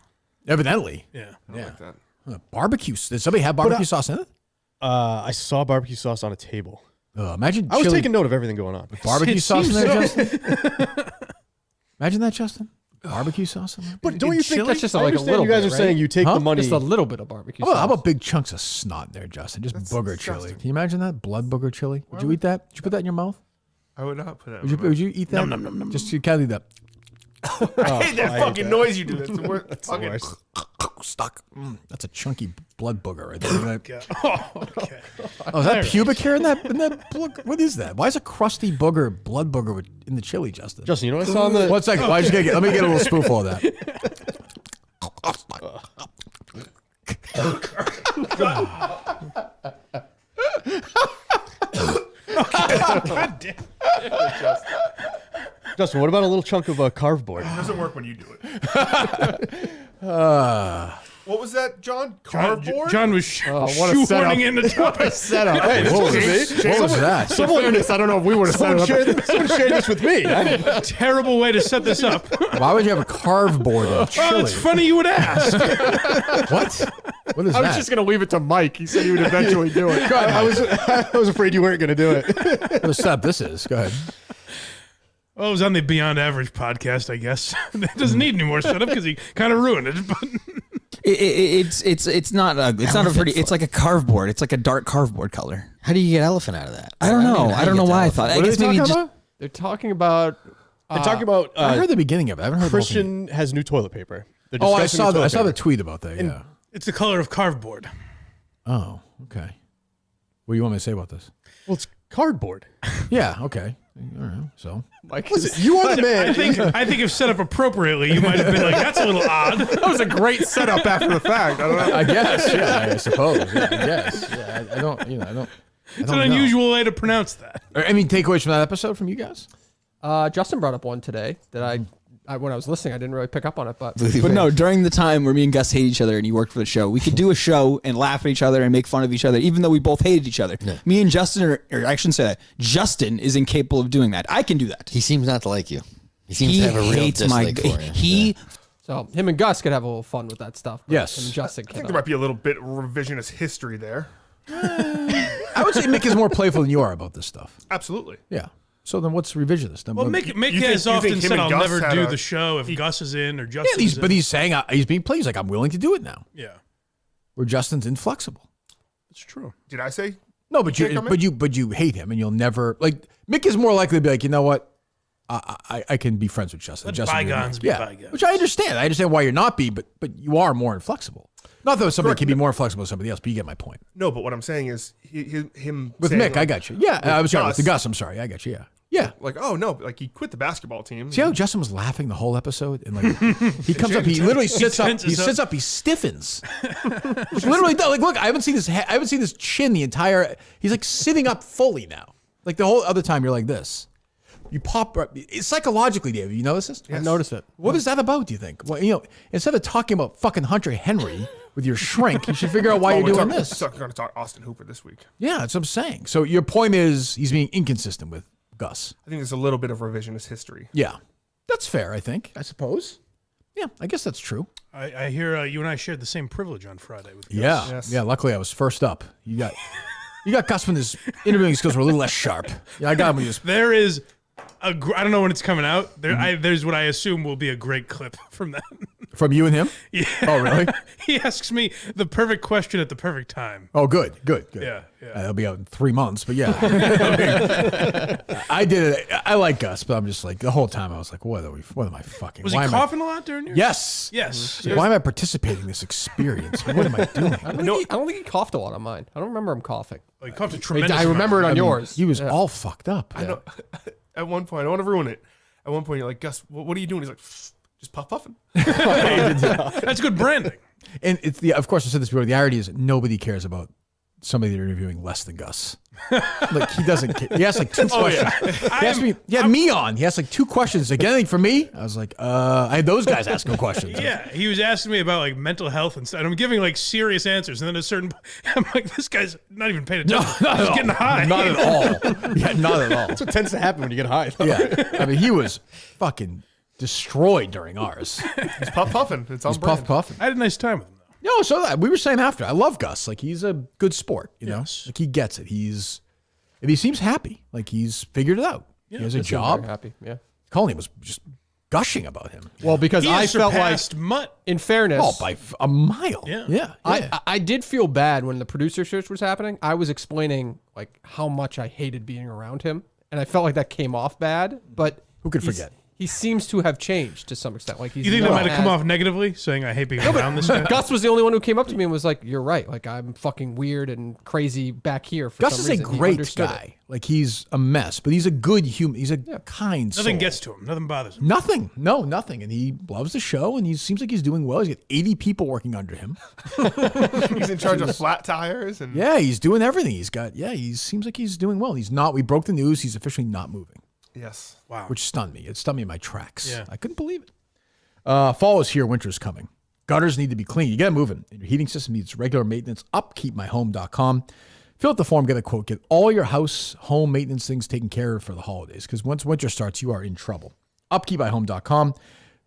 [SPEAKER 1] Evidently.
[SPEAKER 4] Yeah.
[SPEAKER 3] I like that.
[SPEAKER 1] Barbecue. Did somebody have barbecue sauce in it?
[SPEAKER 6] I saw barbecue sauce on a table.
[SPEAKER 1] Imagine.
[SPEAKER 6] I was
[SPEAKER 1] chili-
[SPEAKER 6] taking note of everything going on.
[SPEAKER 1] barbecue
[SPEAKER 4] It
[SPEAKER 1] sauce in
[SPEAKER 4] seems
[SPEAKER 1] there,
[SPEAKER 4] so.
[SPEAKER 1] Justin. Imagine that, Justin. Barbecue sauce in there.
[SPEAKER 6] But don't you think
[SPEAKER 2] That's just
[SPEAKER 6] I
[SPEAKER 2] like a
[SPEAKER 6] understand
[SPEAKER 2] little
[SPEAKER 6] you guys
[SPEAKER 2] bit,
[SPEAKER 6] are saying
[SPEAKER 2] right?
[SPEAKER 6] you take
[SPEAKER 1] Huh?
[SPEAKER 6] the money.
[SPEAKER 2] Just a little bit of barbecue
[SPEAKER 1] How
[SPEAKER 2] sauce.
[SPEAKER 1] about big chunks of snot in there, Justin? Just booger chili. Can you imagine that? Blood booger chili. Would you eat that? Would you put that in your mouth?
[SPEAKER 3] I would not put it.
[SPEAKER 1] Would you eat that? No. Just you can't eat that.
[SPEAKER 3] I hate that fucking noise you do. That's the worst.
[SPEAKER 6] That's the
[SPEAKER 3] Fucking-
[SPEAKER 6] worst.
[SPEAKER 1] Stuck. That's a chunky blood booger right there.
[SPEAKER 4] Okay.
[SPEAKER 1] Oh, is that pubic hair in that? What is that? Why is a crusty booger, blood booger in the chili, Justin?
[SPEAKER 6] Justin, you know what I saw on the.
[SPEAKER 1] 1 second. Why did you get? Let me get a little spoonful of that.
[SPEAKER 4] God damn.
[SPEAKER 6] Justin, what about a little chunk of carved board?
[SPEAKER 3] It doesn't work when you do it. What was that, John? Cardboard?
[SPEAKER 4] John was shoehorning in the topic.
[SPEAKER 1] Setup. Hey, what was that?
[SPEAKER 6] Someone, I don't know if we would have someone shared this with me.
[SPEAKER 4] Terrible way to set this up.
[SPEAKER 1] Why would you have a carved board of chili?
[SPEAKER 4] Well, it's funny you would ask.
[SPEAKER 1] What? What is
[SPEAKER 6] I
[SPEAKER 1] that?
[SPEAKER 6] was just going to leave it to Mike. He said he would eventually do it. I was afraid you weren't going to do it.
[SPEAKER 1] What a setup this is. Go ahead.
[SPEAKER 4] Well, it was on the Beyond Average podcast, I guess. It doesn't need any more setup because he kind of ruined it. But
[SPEAKER 21] It's not a pretty. It's like a carved board. It's like a dark carved board color.
[SPEAKER 22] How do you get elephant out of that?
[SPEAKER 21] I don't know. I don't know why I thought. I
[SPEAKER 1] What are
[SPEAKER 21] guess
[SPEAKER 1] they
[SPEAKER 21] maybe
[SPEAKER 1] talking
[SPEAKER 21] just.
[SPEAKER 1] about?
[SPEAKER 2] They're talking about.
[SPEAKER 6] They're talking about.
[SPEAKER 1] I heard the beginning of it. I haven't heard the whole thing.
[SPEAKER 6] Christian has new toilet paper. They're
[SPEAKER 1] Oh, I
[SPEAKER 6] discussing
[SPEAKER 1] saw
[SPEAKER 6] new
[SPEAKER 1] I
[SPEAKER 6] toilet
[SPEAKER 1] saw the
[SPEAKER 6] paper.
[SPEAKER 1] tweet about that. Yeah.
[SPEAKER 4] it's the color of cardboard.
[SPEAKER 1] Oh, okay. What do you want me to say about this?
[SPEAKER 6] Well, it's cardboard.
[SPEAKER 1] Yeah. Okay. All right. So.
[SPEAKER 2] Mike,
[SPEAKER 6] Listen, you are the man.
[SPEAKER 4] I think if set up appropriately, you might have been like, "That's a little odd."
[SPEAKER 6] That was a great setup after the fact. I don't know.
[SPEAKER 1] I guess. Yeah. I suppose. Yeah, I guess. Yeah. I don't. You know. I don't.
[SPEAKER 4] It's an unusual way to pronounce that.
[SPEAKER 1] I mean, takeaways from that episode from you guys.
[SPEAKER 2] Justin brought up one today that I when I was listening, I didn't really pick up on it, but
[SPEAKER 21] no, during the time where me and Gus hate each other and you worked for the show, we could do a show and laugh at each other and make fun of each other, even though we both hated each other.
[SPEAKER 22] Yeah.
[SPEAKER 21] Me and Justin, or I shouldn't say that. Justin is incapable of doing that. I can do that.
[SPEAKER 22] He seems not to like you. He seems to have a real
[SPEAKER 21] hates
[SPEAKER 22] dislike for you.
[SPEAKER 21] He
[SPEAKER 2] So him and Gus could have a little fun with that stuff. But
[SPEAKER 1] Yes.
[SPEAKER 2] him and Justin
[SPEAKER 3] I think there might be a little bit revisionist history there.
[SPEAKER 1] I would say Mick is more playful than you are about this stuff.
[SPEAKER 3] Absolutely.
[SPEAKER 1] Yeah. So then what's revisionist? Then
[SPEAKER 4] Well,
[SPEAKER 1] what-
[SPEAKER 4] Mick
[SPEAKER 3] You
[SPEAKER 4] has
[SPEAKER 3] think
[SPEAKER 4] often
[SPEAKER 3] him
[SPEAKER 4] said,
[SPEAKER 3] and
[SPEAKER 4] I'll
[SPEAKER 3] Gus
[SPEAKER 4] never
[SPEAKER 3] had
[SPEAKER 4] do
[SPEAKER 3] a-
[SPEAKER 4] the show if Gus is in or
[SPEAKER 1] Yeah,
[SPEAKER 4] Justin is in.
[SPEAKER 1] but he's saying he's being played. He's like, I'm willing to do it now.
[SPEAKER 4] Yeah,
[SPEAKER 1] Where Justin's inflexible.
[SPEAKER 4] it's true.
[SPEAKER 3] Did I say?
[SPEAKER 1] No, but
[SPEAKER 3] can't
[SPEAKER 1] you
[SPEAKER 3] come in?
[SPEAKER 1] but you hate him, and you'll never like. Mick is more likely to be like, you know what, I can be friends with Justin.
[SPEAKER 4] Let
[SPEAKER 1] Justin will
[SPEAKER 4] bygones
[SPEAKER 1] Mick.
[SPEAKER 4] be
[SPEAKER 1] Yeah,
[SPEAKER 4] bygones.
[SPEAKER 1] which I understand. I understand why you're not but you are more inflexible. Not that somebody
[SPEAKER 3] Correct.
[SPEAKER 1] can be more inflexible than somebody else, but you get my point.
[SPEAKER 3] No, but what I'm saying is him
[SPEAKER 1] With
[SPEAKER 3] saying,
[SPEAKER 1] Mick, I got you. Yeah, I was sorry with the
[SPEAKER 3] Gus,
[SPEAKER 1] Gus. I'm sorry, I got you. Yeah, yeah.
[SPEAKER 3] Like, oh no, like he quit the basketball team.
[SPEAKER 1] See how Justin was laughing the whole episode, and like he comes up, he literally sits up, he sits up, he stiffens. Literally, like look, I haven't seen this chin the entire. He's like sitting up fully now. Like the whole other time, you're like this. You pop it's psychologically, David. You notice this?
[SPEAKER 2] I've noticed it.
[SPEAKER 1] What is that about? Do you think? Well, instead of talking about fucking Hunter Henry with your shrink, you should figure out why you're doing this.
[SPEAKER 3] We're going to talk Austin Hooper this week.
[SPEAKER 1] Yeah, that's what I'm saying. So your point is he's being inconsistent with Gus.
[SPEAKER 3] I think there's a little bit of revisionist history.
[SPEAKER 1] Yeah, that's fair. I think. I suppose. Yeah, I guess that's true.
[SPEAKER 4] I hear you and I shared the same privilege on Friday with Gus.
[SPEAKER 1] Yeah,
[SPEAKER 3] Yes.
[SPEAKER 1] yeah. Luckily, I was first up. You got Gus when his interviewing skills were a little less sharp. Yeah, I got him when he was.
[SPEAKER 4] There is I don't know when it's coming out. There's what I assume will be a great clip from that.
[SPEAKER 1] From you and him?
[SPEAKER 4] Yeah.
[SPEAKER 1] Oh, really?
[SPEAKER 4] He asks me the perfect question at the perfect time.
[SPEAKER 1] Oh, good.
[SPEAKER 4] Yeah.
[SPEAKER 1] It'll be out in 3 months, but yeah. I did it. I like Gus, but I'm just like the whole time I was like, what am I fucking?
[SPEAKER 4] Was he coughing a lot during your?
[SPEAKER 1] Yes.
[SPEAKER 4] Yes.
[SPEAKER 1] Like, why am I participating in this experience? What am I doing?
[SPEAKER 2] I don't think he coughed a lot on mine. I don't remember him coughing.
[SPEAKER 4] He coughed a tremendous
[SPEAKER 2] I remember it on
[SPEAKER 1] I mean,
[SPEAKER 2] yours.
[SPEAKER 1] He was all fucked up.
[SPEAKER 3] I know. At one point, I don't want to ruin it. At one point, you're like, Gus, what are you doing? He's like, just puffing.
[SPEAKER 4] That's good branding.
[SPEAKER 1] And it's of course I said this before. The irony is nobody cares about somebody they're interviewing less than Gus. Like he doesn't care. He asked like 2 questions. He asked me on. He asked like 2 questions. Like anything for me? I was like, I had those guys asking questions.
[SPEAKER 4] Yeah, he was asking me about like mental health and stuff. And I'm giving like serious answers, and then I'm like, this guy's not even paying attention. He's getting high.
[SPEAKER 1] Not at all. Yeah, not at all.
[SPEAKER 6] That's what tends to happen when you get high.
[SPEAKER 1] Yeah, I mean he was fucking destroyed during ours.
[SPEAKER 3] He's puffing. It's on
[SPEAKER 1] He's
[SPEAKER 3] brand.
[SPEAKER 1] puffing.
[SPEAKER 4] I had a nice time with him.
[SPEAKER 1] No, so that we were saying after. I love Gus. Like he's a good sport. You know,
[SPEAKER 4] Yes.
[SPEAKER 1] like he gets it. And he seems happy. Like he's figured it out.
[SPEAKER 4] Yeah,
[SPEAKER 1] he has a
[SPEAKER 2] He seemed
[SPEAKER 1] job.
[SPEAKER 2] very happy. Yeah.
[SPEAKER 1] Colleen was just gushing about him.
[SPEAKER 2] Well, because
[SPEAKER 4] He
[SPEAKER 2] I
[SPEAKER 4] has
[SPEAKER 2] felt like,
[SPEAKER 4] surpassed Mutt.
[SPEAKER 2] in fairness,
[SPEAKER 1] Oh, by a mile.
[SPEAKER 4] Yeah.
[SPEAKER 2] I did feel bad when the producer search was happening. I was explaining like how much I hated being around him, and I felt like that came off bad. But
[SPEAKER 1] Who could
[SPEAKER 2] he's-
[SPEAKER 1] forget?
[SPEAKER 2] He seems to have changed to some extent. Like he's
[SPEAKER 4] You think that
[SPEAKER 2] not
[SPEAKER 4] might have come
[SPEAKER 2] as-
[SPEAKER 4] off negatively, saying I hate being around this guy?
[SPEAKER 2] Gus was the only one who came up to me and was like, "You're right. Like I'm fucking weird and crazy back here." For
[SPEAKER 1] Gus
[SPEAKER 2] some
[SPEAKER 1] is a
[SPEAKER 2] reason. He
[SPEAKER 1] great
[SPEAKER 2] understood
[SPEAKER 1] guy.
[SPEAKER 2] it.
[SPEAKER 1] Like he's a mess, but he's a good human. He's a kind soul.
[SPEAKER 4] Nothing gets to him. Nothing bothers him.
[SPEAKER 1] Nothing. No, nothing. And he loves the show, and he seems like he's doing well. He's got 80 people working under him.
[SPEAKER 3] He's in charge of flat tires and
[SPEAKER 1] Yeah, he's doing everything. He seems like he's doing well. He's not. We broke the news. He's officially not moving,
[SPEAKER 3] yes.
[SPEAKER 4] Wow.
[SPEAKER 1] which stunned me. It stunned me in my tracks.
[SPEAKER 4] Yeah.
[SPEAKER 1] I couldn't believe it. Fall is here. Winter's coming. Gutters need to be clean. You got to move in. And your heating system needs regular maintenance. Upkeepmyhome.com. Fill out the form, get a quote, get all your home maintenance things taken care of for the holidays. Because once winter starts, you are in trouble. Upkeepmyhome.com.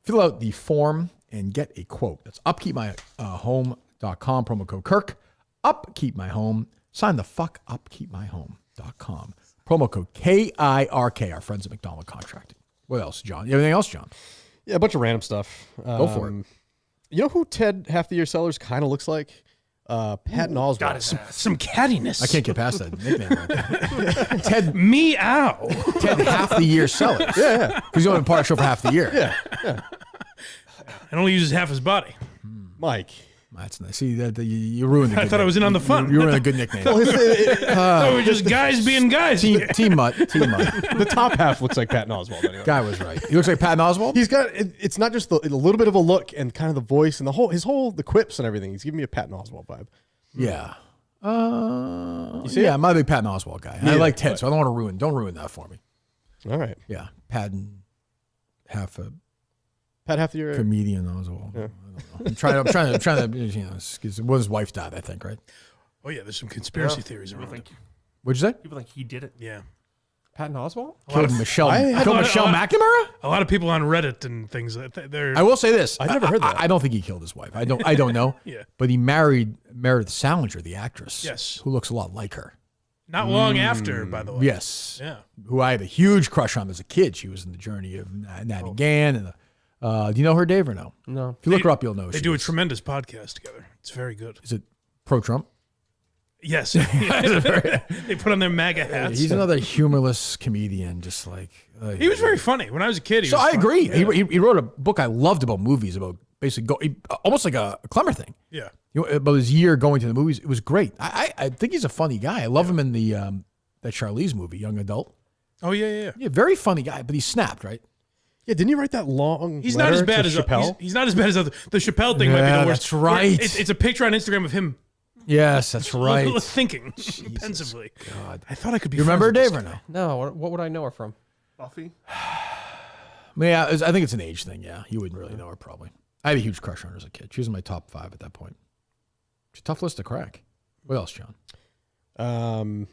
[SPEAKER 1] Fill out the form and get a quote. That's upkeepmyhome.com. Promo code Kirk. Upkeepmyhome. Sign the fuck upkeepmyhome.com. Promo code KIRK. Our friends at McDonald Contracting. What else, John? You have anything else, John?
[SPEAKER 6] Yeah, a bunch of random stuff.
[SPEAKER 1] Go for it.
[SPEAKER 6] You know who Ted Half the Year Sellers kind of looks like? Patton Oswalt.
[SPEAKER 4] Some cattiness.
[SPEAKER 1] I can't get past that nickname. Right? Ted
[SPEAKER 4] Meow.
[SPEAKER 1] Ted Half the Year Sellers.
[SPEAKER 6] Yeah.
[SPEAKER 1] Because he's only been part of the show for half the year.
[SPEAKER 6] Yeah.
[SPEAKER 4] And only uses half his body.
[SPEAKER 6] Mike.
[SPEAKER 1] That's nice. See, that you ruined the
[SPEAKER 4] I thought I was in on the fun.
[SPEAKER 1] You ruined a good nickname.
[SPEAKER 4] Oh, we're just guys being guys.
[SPEAKER 1] Team Mutt.
[SPEAKER 6] The top half looks like Patton Oswalt. Anyway.
[SPEAKER 1] Guy was right. He looks like Patton Oswalt?
[SPEAKER 6] He's got, it's not just a little bit of a look and kind of the voice and the quips and everything. He's giving me a Patton Oswalt vibe.
[SPEAKER 1] Yeah.
[SPEAKER 6] You see
[SPEAKER 1] yeah,
[SPEAKER 6] it?
[SPEAKER 1] I'm not a big Patton Oswalt guy.
[SPEAKER 6] Yeah,
[SPEAKER 1] I like Ted,
[SPEAKER 6] but-
[SPEAKER 1] so I don't want to don't ruin that for me.
[SPEAKER 6] All right.
[SPEAKER 1] Yeah. Patton,
[SPEAKER 6] Pat Half the Year.
[SPEAKER 1] comedian Oswalt.
[SPEAKER 6] Yeah.
[SPEAKER 1] I'm trying to, you know, because his wife died, I think, right?
[SPEAKER 4] Oh yeah, there's some conspiracy theories around it.
[SPEAKER 1] What'd you say?
[SPEAKER 3] People think he did it.
[SPEAKER 4] Yeah.
[SPEAKER 2] Patton Oswalt?
[SPEAKER 1] Killed Michelle McNamara?
[SPEAKER 4] A lot of people on Reddit and things. They're.
[SPEAKER 1] I will say this.
[SPEAKER 6] I never heard that.
[SPEAKER 1] I don't think he killed his wife. I don't know.
[SPEAKER 4] Yeah.
[SPEAKER 1] But he married Meredith Salinger, the actress.
[SPEAKER 4] Yes.
[SPEAKER 1] Who looks a lot like her.
[SPEAKER 4] Not long after, by the way.
[SPEAKER 1] Yes.
[SPEAKER 4] Yeah.
[SPEAKER 1] Who I had a huge crush on as a kid. She was in the Journey of Natty Gann. And do you know her, Dave, or no?
[SPEAKER 2] No.
[SPEAKER 1] If you look her up, you'll know.
[SPEAKER 4] They do a tremendous podcast together. It's very good.
[SPEAKER 1] Is it pro-Trump?
[SPEAKER 4] Yes. They put on their MAGA hats.
[SPEAKER 1] He's another humorless comedian, just like...
[SPEAKER 4] He was very funny. When I was a kid, he was
[SPEAKER 1] I
[SPEAKER 4] funny.
[SPEAKER 1] agree.
[SPEAKER 4] Yeah.
[SPEAKER 1] He wrote a book I loved about movies, about basically almost like a Clemmer thing.
[SPEAKER 4] Yeah.
[SPEAKER 1] About his year going to the movies. It was great. I think he's a funny guy. I love him in the that Charlize movie, Young Adult.
[SPEAKER 4] Oh, yeah.
[SPEAKER 1] Yeah, very funny guy, but he snapped, right?
[SPEAKER 6] Yeah, didn't he write that long
[SPEAKER 4] He's not as bad as
[SPEAKER 6] Chappelle?
[SPEAKER 4] He's not as bad as the Chappelle thing might be the worst.
[SPEAKER 1] That's right.
[SPEAKER 4] It's a picture on Instagram of him.
[SPEAKER 1] Yes, that's right.
[SPEAKER 4] Thinking pensively.
[SPEAKER 1] God.
[SPEAKER 4] I thought I could be.
[SPEAKER 1] You remember
[SPEAKER 4] friends
[SPEAKER 1] Dave
[SPEAKER 4] with
[SPEAKER 1] or
[SPEAKER 4] this
[SPEAKER 1] no?
[SPEAKER 2] No, what would I know her from?
[SPEAKER 3] Buffy?
[SPEAKER 1] Yeah, I think it's an age thing. Yeah, you wouldn't really know her probably. I had a huge crush on her as a kid. She was in my top 5 at that point. It's a tough list to crack. What else, John?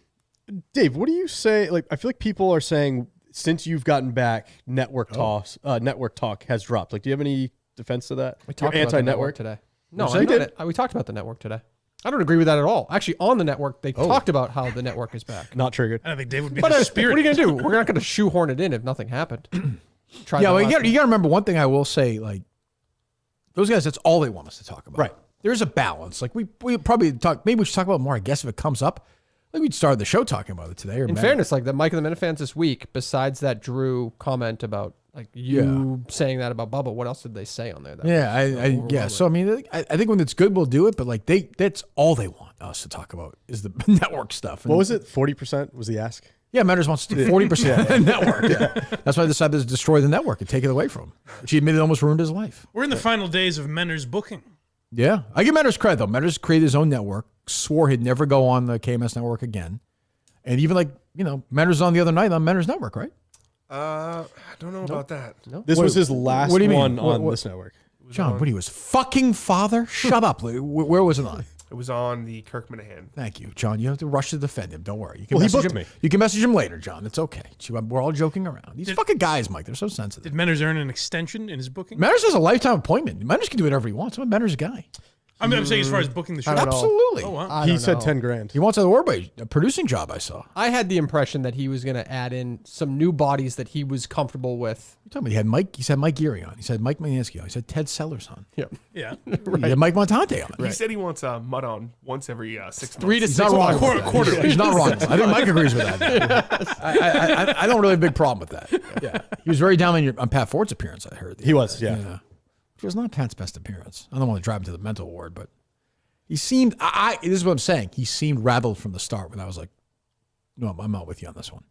[SPEAKER 6] Dave, what do you say? Like, I feel like people are saying since you've gotten back, network talk has dropped. Like, do you have any defense to that?
[SPEAKER 2] We talked
[SPEAKER 6] You're
[SPEAKER 2] about the
[SPEAKER 6] anti-network
[SPEAKER 2] network today. No,
[SPEAKER 6] You did?
[SPEAKER 2] we talked about the network today. I don't agree with that at all. Actually, on the network, they talked about how the network is back.
[SPEAKER 6] Not triggered.
[SPEAKER 4] I don't think Dave would be
[SPEAKER 2] But
[SPEAKER 4] the spirit.
[SPEAKER 2] what are you going to do? We're not going to shoehorn it in if nothing happened.
[SPEAKER 1] Yeah, well, you got to remember one thing I will say, like, those guys, that's all they want us to talk about.
[SPEAKER 6] Right.
[SPEAKER 1] There's a balance. Like, we probably maybe we should talk about it more, I guess, if it comes up. Like, we'd started the show talking about it today. Or
[SPEAKER 2] In fairness, like the Mike and the Minifans this week, besides that Drew comment about like you saying that about Bubba, what else did they say on there?
[SPEAKER 1] Yeah, So, I mean, I think when it's good, we'll do it. But, like, that's all they want us to talk about is the network stuff. And
[SPEAKER 6] What was it? 40% was the ask?
[SPEAKER 1] Yeah, Matters wants to do 40% network. Yeah. That's why I decided to destroy the network and take it away from him. Which he admitted almost ruined his life.
[SPEAKER 4] We're in the final days of Menner's booking.
[SPEAKER 1] Yeah. I give Matters credit, though. Matters created his own network, swore he'd never go on the KMS network again. And even like, Matters on the other night on Menner's network, right?
[SPEAKER 3] I don't know about that.
[SPEAKER 2] No.
[SPEAKER 6] This was his last
[SPEAKER 1] what do you mean?
[SPEAKER 6] one on this network.
[SPEAKER 1] John, what he was fucking father? Shut up. Where was it on?
[SPEAKER 3] It was on the Kirk Minahan.
[SPEAKER 1] Thank you, John. You don't have to rush to defend him. Don't worry. You can
[SPEAKER 6] Well, he
[SPEAKER 1] message
[SPEAKER 6] booked
[SPEAKER 1] him.
[SPEAKER 6] me.
[SPEAKER 1] You can message him later, John. It's okay. We're all joking around. These fucking guys, Mike, they're so sensitive.
[SPEAKER 4] Did Menner's earn an extension in his booking?
[SPEAKER 1] Menner's has a lifetime appointment. Menner's can do whatever he wants. I'm a Menner's guy.
[SPEAKER 4] I'm saying as far as booking the show.
[SPEAKER 1] Absolutely.
[SPEAKER 4] Oh, wow.
[SPEAKER 6] He said 10 grand.
[SPEAKER 1] He wants a producing job, I saw.
[SPEAKER 2] I had the impression that he was going to add in some new bodies that he was comfortable with.
[SPEAKER 1] You told me he said Mike Geary on. He said Mike Maninsky on. He said Ted Sellers on.
[SPEAKER 2] Yeah.
[SPEAKER 4] Yeah.
[SPEAKER 1] He had Mike Montante on.
[SPEAKER 3] He said he wants Mud on once every 6 months.
[SPEAKER 2] 3 to
[SPEAKER 1] He's
[SPEAKER 2] 6
[SPEAKER 1] not wrong.
[SPEAKER 2] months.
[SPEAKER 1] With that. Quarter. He's not wrong. I think Mike agrees with that. I don't really have a big problem with that. Yeah. He was very down on Pat Ford's appearance, I heard.
[SPEAKER 6] He was, yeah.
[SPEAKER 1] Which was not Pat's best appearance. I don't want to drive him to the mental ward, but he seemed, this is what I'm saying. He seemed rattled from the start when I was like, no, I'm not with you on this one.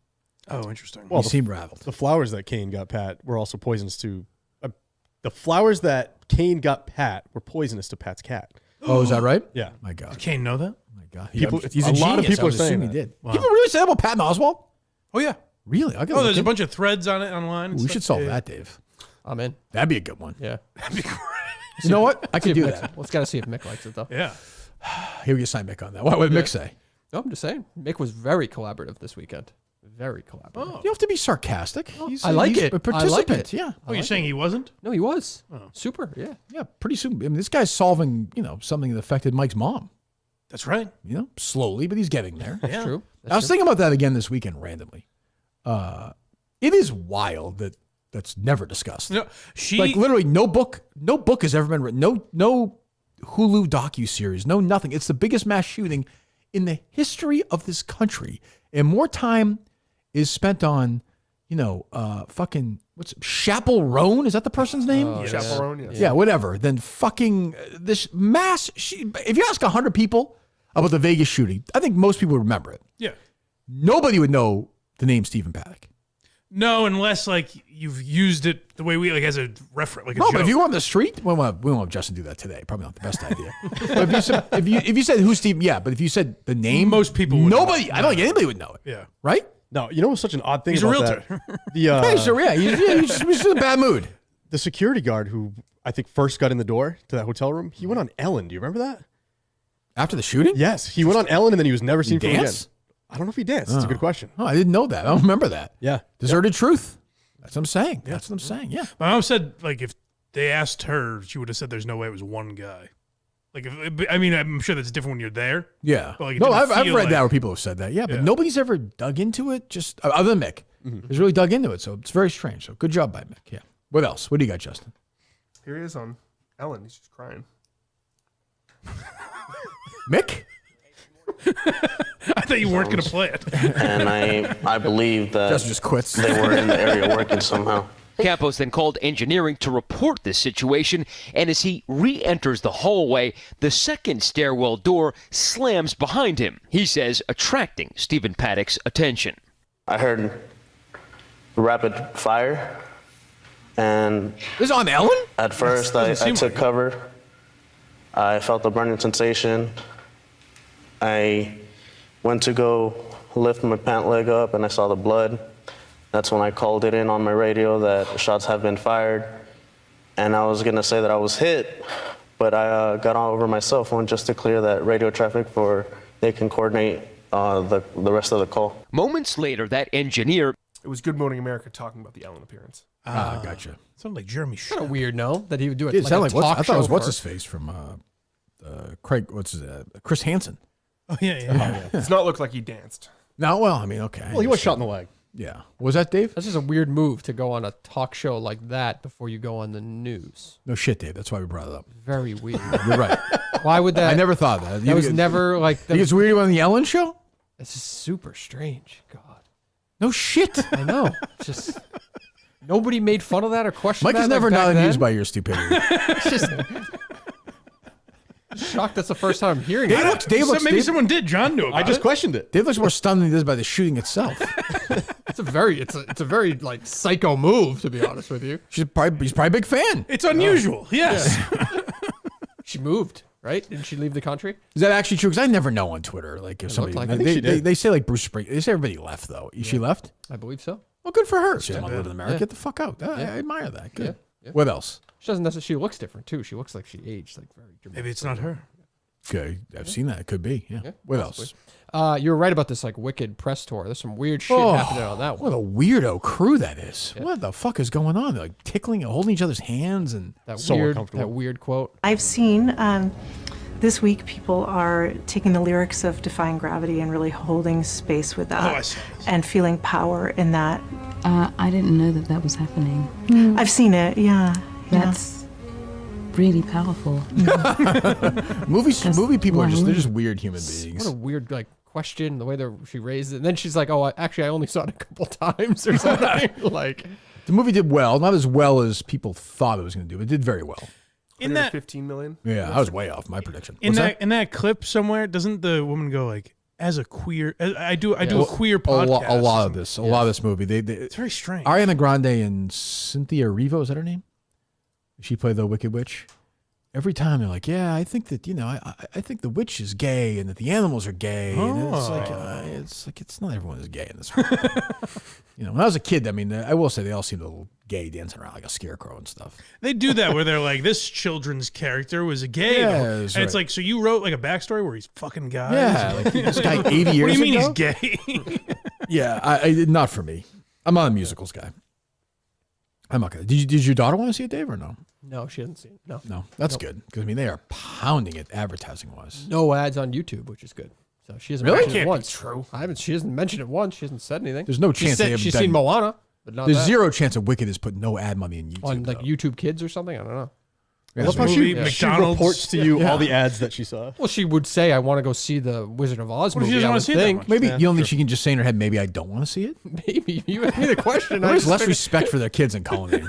[SPEAKER 4] Oh, interesting.
[SPEAKER 1] Well, he seemed rattled.
[SPEAKER 6] The flowers that Kane got Pat were also poisonous to. The flowers that Kane got Pat were poisonous to Pat's cat.
[SPEAKER 1] Oh, is that right?
[SPEAKER 6] Yeah.
[SPEAKER 1] My God.
[SPEAKER 4] Did Kane know that?
[SPEAKER 1] My God.
[SPEAKER 6] People-
[SPEAKER 1] He's
[SPEAKER 6] a lot of
[SPEAKER 1] genius.
[SPEAKER 6] people
[SPEAKER 1] I
[SPEAKER 6] are
[SPEAKER 1] would
[SPEAKER 6] saying
[SPEAKER 1] assume he
[SPEAKER 6] that.
[SPEAKER 1] did.
[SPEAKER 4] Wow.
[SPEAKER 1] People really say that about Patton Oswalt?
[SPEAKER 4] Oh, yeah.
[SPEAKER 1] Really? I gotta
[SPEAKER 4] Oh,
[SPEAKER 1] look
[SPEAKER 4] there's a
[SPEAKER 1] in.
[SPEAKER 4] bunch of threads on it online. and
[SPEAKER 1] We
[SPEAKER 4] stuff.
[SPEAKER 1] should solve
[SPEAKER 4] Yeah.
[SPEAKER 1] that, Dave.
[SPEAKER 2] I'm in.
[SPEAKER 1] That'd be a good one.
[SPEAKER 2] Yeah.
[SPEAKER 4] That'd be great.
[SPEAKER 1] You know what? I
[SPEAKER 2] See
[SPEAKER 1] could
[SPEAKER 2] if
[SPEAKER 1] do
[SPEAKER 2] Mick-
[SPEAKER 1] that.
[SPEAKER 2] Let's got to see if Mick likes it, though.
[SPEAKER 4] Yeah.
[SPEAKER 1] Here we go, sign Mick on that. What would Mick say?
[SPEAKER 2] No, I'm just saying. Mick was very collaborative this weekend. Very collaborative.
[SPEAKER 4] Oh.
[SPEAKER 1] You don't have to be sarcastic.
[SPEAKER 2] I like
[SPEAKER 1] he's
[SPEAKER 2] it.
[SPEAKER 1] A
[SPEAKER 2] I
[SPEAKER 1] participant.
[SPEAKER 2] like it.
[SPEAKER 1] Yeah.
[SPEAKER 4] Oh, you're saying he wasn't?
[SPEAKER 2] No, he was.
[SPEAKER 4] Oh.
[SPEAKER 2] Super, yeah.
[SPEAKER 1] Yeah, pretty soon. I mean, this guy's solving, something that affected Mike's mom.
[SPEAKER 4] That's right.
[SPEAKER 1] Slowly, but he's getting there.
[SPEAKER 2] That's true.
[SPEAKER 1] I was thinking about that again this weekend randomly. It is wild that's never discussed.
[SPEAKER 4] No,
[SPEAKER 1] like literally no book has ever been written. No Hulu docuseries, no nothing. It's the biggest mass shooting in the history of this country. And more time is spent on, fucking Chappell Roan? Is that the person's name?
[SPEAKER 3] Yes. Chappell Roan, yes.
[SPEAKER 1] Yeah, whatever. Then fucking this mass. If you ask 100 people about the Vegas shooting, I think most people would remember it.
[SPEAKER 4] Yeah.
[SPEAKER 1] Nobody would know the name Stephen Paddock.
[SPEAKER 4] No, unless like you've used it the way we as a reference. Like a
[SPEAKER 1] No,
[SPEAKER 4] joke.
[SPEAKER 1] but if you go on the street, we won't have Justin do that today. Probably not the best idea. But if you said who's Steve, yeah. But if you said the name,
[SPEAKER 4] most people would
[SPEAKER 1] nobody.
[SPEAKER 4] know.
[SPEAKER 1] I don't think anybody would know it.
[SPEAKER 4] Yeah.
[SPEAKER 1] Right?
[SPEAKER 6] No, you know what's such an odd thing
[SPEAKER 4] He's a
[SPEAKER 6] about
[SPEAKER 4] realtor.
[SPEAKER 6] that?
[SPEAKER 1] Yeah, sure. Yeah, he's just in a bad mood.
[SPEAKER 6] The security guard who I think first got in the door to that hotel room, he went on Ellen. Do you remember that?
[SPEAKER 1] After the shooting?
[SPEAKER 6] Yes, he went on Ellen and then he was never seen from again.
[SPEAKER 1] Dance?
[SPEAKER 6] I don't know if he danced. That's a good question.
[SPEAKER 1] Oh, I didn't know that. I don't remember that.
[SPEAKER 6] Yeah.
[SPEAKER 1] Deserted truth. That's what I'm saying. That's what I'm saying. Yeah.
[SPEAKER 4] My mom said, like, if they asked her, she would have said there's no way it was one guy. Like, I mean, I'm sure that's different when you're there.
[SPEAKER 1] Yeah.
[SPEAKER 4] But, like,
[SPEAKER 1] No, I've read that where people have said that. Yeah, but
[SPEAKER 4] Yeah.
[SPEAKER 1] nobody's ever dug into it. Just other than Mick, has really dug into it. So it's very strange. So good job by Mick. Yeah. What else? What do you got, Justin?
[SPEAKER 3] Here he is on Ellen. He's just crying.
[SPEAKER 1] Mick?
[SPEAKER 4] I thought you weren't going to play it.
[SPEAKER 5] And I believe that
[SPEAKER 1] Justin just quits.
[SPEAKER 5] they were in the area working somehow.
[SPEAKER 22] Campos then called engineering to report this situation, and as he re-enters the hallway, the second stairwell door slams behind him, he says, attracting Stephen Paddock's attention.
[SPEAKER 5] I heard rapid fire, and
[SPEAKER 1] this is on Ellen?
[SPEAKER 5] At first, I took cover. I felt a burning sensation. I went to go lift my pant leg up, and I saw the blood. That's when I called it in on my radio that shots have been fired. And I was going to say that I was hit, but I got on over my cell phone just to clear that radio traffic for they can coordinate the rest of the call.
[SPEAKER 22] Moments later, that engineer...
[SPEAKER 3] It was Good Morning America talking about the Ellen appearance.
[SPEAKER 1] Gotcha.
[SPEAKER 4] Sounded like Jeremy
[SPEAKER 2] Kind of weird, no? That he would do it.
[SPEAKER 1] It sounded like
[SPEAKER 2] talk
[SPEAKER 1] I thought it was
[SPEAKER 2] show
[SPEAKER 1] what's
[SPEAKER 2] for
[SPEAKER 1] his face from Craig. What's his Chris Hansen.
[SPEAKER 4] Oh yeah.
[SPEAKER 3] Does not look like he danced.
[SPEAKER 1] No, well, I mean, okay.
[SPEAKER 6] Well, he was shot in the leg.
[SPEAKER 1] Yeah. Was that Dave?
[SPEAKER 2] That's just a weird move to go on a talk show like that before you go on the news.
[SPEAKER 1] No shit, Dave. That's why we brought it up.
[SPEAKER 2] Very weird.
[SPEAKER 1] You're right.
[SPEAKER 2] Why would that?
[SPEAKER 1] I never thought that.
[SPEAKER 2] That was never like.
[SPEAKER 1] Think it's weird on the Ellen show?
[SPEAKER 2] It's just super strange. God.
[SPEAKER 1] No shit.
[SPEAKER 2] I know. Just nobody made fun of that or questioned
[SPEAKER 1] Mike
[SPEAKER 2] that.
[SPEAKER 1] is never
[SPEAKER 2] like,
[SPEAKER 1] not
[SPEAKER 2] back
[SPEAKER 1] amused
[SPEAKER 2] then?
[SPEAKER 1] by your stupidity.
[SPEAKER 2] It's just shocked. That's the first time I'm hearing
[SPEAKER 1] Dave
[SPEAKER 2] it.
[SPEAKER 1] looks. Dave looks.
[SPEAKER 4] Maybe
[SPEAKER 1] Dave,
[SPEAKER 4] someone did. John knew about
[SPEAKER 6] I just
[SPEAKER 4] it.
[SPEAKER 6] questioned it.
[SPEAKER 1] Dave looks more stunned than he does by the shooting itself.
[SPEAKER 2] It's a very like psycho move, to be honest with you.
[SPEAKER 1] He's probably a big fan.
[SPEAKER 4] It's unusual. Yes.
[SPEAKER 2] She moved, right? Didn't she leave the country?
[SPEAKER 1] Is that actually true? Because I never know on Twitter. Like if
[SPEAKER 2] It
[SPEAKER 1] somebody,
[SPEAKER 2] looked like it. I think she
[SPEAKER 1] they,
[SPEAKER 2] did.
[SPEAKER 1] they say like Bruce Springsteen. They say everybody left though. She left.
[SPEAKER 2] I believe so.
[SPEAKER 1] Well, good for her. She doesn't want to live in America.
[SPEAKER 2] Yeah.
[SPEAKER 1] Get the fuck out. I admire that. Good.
[SPEAKER 2] Yeah.
[SPEAKER 1] What else?
[SPEAKER 2] She doesn't necessarily. She looks different too. She looks like she aged like very.
[SPEAKER 4] Maybe it's not her.
[SPEAKER 1] Okay, I've seen that. It could be. Yeah. What else?
[SPEAKER 2] You were right about this like Wicked press tour. There's some weird shit happening on that one.
[SPEAKER 1] What a weirdo crew that is. What the fuck is going on? They're like tickling, holding each other's hands, and
[SPEAKER 2] That
[SPEAKER 1] so
[SPEAKER 2] weird,
[SPEAKER 1] uncomfortable.
[SPEAKER 2] that weird quote.
[SPEAKER 23] I've seen this week people are taking the lyrics of Defying Gravity and really holding space with that
[SPEAKER 4] I saw
[SPEAKER 23] and feeling power in that.
[SPEAKER 24] I didn't know that was happening.
[SPEAKER 23] I've seen it, yeah.
[SPEAKER 24] That's really powerful.
[SPEAKER 1] Movie people are just—they're just weird human beings.
[SPEAKER 2] What a weird like question. The way that she raised it, and then she's like, "Oh, actually, I only saw it a couple times or something." Like
[SPEAKER 1] The movie did well, not as well as people thought it was going to do, but it did very well.
[SPEAKER 4] In that
[SPEAKER 3] 15 million.
[SPEAKER 1] Yeah, I was way off my prediction.
[SPEAKER 4] In
[SPEAKER 1] What's
[SPEAKER 4] that in that clip somewhere, doesn't the woman go like, as a queer? I do a queer
[SPEAKER 1] A
[SPEAKER 4] podcast.
[SPEAKER 1] lot of this movie.
[SPEAKER 4] It's very strange.
[SPEAKER 1] Ariana Grande and Cynthia Erivo, is that her name? She played the Wicked Witch. Every time they're like, yeah, I think that, I think the witch is gay and that the animals are gay. And it's like it's not everyone is gay in this movie. When I was a kid, I mean, I will say they all seemed a little gay, dancing around like a scarecrow and stuff.
[SPEAKER 4] They do that where they're like, this children's character was a gay.
[SPEAKER 1] Yeah,
[SPEAKER 4] and
[SPEAKER 1] that's
[SPEAKER 4] it's
[SPEAKER 1] right.
[SPEAKER 4] like, so you wrote like a backstory where he's fucking guys?
[SPEAKER 1] Yeah, like this guy 80 years ago.
[SPEAKER 4] What do you mean he's gay?
[SPEAKER 1] Yeah, I not for me. I'm not a musicals guy. I'm not gonna. Did your daughter want to see it, Dave, or no?
[SPEAKER 2] no, she hasn't seen it. No,
[SPEAKER 1] No, that's
[SPEAKER 2] Nope.
[SPEAKER 1] good because I mean they are pounding it advertising wise.
[SPEAKER 2] No ads on YouTube, which is good. So she hasn't
[SPEAKER 1] Really?
[SPEAKER 2] mentioned
[SPEAKER 1] Can't
[SPEAKER 2] it
[SPEAKER 1] be
[SPEAKER 2] once.
[SPEAKER 1] true.
[SPEAKER 2] She hasn't mentioned it once. She hasn't said anything.
[SPEAKER 1] There's no
[SPEAKER 2] She
[SPEAKER 1] chance
[SPEAKER 2] said
[SPEAKER 1] they have
[SPEAKER 2] she's
[SPEAKER 1] done-
[SPEAKER 2] seen Moana, but not
[SPEAKER 1] There's
[SPEAKER 2] that.
[SPEAKER 1] zero chance that Wicked has put no ad money in YouTube.
[SPEAKER 2] on like YouTube Kids or something. I don't know.
[SPEAKER 1] Yeah,
[SPEAKER 6] What about
[SPEAKER 1] movie,
[SPEAKER 6] she reports to you all the ads that she saw?
[SPEAKER 2] Well, she would say, "I want to go see the Wizard of Oz
[SPEAKER 4] What if she
[SPEAKER 2] movie."
[SPEAKER 4] doesn't
[SPEAKER 2] I
[SPEAKER 4] wanna
[SPEAKER 2] would
[SPEAKER 4] see it that
[SPEAKER 2] think.
[SPEAKER 4] much?
[SPEAKER 1] Maybe
[SPEAKER 2] Yeah,
[SPEAKER 1] you don't think
[SPEAKER 2] sure.
[SPEAKER 1] she can just say in her head, maybe I don't want to see it?
[SPEAKER 2] Maybe you asked me the question. I
[SPEAKER 1] There's
[SPEAKER 2] just
[SPEAKER 1] less
[SPEAKER 2] figured-
[SPEAKER 1] respect for their kids in Colony.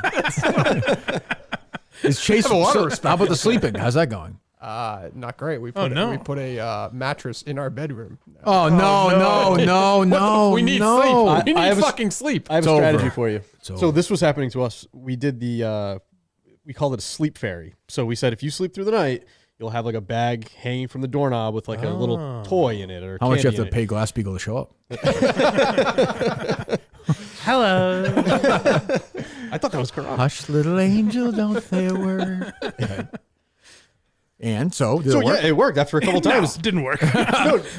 [SPEAKER 1] Is Chase?
[SPEAKER 2] I have a lot of
[SPEAKER 1] so,
[SPEAKER 2] respect
[SPEAKER 1] how about
[SPEAKER 2] for
[SPEAKER 1] the sleeping? How's that going?
[SPEAKER 2] Not great. We
[SPEAKER 4] Oh,
[SPEAKER 2] put
[SPEAKER 4] no.
[SPEAKER 2] we put a mattress in our bedroom.
[SPEAKER 1] Oh no!
[SPEAKER 2] We need
[SPEAKER 1] no.
[SPEAKER 2] sleep. We need
[SPEAKER 6] I have a-
[SPEAKER 2] fucking sleep.
[SPEAKER 6] I have
[SPEAKER 1] It's
[SPEAKER 6] a strategy
[SPEAKER 1] over.
[SPEAKER 6] for you.
[SPEAKER 1] It's
[SPEAKER 6] So
[SPEAKER 1] over.
[SPEAKER 6] this was happening to us. We did we called it a sleep fairy. So we said if you sleep through the night, you'll have like a bag hanging from the doorknob with like a little toy in it or
[SPEAKER 1] How much you have
[SPEAKER 6] candy
[SPEAKER 1] to
[SPEAKER 6] in
[SPEAKER 1] pay Glass-Steagall to show up?
[SPEAKER 4] Hello.
[SPEAKER 6] I thought that was Quran.
[SPEAKER 1] Hush, little angel, don't say a word. And so, did
[SPEAKER 6] So
[SPEAKER 1] it work?
[SPEAKER 6] yeah, it worked after a couple times.
[SPEAKER 4] No, didn't work.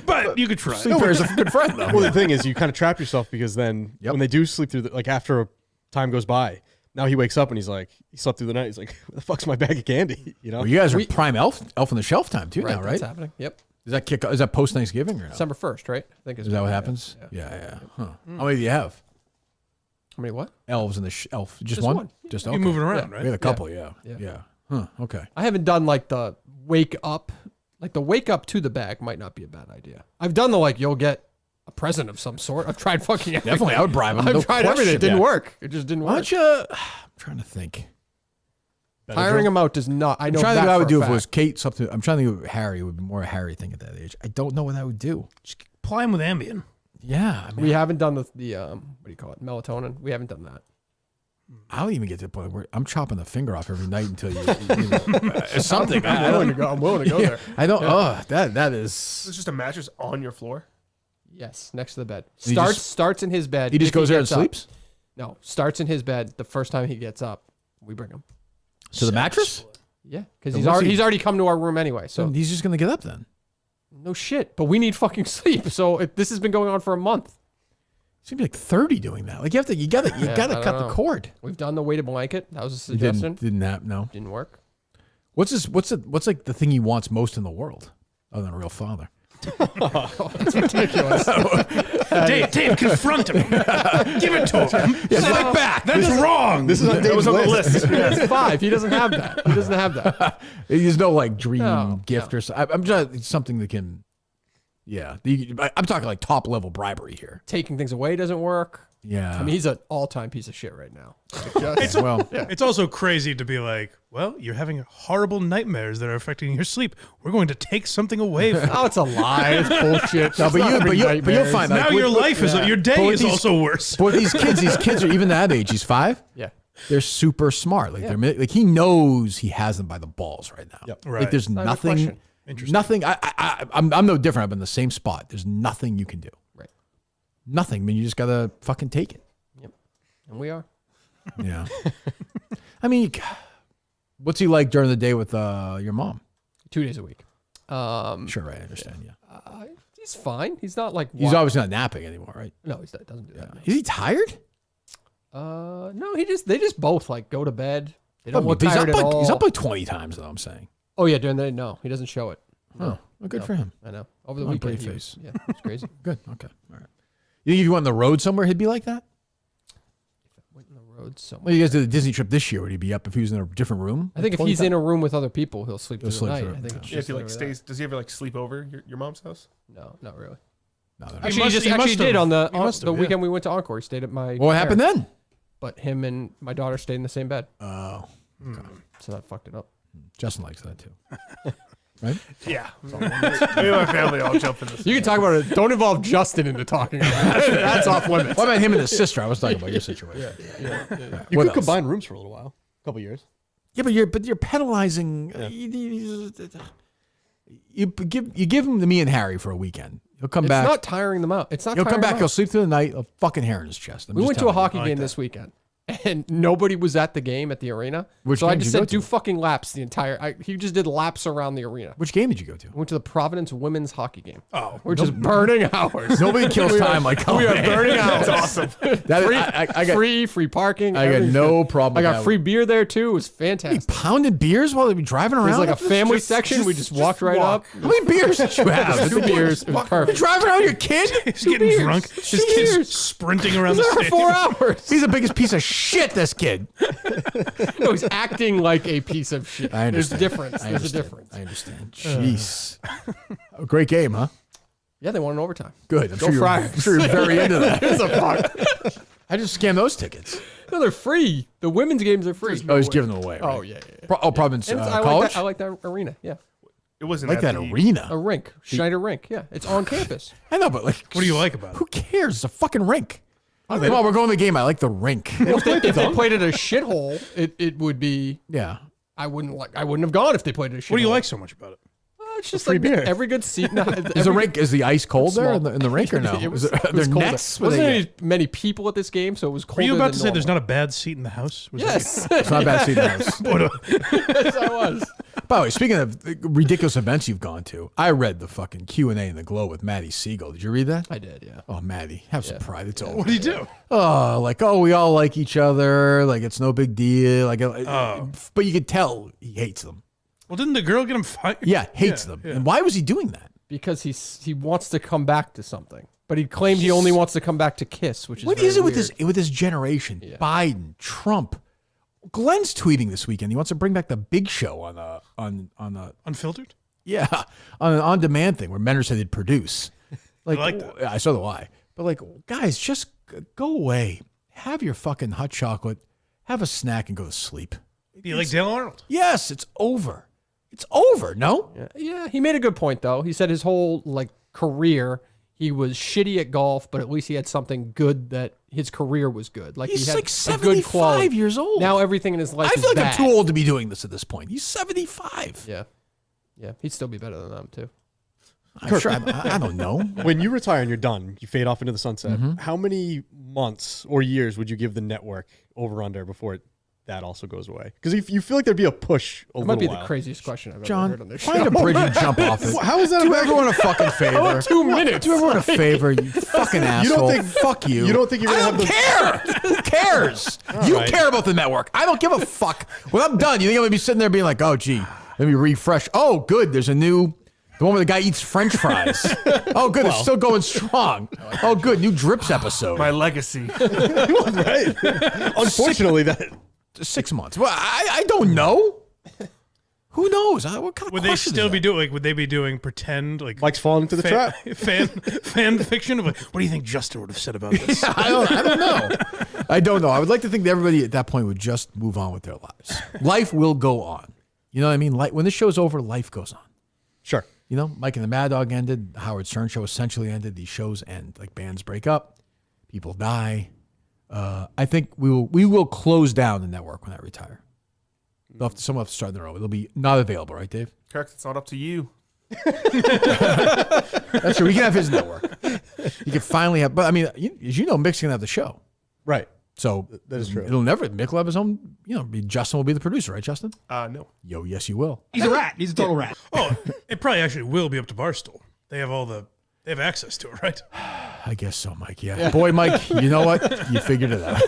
[SPEAKER 4] But you could try.
[SPEAKER 1] Sleep Bear is a good friend, though.
[SPEAKER 6] Well, the thing is, you kind of trap yourself because then when they do sleep through, like after time goes by, now he wakes up and he's like, he slept through the night. He's like, "What the fuck's my bag of candy?" You know.
[SPEAKER 1] Well, you guys are prime elf on the shelf time too now, right?
[SPEAKER 2] That's happening. Yep.
[SPEAKER 1] Does that kick? Is that post Thanksgiving or no?
[SPEAKER 2] December 1st, right? I think
[SPEAKER 1] Is that what happens? Yeah. Huh. How many do you have?
[SPEAKER 2] How many what?
[SPEAKER 1] Elves in the elf? Just
[SPEAKER 2] Just
[SPEAKER 1] one?
[SPEAKER 2] one.
[SPEAKER 1] Just
[SPEAKER 4] You're
[SPEAKER 1] okay.
[SPEAKER 4] moving around, right?
[SPEAKER 1] We had a couple,
[SPEAKER 2] Yeah.
[SPEAKER 1] yeah. Huh. Okay.
[SPEAKER 2] I haven't done like the wake up. Like the wake up to the bag might not be a bad idea. I've done the you'll get a present of some sort. I've tried fucking everything.
[SPEAKER 1] Definitely, I would bribe him.
[SPEAKER 2] I've
[SPEAKER 1] no
[SPEAKER 2] tried everything. It
[SPEAKER 1] question.
[SPEAKER 2] didn't work. It just didn't
[SPEAKER 1] Why
[SPEAKER 2] work.
[SPEAKER 1] don't you? I'm trying to think.
[SPEAKER 2] Hiring him out does not. I know
[SPEAKER 1] I'm trying to
[SPEAKER 2] that
[SPEAKER 1] think what I
[SPEAKER 2] for
[SPEAKER 1] would
[SPEAKER 2] a
[SPEAKER 1] do if
[SPEAKER 2] fact.
[SPEAKER 1] it was Kate. Something. I'm trying to think of Harry. It would be more a Harry thing at that age. I don't know what I would do.
[SPEAKER 4] Just apply him with Ambien.
[SPEAKER 1] Yeah. I mean,
[SPEAKER 2] We haven't done the what do you call it? Melatonin. We haven't done that.
[SPEAKER 1] I don't even get to the point where I'm chopping the finger off every night until you. It's something.
[SPEAKER 2] I'm willing to go. I'm willing to go there.
[SPEAKER 1] I don't.
[SPEAKER 2] Yeah.
[SPEAKER 1] That is.
[SPEAKER 3] It's just a mattress on your floor.
[SPEAKER 2] Yes, next to the bed.
[SPEAKER 1] He just-
[SPEAKER 2] Starts in his bed.
[SPEAKER 1] He just
[SPEAKER 2] If
[SPEAKER 1] goes there and
[SPEAKER 2] gets up.
[SPEAKER 1] sleeps?
[SPEAKER 2] No, starts in his bed. The first time he gets up, we bring him.
[SPEAKER 1] To the mattress?
[SPEAKER 2] Yeah, because
[SPEAKER 1] Then
[SPEAKER 2] he's
[SPEAKER 1] what's
[SPEAKER 2] already
[SPEAKER 1] he-
[SPEAKER 2] he's already come to our room anyway. So
[SPEAKER 1] So he's just gonna get up then.
[SPEAKER 2] no shit. But we need fucking sleep. So this has been going on for a month.
[SPEAKER 1] Seems like 30 doing that. Like you gotta
[SPEAKER 2] I
[SPEAKER 1] cut
[SPEAKER 2] don't
[SPEAKER 1] the
[SPEAKER 2] know.
[SPEAKER 1] cord.
[SPEAKER 2] We've done the weighted blanket. That was a
[SPEAKER 1] You
[SPEAKER 2] suggestion.
[SPEAKER 1] didn't happen. No.
[SPEAKER 2] Didn't work.
[SPEAKER 1] What's like the thing he wants most in the world, other than a real father?
[SPEAKER 2] That's ridiculous.
[SPEAKER 4] Dave, confront him. Give it to him.
[SPEAKER 1] Yeah,
[SPEAKER 4] Say,
[SPEAKER 1] fight back.
[SPEAKER 4] That's wrong.
[SPEAKER 6] This is on Dave's list.
[SPEAKER 2] He's 5. He doesn't have that. He doesn't have that.
[SPEAKER 1] There's no dream
[SPEAKER 2] No,
[SPEAKER 1] gift or something. I'm just something that can. Yeah, I'm talking like top level bribery here.
[SPEAKER 2] Taking things away doesn't work.
[SPEAKER 1] Yeah.
[SPEAKER 2] I mean, he's an all-time piece of shit right now.
[SPEAKER 4] It's also crazy to be like, well, you're having horrible nightmares that are affecting your sleep. We're going to take something away from you.
[SPEAKER 2] Oh, it's a lie. It's bullshit.
[SPEAKER 1] No, but you'll find
[SPEAKER 4] now your life is your day is also worse.
[SPEAKER 1] But these kids are even that age. He's 5.
[SPEAKER 2] Yeah.
[SPEAKER 1] They're super smart. They're he knows he has them by the balls right now.
[SPEAKER 6] Yep.
[SPEAKER 4] Right.
[SPEAKER 1] Like there's
[SPEAKER 2] Not a
[SPEAKER 1] nothing.
[SPEAKER 2] question.
[SPEAKER 1] Nothing. I'm no different. I'm in the same spot. There's nothing you can do.
[SPEAKER 2] Right.
[SPEAKER 1] Nothing. I mean, you just gotta fucking take it.
[SPEAKER 2] Yep. And we are.
[SPEAKER 1] Yeah. I mean, what's he like during the day with your mom?
[SPEAKER 2] 2 days a week.
[SPEAKER 1] Sure, I understand. Yeah.
[SPEAKER 2] He's fine. He's not like
[SPEAKER 1] He's obviously not napping anymore, right?
[SPEAKER 2] No, he doesn't do that.
[SPEAKER 1] Is he tired?
[SPEAKER 2] No, they just both go to bed. They don't look
[SPEAKER 1] he's
[SPEAKER 2] tired
[SPEAKER 1] up
[SPEAKER 2] at
[SPEAKER 1] like,
[SPEAKER 2] all.
[SPEAKER 1] He's up like 20 times though. I'm saying.
[SPEAKER 2] Oh yeah, during the day, no, he doesn't show it.
[SPEAKER 1] Oh,
[SPEAKER 2] No.
[SPEAKER 1] well, good
[SPEAKER 2] No.
[SPEAKER 1] for him.
[SPEAKER 2] I know. Over the
[SPEAKER 1] Come on,
[SPEAKER 2] weekend,
[SPEAKER 1] brave
[SPEAKER 2] he
[SPEAKER 1] face.
[SPEAKER 2] was, yeah, it's crazy.
[SPEAKER 1] Good. Okay. All right. You think if you went on the road somewhere, he'd be like that?
[SPEAKER 2] Went on the road somewhere.
[SPEAKER 1] Well, you guys did the Disney trip this year. Would he be up if he was in a different room?
[SPEAKER 2] I think if
[SPEAKER 1] 20
[SPEAKER 2] he's
[SPEAKER 1] times?
[SPEAKER 2] in a room with other people, he'll sleep
[SPEAKER 1] He'll
[SPEAKER 2] through the
[SPEAKER 1] sleep
[SPEAKER 2] night.
[SPEAKER 1] through it,
[SPEAKER 2] I think
[SPEAKER 1] yeah.
[SPEAKER 2] it's
[SPEAKER 3] Yeah, if
[SPEAKER 2] just
[SPEAKER 3] he
[SPEAKER 2] whatever
[SPEAKER 3] stays, does he ever sleep over your mom's house?
[SPEAKER 2] that. No, not really.
[SPEAKER 1] No,
[SPEAKER 2] Actually,
[SPEAKER 4] must-
[SPEAKER 2] he
[SPEAKER 4] he must
[SPEAKER 2] did
[SPEAKER 4] have.
[SPEAKER 2] on the
[SPEAKER 4] He must
[SPEAKER 2] the
[SPEAKER 4] have,
[SPEAKER 2] weekend we went to Encore. He stayed at my.
[SPEAKER 1] What happened
[SPEAKER 2] parents'.
[SPEAKER 1] then?
[SPEAKER 2] But him and my daughter stayed in the same bed.
[SPEAKER 1] Oh,
[SPEAKER 2] So that fucked it up.
[SPEAKER 1] Justin likes that too. Right?
[SPEAKER 3] Yeah. Me and my family all jump in this.
[SPEAKER 2] You can talk about it. Don't involve Justin into talking about it. That's off limits.
[SPEAKER 1] What about him and his sister? I was talking about your situation.
[SPEAKER 6] You
[SPEAKER 1] What
[SPEAKER 6] could
[SPEAKER 1] else?
[SPEAKER 6] combine rooms for a little while, a couple years.
[SPEAKER 1] Yeah, but you're penalizing. You give him to me and Harry for a weekend. He'll come
[SPEAKER 2] It's
[SPEAKER 1] back.
[SPEAKER 2] not tiring them out. It's not.
[SPEAKER 1] He'll come
[SPEAKER 2] tiring
[SPEAKER 1] back.
[SPEAKER 2] them
[SPEAKER 1] He'll
[SPEAKER 2] out.
[SPEAKER 1] sleep through the night. A fucking hair in his chest.
[SPEAKER 2] We went to a hockey game this weekend, and nobody was at the game at the arena.
[SPEAKER 1] Which
[SPEAKER 2] so I
[SPEAKER 1] game
[SPEAKER 2] just
[SPEAKER 1] did you
[SPEAKER 2] said,
[SPEAKER 1] go to?
[SPEAKER 2] do fucking laps the entire. He just did laps around the arena.
[SPEAKER 1] Which game did you go to?
[SPEAKER 2] I went to the Providence women's hockey game.
[SPEAKER 4] Oh,
[SPEAKER 2] which is burning hours.
[SPEAKER 1] Nobody kills
[SPEAKER 2] We are-
[SPEAKER 1] time like
[SPEAKER 2] we are
[SPEAKER 1] Colin.
[SPEAKER 2] burning hours.
[SPEAKER 1] That's awesome. That is-
[SPEAKER 2] free,
[SPEAKER 1] I got-
[SPEAKER 2] free parking.
[SPEAKER 1] I got
[SPEAKER 2] everything.
[SPEAKER 1] no problem
[SPEAKER 2] I
[SPEAKER 1] with
[SPEAKER 2] got
[SPEAKER 1] that.
[SPEAKER 2] free beer there too. It was
[SPEAKER 1] You
[SPEAKER 2] fantastic.
[SPEAKER 1] pounded beers while they be driving around.
[SPEAKER 2] There's like a
[SPEAKER 1] That's
[SPEAKER 2] family
[SPEAKER 1] just-
[SPEAKER 2] section. We just walked right
[SPEAKER 1] walk.
[SPEAKER 2] up.
[SPEAKER 1] How many beers did you have?
[SPEAKER 2] 2 beers. It was
[SPEAKER 1] You
[SPEAKER 2] perfect.
[SPEAKER 1] driving around with your kid?
[SPEAKER 4] He's getting drunk. His kid's sprinting around the
[SPEAKER 2] He was there
[SPEAKER 4] stadium.
[SPEAKER 2] for 4 hours.
[SPEAKER 1] He's the biggest piece of shit. This kid.
[SPEAKER 2] No, he's acting like a piece of shit.
[SPEAKER 1] I
[SPEAKER 2] There's a
[SPEAKER 1] understand.
[SPEAKER 2] difference.
[SPEAKER 1] I
[SPEAKER 2] There's a
[SPEAKER 1] understand.
[SPEAKER 2] difference.
[SPEAKER 1] I understand. Jeez. A great game, huh?
[SPEAKER 2] Yeah, they won in overtime.
[SPEAKER 1] Good. I'm
[SPEAKER 2] Go
[SPEAKER 1] sure, you're,
[SPEAKER 2] Friars.
[SPEAKER 1] I'm sure you're very into that.
[SPEAKER 2] Who gives a fuck?
[SPEAKER 1] I just scammed those tickets.
[SPEAKER 2] No, they're free. The women's games are free.
[SPEAKER 1] Oh, he's giving them away.
[SPEAKER 2] Oh,
[SPEAKER 1] right?
[SPEAKER 2] yeah.
[SPEAKER 1] Providence
[SPEAKER 2] And I
[SPEAKER 1] College?
[SPEAKER 2] like that arena. Yeah.
[SPEAKER 3] It wasn't
[SPEAKER 1] Like
[SPEAKER 3] at
[SPEAKER 1] that
[SPEAKER 3] the-
[SPEAKER 1] arena.
[SPEAKER 2] A rink. Schneider rink. Yeah. It's on campus.
[SPEAKER 1] I know, but like,
[SPEAKER 4] What do you like about it?
[SPEAKER 1] who cares? It's a fucking rink. Come on, we're going to the game. I like the rink.
[SPEAKER 2] If they played at a shithole, it would be.
[SPEAKER 1] Yeah.
[SPEAKER 2] I wouldn't have gone if they played at a shithole.
[SPEAKER 4] What do you like so much about it?
[SPEAKER 2] It's just
[SPEAKER 6] free
[SPEAKER 2] like
[SPEAKER 6] beer.
[SPEAKER 2] every good seat.
[SPEAKER 1] Is the ice cold there in the rink or no?
[SPEAKER 2] It was,
[SPEAKER 1] Is there,
[SPEAKER 2] it was
[SPEAKER 1] are there
[SPEAKER 2] colder.
[SPEAKER 1] nets?
[SPEAKER 2] Wasn't there many people at this game, so it was colder.
[SPEAKER 4] Were you about
[SPEAKER 2] than
[SPEAKER 4] to say
[SPEAKER 2] normal.
[SPEAKER 4] there's not a bad seat in the house? Was
[SPEAKER 2] Yes.
[SPEAKER 1] It's not a bad seat in the house.
[SPEAKER 2] Yes, I was.
[SPEAKER 1] By the way, speaking of ridiculous events you've gone to, I read the fucking Q&A in the Glow with Maddie Siegel. Did you read that?
[SPEAKER 2] I did, yeah.
[SPEAKER 1] Oh, Maddie, have some pride. It's over.
[SPEAKER 4] What did he do?
[SPEAKER 1] Oh, like, we all like each other. Like, it's no big deal. Like, but you could tell he hates them.
[SPEAKER 4] Well, didn't the girl get him fired?
[SPEAKER 1] Yeah, hates them.
[SPEAKER 4] yeah.
[SPEAKER 1] And why was he doing that?
[SPEAKER 2] Because he wants to come back to something, but he claimed he only wants to come back to Kiss, which is
[SPEAKER 1] What
[SPEAKER 2] very
[SPEAKER 1] is it with
[SPEAKER 2] weird.
[SPEAKER 1] this generation? Biden, Trump. Glenn's tweeting this weekend. He wants to bring back the Big Show on
[SPEAKER 4] Unfiltered?
[SPEAKER 1] Yeah, on an on-demand thing where Menor said he'd produce. Like,
[SPEAKER 4] I like that.
[SPEAKER 1] I saw the why. But like, guys, just go away. Have your fucking hot chocolate. Have a snack and go to sleep.
[SPEAKER 4] Be like Dale Arnold.
[SPEAKER 1] Yes, it's over. It's over. No.
[SPEAKER 2] Yeah, he made a good point though. He said his whole career he was shitty at golf, but at least he had something good that his career was good. Like
[SPEAKER 1] He's
[SPEAKER 2] he had
[SPEAKER 1] like
[SPEAKER 2] a good
[SPEAKER 1] 75
[SPEAKER 2] quality.
[SPEAKER 1] years old.
[SPEAKER 2] Now everything in his life
[SPEAKER 1] I
[SPEAKER 2] is
[SPEAKER 1] feel like
[SPEAKER 2] bad.
[SPEAKER 1] I'm too old to be doing this at this point. He's 75.
[SPEAKER 2] Yeah, he'd still be better than them too.
[SPEAKER 1] I'm sure. I don't know.
[SPEAKER 6] When you retire and you're done, you fade off into the sunset.
[SPEAKER 1] Mm-hmm.
[SPEAKER 6] How many months or years would you give the network over under before that also goes away? Because if you feel like there'd be a push
[SPEAKER 2] That
[SPEAKER 6] a little
[SPEAKER 2] might be
[SPEAKER 6] while.
[SPEAKER 2] the craziest question I've ever
[SPEAKER 1] John,
[SPEAKER 2] heard on this
[SPEAKER 1] find
[SPEAKER 2] show.
[SPEAKER 1] a bridge and jump off it.
[SPEAKER 6] How is that?
[SPEAKER 1] Do everyone a fucking favor.
[SPEAKER 2] Oh, 2 minutes.
[SPEAKER 1] Do everyone a favor, you fucking asshole. Fuck you.
[SPEAKER 6] You don't think you're
[SPEAKER 1] I
[SPEAKER 6] gonna
[SPEAKER 1] don't
[SPEAKER 6] have
[SPEAKER 1] care. Who cares? You
[SPEAKER 6] right.
[SPEAKER 1] care about the network. I don't give a fuck. When I'm done, you think I'm gonna be sitting there being like, oh, gee, let me refresh. Oh, good. There's a new. The one where the guy eats French fries. Oh, good. It's still going strong. Oh, good. New Drips episode.
[SPEAKER 3] My legacy.
[SPEAKER 6] Right. Unfortunately, that
[SPEAKER 1] 6 months. Well, I don't know. Who knows? What kind of
[SPEAKER 4] Would they
[SPEAKER 1] question
[SPEAKER 4] still
[SPEAKER 1] is
[SPEAKER 4] be
[SPEAKER 1] that?
[SPEAKER 4] doing would they be doing pretend
[SPEAKER 6] Mike's falling into the trap.
[SPEAKER 4] Fan fiction of what do you think Justin would have said about this?
[SPEAKER 1] I don't know. I don't know. I would like to think that everybody at that point would just move on with their lives. Life will go on. You know what I mean? When this show's over, life goes on.
[SPEAKER 6] Sure.
[SPEAKER 1] You know, Mike and the Mad Dog ended. The Howard Stern show essentially ended. These shows end. Like bands break up, people die. I think we will close down the network when I retire. Someone will have to start their own. It'll be not available, right, Dave?
[SPEAKER 3] Kirk, it's not up to you.
[SPEAKER 1] That's true. We can have his network. You can finally have. But I mean, as you know, Mick's gonna have the show,
[SPEAKER 6] right?
[SPEAKER 1] So
[SPEAKER 6] that is true.
[SPEAKER 1] It'll never. Mick will have his own. Justin will be the producer, right, Justin?
[SPEAKER 3] No.
[SPEAKER 1] Yo, yes, you will.
[SPEAKER 7] He's a rat. He's a total rat.
[SPEAKER 4] Oh, it probably actually will be up to Barstool. They have access to it, right?
[SPEAKER 1] I guess so, Mike. Yeah. Boy, Mike, you know what? You figured it out.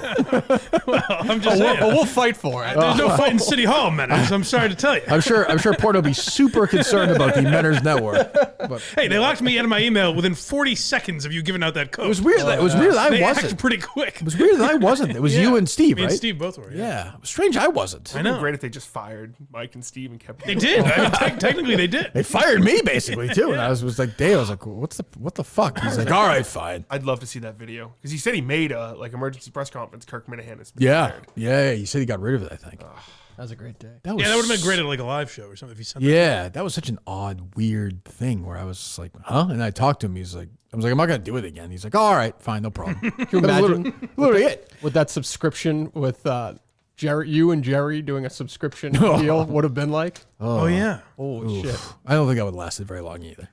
[SPEAKER 4] Well, I'm just saying.
[SPEAKER 2] We'll fight for it.
[SPEAKER 4] There's no fight in City Hall, Menors. I'm sorry to tell you.
[SPEAKER 1] I'm sure Portnoy will be super concerned about the Menors Network. But
[SPEAKER 4] Hey, they locked me out of my email within 40 seconds of you giving out that code.
[SPEAKER 1] it was weird. That I
[SPEAKER 4] They
[SPEAKER 1] wasn't.
[SPEAKER 4] acted pretty quick.
[SPEAKER 1] It was weird that I wasn't. It was you and Steve,
[SPEAKER 4] Me
[SPEAKER 1] right?
[SPEAKER 4] and Steve both were.
[SPEAKER 1] Yeah. It was strange I wasn't.
[SPEAKER 4] I
[SPEAKER 3] It'd
[SPEAKER 4] know.
[SPEAKER 3] be great if they just fired Mike and Steve and kept.
[SPEAKER 4] They did. I mean, technically, they did.
[SPEAKER 1] They fired me basically too, and I was like, Dave, I was like, what the fuck? He's like, all right, fine.
[SPEAKER 3] I'd love to see that video because he said he made a emergency press conference. Kirk Minahan has been
[SPEAKER 1] Yeah,
[SPEAKER 3] fired.
[SPEAKER 1] yeah. He said he got rid of it. I think.
[SPEAKER 2] That was a great day.
[SPEAKER 1] That was
[SPEAKER 4] Yeah, that would have been great at like a live show or something if he sent
[SPEAKER 1] Yeah, that was such an odd, weird thing where I was just like, huh? And I talked to him. I was like, I'm not going to do it again. He's like, all right, fine, no problem.
[SPEAKER 2] Can you
[SPEAKER 1] That was
[SPEAKER 2] imagine
[SPEAKER 1] literally it.
[SPEAKER 2] with that subscription with Jerry, you and Jerry doing a subscription deal would have been like?
[SPEAKER 4] Oh, yeah.
[SPEAKER 2] Holy shit.
[SPEAKER 1] I don't think I would have lasted very long either.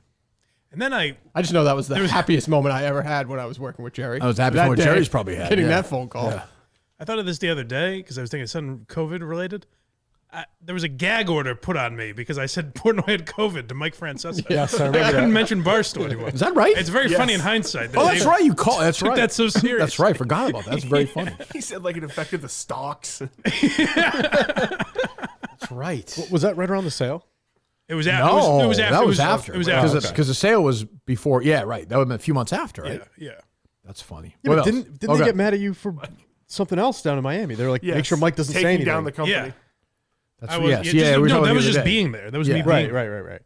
[SPEAKER 4] And then I
[SPEAKER 2] just know that was the happiest moment I ever had when I was working with Jerry.
[SPEAKER 1] I was happy
[SPEAKER 2] That
[SPEAKER 1] for what
[SPEAKER 2] day,
[SPEAKER 1] Jerry's probably had.
[SPEAKER 2] Getting
[SPEAKER 1] yeah.
[SPEAKER 2] that phone call.
[SPEAKER 1] Yeah.
[SPEAKER 4] I thought of this the other day because I was thinking something COVID related. There was a gag order put on me because I said Portnoy had COVID to Mike Francesa.
[SPEAKER 2] Yes, I remember
[SPEAKER 4] couldn't
[SPEAKER 2] that.
[SPEAKER 4] mention Barstool anymore.
[SPEAKER 1] Is that right?
[SPEAKER 4] It's very funny in hindsight. that
[SPEAKER 1] Oh, that's
[SPEAKER 4] they
[SPEAKER 1] right. You call. That's
[SPEAKER 4] took
[SPEAKER 1] right.
[SPEAKER 4] that so serious.
[SPEAKER 1] That's right. Forgot about that. That's very funny.
[SPEAKER 3] He said like it affected the stocks.
[SPEAKER 1] That's right.
[SPEAKER 6] Was that right around the sale?
[SPEAKER 4] It was after.
[SPEAKER 1] No,
[SPEAKER 4] it was after.
[SPEAKER 1] that was after.
[SPEAKER 4] It was after.
[SPEAKER 1] Because the sale was before. Yeah, right. That would have been a few months after, right?
[SPEAKER 4] Yeah.
[SPEAKER 1] That's funny.
[SPEAKER 6] Yeah,
[SPEAKER 1] What
[SPEAKER 6] but
[SPEAKER 1] else?
[SPEAKER 6] didn't they get mad at you for something else down in Miami? They're like, make sure Mike doesn't say
[SPEAKER 3] taking
[SPEAKER 6] anything.
[SPEAKER 3] down the company.
[SPEAKER 4] Yeah.
[SPEAKER 1] That's
[SPEAKER 4] I was,
[SPEAKER 1] yes.
[SPEAKER 4] yeah,
[SPEAKER 1] Yeah, we were
[SPEAKER 4] no,
[SPEAKER 1] talking
[SPEAKER 4] that
[SPEAKER 1] the
[SPEAKER 4] was
[SPEAKER 1] other
[SPEAKER 4] just
[SPEAKER 1] day.
[SPEAKER 4] being there. That was me
[SPEAKER 1] Yeah.
[SPEAKER 4] being
[SPEAKER 6] Right.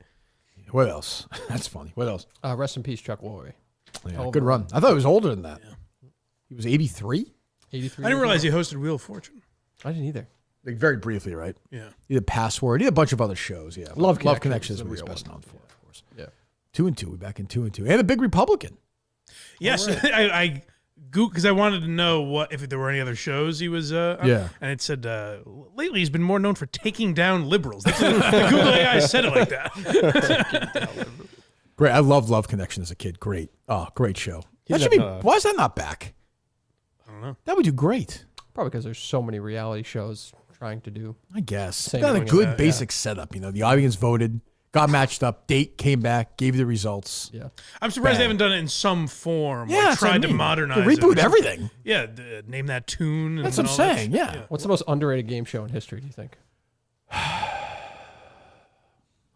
[SPEAKER 1] What else? That's funny. What else?
[SPEAKER 2] Rest in peace, Chuck Woolery.
[SPEAKER 1] Yeah, good run. I thought he was older than that. He was 83?
[SPEAKER 2] 83.
[SPEAKER 4] I didn't realize he hosted Wheel of Fortune.
[SPEAKER 2] I didn't either.
[SPEAKER 1] Like very briefly, right?
[SPEAKER 4] Yeah.
[SPEAKER 1] He did Password. He did a bunch of other shows. Yeah.
[SPEAKER 2] Love
[SPEAKER 1] Connections
[SPEAKER 2] Connections
[SPEAKER 1] is what he's
[SPEAKER 2] the real
[SPEAKER 1] best
[SPEAKER 2] one.
[SPEAKER 1] known for, of course.
[SPEAKER 2] Yeah.
[SPEAKER 1] 2 and 2. We're back in 2 and 2. And a big Republican.
[SPEAKER 4] Yes, I because I wanted to know if there were any other shows he was on.
[SPEAKER 1] Yeah.
[SPEAKER 4] And it said, lately he's been more known for taking down liberals. That's the Google AI said it like that.
[SPEAKER 1] Great. I loved Love Connection as a kid. Great. Oh, great show. That should be. Why is that not back?
[SPEAKER 4] I don't know.
[SPEAKER 1] That would do great.
[SPEAKER 2] Probably because there's so many reality shows trying to do.
[SPEAKER 1] I guess.
[SPEAKER 2] Same
[SPEAKER 1] Got a
[SPEAKER 2] thing.
[SPEAKER 1] good basic setup. You know, the audience voted, got matched up, date came back, gave you the results.
[SPEAKER 2] Yeah.
[SPEAKER 4] I'm surprised
[SPEAKER 1] Bang.
[SPEAKER 4] they haven't done it in some form.
[SPEAKER 1] Yeah,
[SPEAKER 4] like
[SPEAKER 1] that's what I
[SPEAKER 4] tried to
[SPEAKER 1] mean.
[SPEAKER 4] modernize
[SPEAKER 1] They reboot
[SPEAKER 4] it.
[SPEAKER 1] everything.
[SPEAKER 4] Yeah, name that tune. And
[SPEAKER 1] That's what I'm
[SPEAKER 4] all that
[SPEAKER 1] saying,
[SPEAKER 4] shit.
[SPEAKER 1] yeah.
[SPEAKER 2] What's the most underrated game show in history, do you think?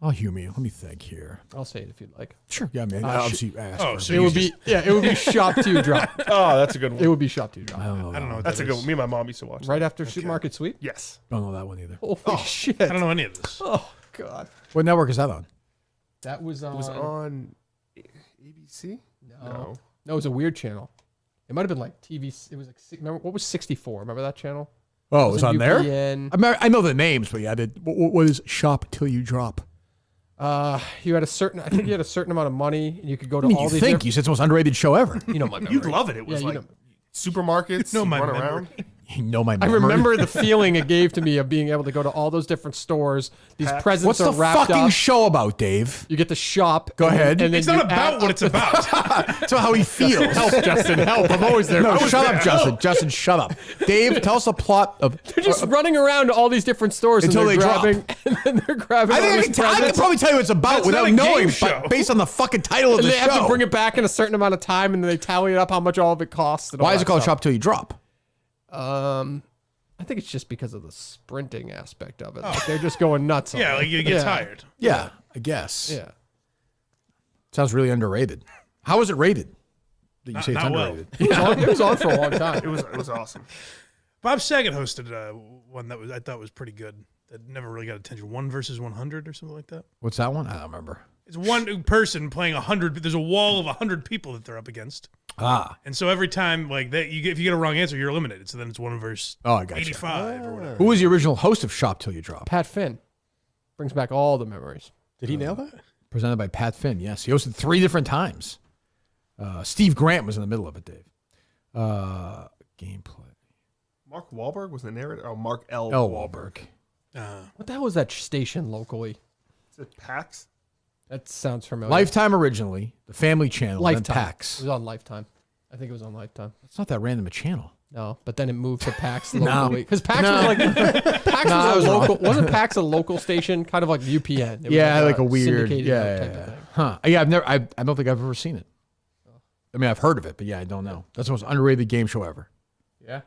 [SPEAKER 1] I'll humor you. Let me think here.
[SPEAKER 2] I'll say it if you'd like.
[SPEAKER 1] Sure. Yeah, man. Obviously, I asked for
[SPEAKER 2] so it would be it would be Shop to Drop.
[SPEAKER 3] Oh, that's a good one.
[SPEAKER 2] It would be Shop to Drop.
[SPEAKER 1] I don't know.
[SPEAKER 4] I don't know what
[SPEAKER 3] That's
[SPEAKER 4] that
[SPEAKER 3] a good
[SPEAKER 4] is.
[SPEAKER 3] one. Me and my mom used to watch
[SPEAKER 2] Right
[SPEAKER 3] that.
[SPEAKER 2] after Supermarket Sweep?
[SPEAKER 3] Yes.
[SPEAKER 1] Don't know that one either.
[SPEAKER 2] Holy shit.
[SPEAKER 4] I don't know any of this.
[SPEAKER 2] Oh God.
[SPEAKER 1] What network is that on?
[SPEAKER 2] That was on
[SPEAKER 3] It was on ABC?
[SPEAKER 2] No, it was a weird channel. It might have been like TV. It was like remember what was 64? Remember that channel?
[SPEAKER 1] Oh, it was on there?
[SPEAKER 2] UPN.
[SPEAKER 1] I know the names, but yeah, what is Shop Till You Drop?
[SPEAKER 2] You had a certain. I think you had a certain amount of money, and you could go to
[SPEAKER 1] I mean,
[SPEAKER 2] all
[SPEAKER 1] you
[SPEAKER 2] these.
[SPEAKER 1] think you said it's the most underrated show ever.
[SPEAKER 2] You know my memory.
[SPEAKER 3] You'd love it. It was
[SPEAKER 2] Yeah,
[SPEAKER 3] like supermarkets.
[SPEAKER 4] You know my
[SPEAKER 3] run
[SPEAKER 4] memory.
[SPEAKER 3] around.
[SPEAKER 1] You know my
[SPEAKER 2] I
[SPEAKER 1] memory.
[SPEAKER 2] remember the feeling it gave to me of being able to go to all those different stores. These presents
[SPEAKER 1] What's
[SPEAKER 2] are
[SPEAKER 1] the
[SPEAKER 2] wrapped
[SPEAKER 1] fucking
[SPEAKER 2] up.
[SPEAKER 1] show about, Dave?
[SPEAKER 2] You get to shop.
[SPEAKER 1] Go ahead.
[SPEAKER 2] And then
[SPEAKER 4] It's not
[SPEAKER 2] you
[SPEAKER 4] about
[SPEAKER 2] add
[SPEAKER 4] what
[SPEAKER 2] up
[SPEAKER 4] it's
[SPEAKER 2] the-
[SPEAKER 4] about.
[SPEAKER 1] It's about how he feels.
[SPEAKER 2] Help, Justin. Help. I'm always there.
[SPEAKER 1] No,
[SPEAKER 2] I was
[SPEAKER 1] shut
[SPEAKER 2] there.
[SPEAKER 1] up, Justin. Justin, shut up. Dave, tell us the plot of.
[SPEAKER 2] They're just running around to all these different stores
[SPEAKER 1] Until
[SPEAKER 2] and
[SPEAKER 1] they
[SPEAKER 2] they're
[SPEAKER 1] drop.
[SPEAKER 2] grabbing, and then they're grabbing.
[SPEAKER 1] I
[SPEAKER 2] all
[SPEAKER 1] think
[SPEAKER 2] these
[SPEAKER 1] I can
[SPEAKER 2] presents.
[SPEAKER 1] probably tell you what it's about
[SPEAKER 4] That's
[SPEAKER 1] without
[SPEAKER 4] not a game
[SPEAKER 1] knowing,
[SPEAKER 4] show.
[SPEAKER 1] but based on the fucking title of
[SPEAKER 2] And
[SPEAKER 1] the
[SPEAKER 2] they
[SPEAKER 1] show.
[SPEAKER 2] have to bring it back in a certain amount of time, and then they tally it up how much all of it costs. And all
[SPEAKER 1] Why is
[SPEAKER 2] that
[SPEAKER 1] it called
[SPEAKER 2] stuff.
[SPEAKER 1] Shop Till You Drop?
[SPEAKER 2] I think it's just because of the sprinting aspect of it. Like they're just going nuts on
[SPEAKER 4] Yeah,
[SPEAKER 2] it.
[SPEAKER 4] like you get tired.
[SPEAKER 1] Yeah, I guess.
[SPEAKER 2] Yeah.
[SPEAKER 1] Sounds really underrated. How was it rated? That you say it's
[SPEAKER 4] not well.
[SPEAKER 1] underrated.
[SPEAKER 2] It was on for a long time.
[SPEAKER 3] It was awesome.
[SPEAKER 4] Bob Saget hosted one that I thought was pretty good. That never really got attention. 1 versus 100 or something like that.
[SPEAKER 1] What's that one? I don't remember.
[SPEAKER 4] It's one person playing 100. There's a wall of 100 people that they're up against.
[SPEAKER 1] Ah.
[SPEAKER 4] And so every time, like that, if you get a wrong answer, you're eliminated. So then it's 1 versus
[SPEAKER 1] Oh, I got
[SPEAKER 4] 85 or whatever.
[SPEAKER 1] Who was the original host of Shop Till You Drop?
[SPEAKER 2] Pat Finn brings back all the memories.
[SPEAKER 6] Did he nail that?
[SPEAKER 1] Presented by Pat Finn. Yes, he hosted 3 different times. Steve Grant was in the middle of it, Dave. Gameplay.
[SPEAKER 3] Mark Wahlberg was the narrator. Oh, Mark L.
[SPEAKER 1] L.
[SPEAKER 3] Wahlberg.
[SPEAKER 2] What the hell was that station locally?
[SPEAKER 3] Is it PAX?
[SPEAKER 2] That sounds familiar.
[SPEAKER 1] Lifetime originally, the Family Channel,
[SPEAKER 2] Lifetime.
[SPEAKER 1] then
[SPEAKER 2] It
[SPEAKER 1] PAX.
[SPEAKER 2] was on Lifetime. I think it was on Lifetime.
[SPEAKER 1] It's not that random a channel.
[SPEAKER 2] No, but then it moved to PAX
[SPEAKER 1] No.
[SPEAKER 2] locally because PAX
[SPEAKER 1] No.
[SPEAKER 2] was like PAX
[SPEAKER 1] No, I
[SPEAKER 2] was
[SPEAKER 1] was
[SPEAKER 2] a
[SPEAKER 1] wrong.
[SPEAKER 2] local. Wasn't PAX a local station, kind of like UPN? It was
[SPEAKER 1] Yeah, like a weird.
[SPEAKER 2] syndicated
[SPEAKER 1] Yeah,
[SPEAKER 2] type
[SPEAKER 1] yeah,
[SPEAKER 2] of thing.
[SPEAKER 1] Huh? Yeah, I've never. I don't think I've ever seen it. I mean, I've heard of it, but yeah, I don't know. That's the most underrated game show ever.
[SPEAKER 2] Yeah.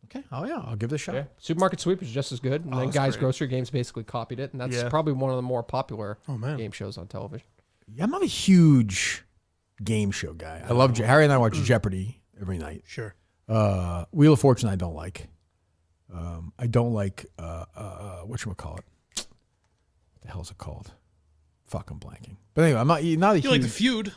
[SPEAKER 1] Okay. Oh yeah, I'll give it a shot.
[SPEAKER 2] Yeah. Supermarket Sweep is just as good, and then
[SPEAKER 1] that's
[SPEAKER 2] Guys
[SPEAKER 1] great.
[SPEAKER 2] Grocery Games basically copied it, and that's
[SPEAKER 3] Yeah.
[SPEAKER 2] probably one of the more popular
[SPEAKER 4] Oh, man.
[SPEAKER 2] game shows on television.
[SPEAKER 1] Yeah, I'm not a huge game show guy. I love Harry and I watch Jeopardy every night.
[SPEAKER 4] Sure.
[SPEAKER 1] Wheel of Fortune, I don't like. I don't like whatchamacallit. What the hell is it called? Fuck, I'm blanking. But anyway, I'm not a
[SPEAKER 4] You
[SPEAKER 1] huge.
[SPEAKER 4] like the feud?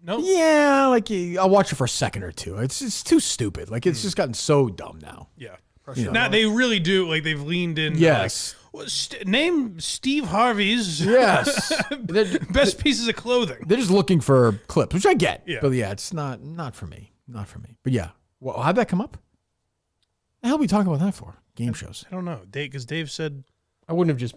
[SPEAKER 4] No.
[SPEAKER 1] Yeah, like I'll watch it for a second or two. It's too stupid. Like it's just gotten so dumb now.
[SPEAKER 4] Yeah.
[SPEAKER 1] You know.
[SPEAKER 4] Now they really do. Like they've leaned in.
[SPEAKER 1] Yes.
[SPEAKER 4] Like, name Steve Harvey's.
[SPEAKER 1] Yes.
[SPEAKER 4] best pieces of clothing.
[SPEAKER 1] They're just looking for clips, which I get.
[SPEAKER 4] Yeah.
[SPEAKER 1] But yeah, it's not for me. Not for me. But yeah. Well, how'd that come up? The hell are we talking about that for? Game shows.
[SPEAKER 4] I don't know. Because Dave said
[SPEAKER 2] I wouldn't have just.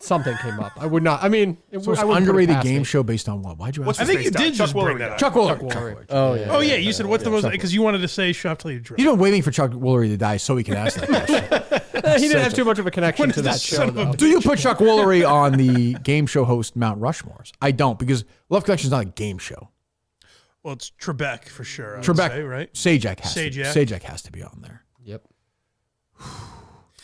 [SPEAKER 2] Something came up. I would not. I mean,
[SPEAKER 1] So it's
[SPEAKER 2] I wouldn't put it
[SPEAKER 1] underrated
[SPEAKER 2] past
[SPEAKER 1] game
[SPEAKER 2] me.
[SPEAKER 1] show based on what? Why'd you ask?
[SPEAKER 4] I think you did just bring
[SPEAKER 3] Woolery
[SPEAKER 4] that up.
[SPEAKER 1] Chuck Woolery.
[SPEAKER 2] Woolery.
[SPEAKER 6] Oh yeah.
[SPEAKER 4] Oh yeah, you said what's the most because you wanted to say Shop Till You Drop.
[SPEAKER 1] He's been waiting for Chuck Woolery to die so he can ask that question.
[SPEAKER 2] He didn't have too much of a connection
[SPEAKER 4] When
[SPEAKER 2] to
[SPEAKER 4] is
[SPEAKER 2] that
[SPEAKER 4] this
[SPEAKER 2] show.
[SPEAKER 4] son of a
[SPEAKER 2] Though.
[SPEAKER 1] Do you put Chuck Woolery on the game show host Mount Rushmores? I don't, because Love Connection is not a game show.
[SPEAKER 4] Well, it's Trebek for sure. I would
[SPEAKER 1] Trebek,
[SPEAKER 4] say, right?
[SPEAKER 1] Sajak has
[SPEAKER 4] Sajak.
[SPEAKER 1] to. Sajak has to be on there.
[SPEAKER 2] Yep.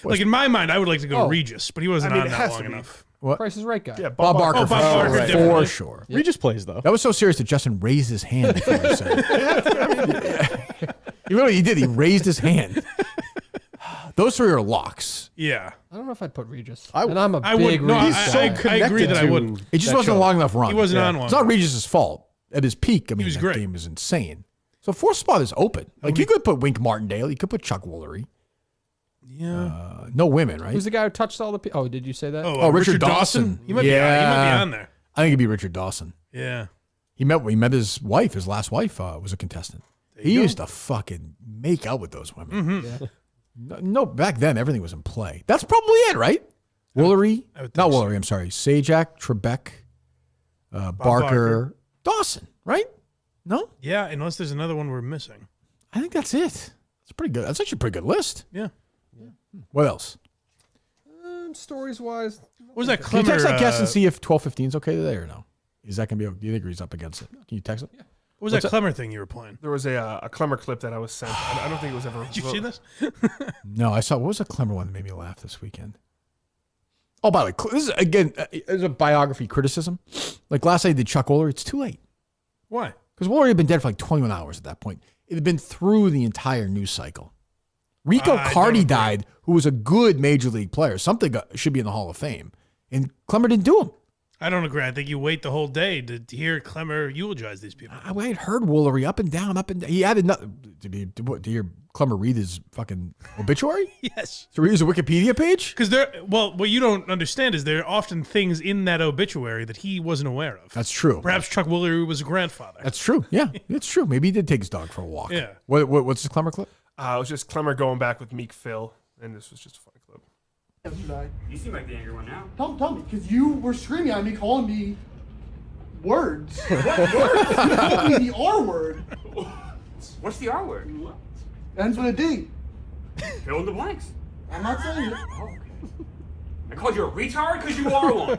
[SPEAKER 4] Like in my mind, I would like to go
[SPEAKER 2] Oh.
[SPEAKER 4] Regis, but he wasn't
[SPEAKER 3] I mean,
[SPEAKER 4] on
[SPEAKER 3] it
[SPEAKER 4] that
[SPEAKER 3] has
[SPEAKER 4] long
[SPEAKER 3] to be.
[SPEAKER 4] enough.
[SPEAKER 1] What?
[SPEAKER 2] Price is Right guy.
[SPEAKER 3] Yeah,
[SPEAKER 1] Bob Barker,
[SPEAKER 4] Oh, Bob Barker,
[SPEAKER 1] for
[SPEAKER 4] definitely.
[SPEAKER 1] sure.
[SPEAKER 6] Regis plays though.
[SPEAKER 1] That was so serious that Justin raised his hand before he said it. He did. He raised his hand. Those 3 are locks.
[SPEAKER 4] Yeah.
[SPEAKER 2] I don't know if I'd put Regis.
[SPEAKER 6] I-
[SPEAKER 2] and I'm a
[SPEAKER 4] I
[SPEAKER 2] big
[SPEAKER 4] would. No,
[SPEAKER 2] Regis
[SPEAKER 4] I
[SPEAKER 2] guy.
[SPEAKER 4] agree that I wouldn't.
[SPEAKER 1] It just
[SPEAKER 6] that
[SPEAKER 1] wasn't
[SPEAKER 6] show.
[SPEAKER 1] a long enough run.
[SPEAKER 4] He wasn't on
[SPEAKER 1] It's
[SPEAKER 4] long
[SPEAKER 1] not
[SPEAKER 4] enough.
[SPEAKER 1] Regis' fault. At his peak, I mean,
[SPEAKER 4] was
[SPEAKER 1] that
[SPEAKER 4] great.
[SPEAKER 1] game was insane. So fourth spot is open. Like you could put Wink Martindale. You could put Chuck Woolery.
[SPEAKER 4] Yeah.
[SPEAKER 1] No women, right?
[SPEAKER 2] Who's the guy who touched all the? Oh, did you say that?
[SPEAKER 4] Oh,
[SPEAKER 1] Richard Dawson.
[SPEAKER 4] He might be on there.
[SPEAKER 1] I think it'd be Richard Dawson.
[SPEAKER 4] Yeah.
[SPEAKER 1] He met his wife. His last wife was a contestant. He used to fucking make out with those women.
[SPEAKER 4] Mm-hmm.
[SPEAKER 1] No, back then everything was in play. That's probably it, right? Woolery, not Woolery. I'm sorry. Sajak, Trebek, Barker, Dawson, right? No.
[SPEAKER 4] Yeah, unless there's another one we're missing.
[SPEAKER 1] I think that's it. That's pretty good. That's actually a pretty good list.
[SPEAKER 4] Yeah.
[SPEAKER 1] What else?
[SPEAKER 2] Stories wise,
[SPEAKER 4] what was that?
[SPEAKER 1] Can you
[SPEAKER 4] Clemmer,
[SPEAKER 1] text that guest and see if 12:15 is okay today or no? Is that gonna be? Do you think he's up against it? Can you text it? Yeah.
[SPEAKER 4] What was that Clemmer thing you were playing?
[SPEAKER 3] There was a Clemmer clip that I was sent. I don't think it was ever.
[SPEAKER 4] Did you see this?
[SPEAKER 1] No, I saw. What was the Clemmer one that made me laugh this weekend? Oh, by the way, this is again is a biography criticism. Like last night, I did Chuck Woolery. It's too late.
[SPEAKER 4] Why?
[SPEAKER 1] Because Woolery had been dead for like 21 hours at that point. It had been through the entire news cycle. Rico Carty died, who was a good major league player. Something should be in the Hall of Fame. And Clemmer didn't do him.
[SPEAKER 4] I don't agree. I think you wait the whole day to hear Clemmer eulogize these people.
[SPEAKER 1] I had heard Woolery up and down. He added nothing. To hear Clemmer read his fucking obituary?
[SPEAKER 4] Yes.
[SPEAKER 1] To read his Wikipedia page?
[SPEAKER 4] Because what you don't understand is there are often things in that obituary that he wasn't aware of.
[SPEAKER 1] That's true.
[SPEAKER 4] Perhaps Chuck Woolery was a grandfather.
[SPEAKER 1] That's true. Yeah, it's true. Maybe he did take his dog for a walk.
[SPEAKER 4] Yeah.
[SPEAKER 1] What's the Clemmer clip?
[SPEAKER 3] It was just Clemmer going back with Meek Phil, and this was just a funny clip.
[SPEAKER 7] You seem like the angry one now.
[SPEAKER 8] Tell me, because you were screaming at me, calling me words.
[SPEAKER 7] What words?
[SPEAKER 8] You called me the R word.
[SPEAKER 7] What's the R word?
[SPEAKER 8] Ends with a D.
[SPEAKER 7] Fill in the blanks.
[SPEAKER 8] I'm not saying it.
[SPEAKER 7] Oh, okay. I called you a retard because you are one.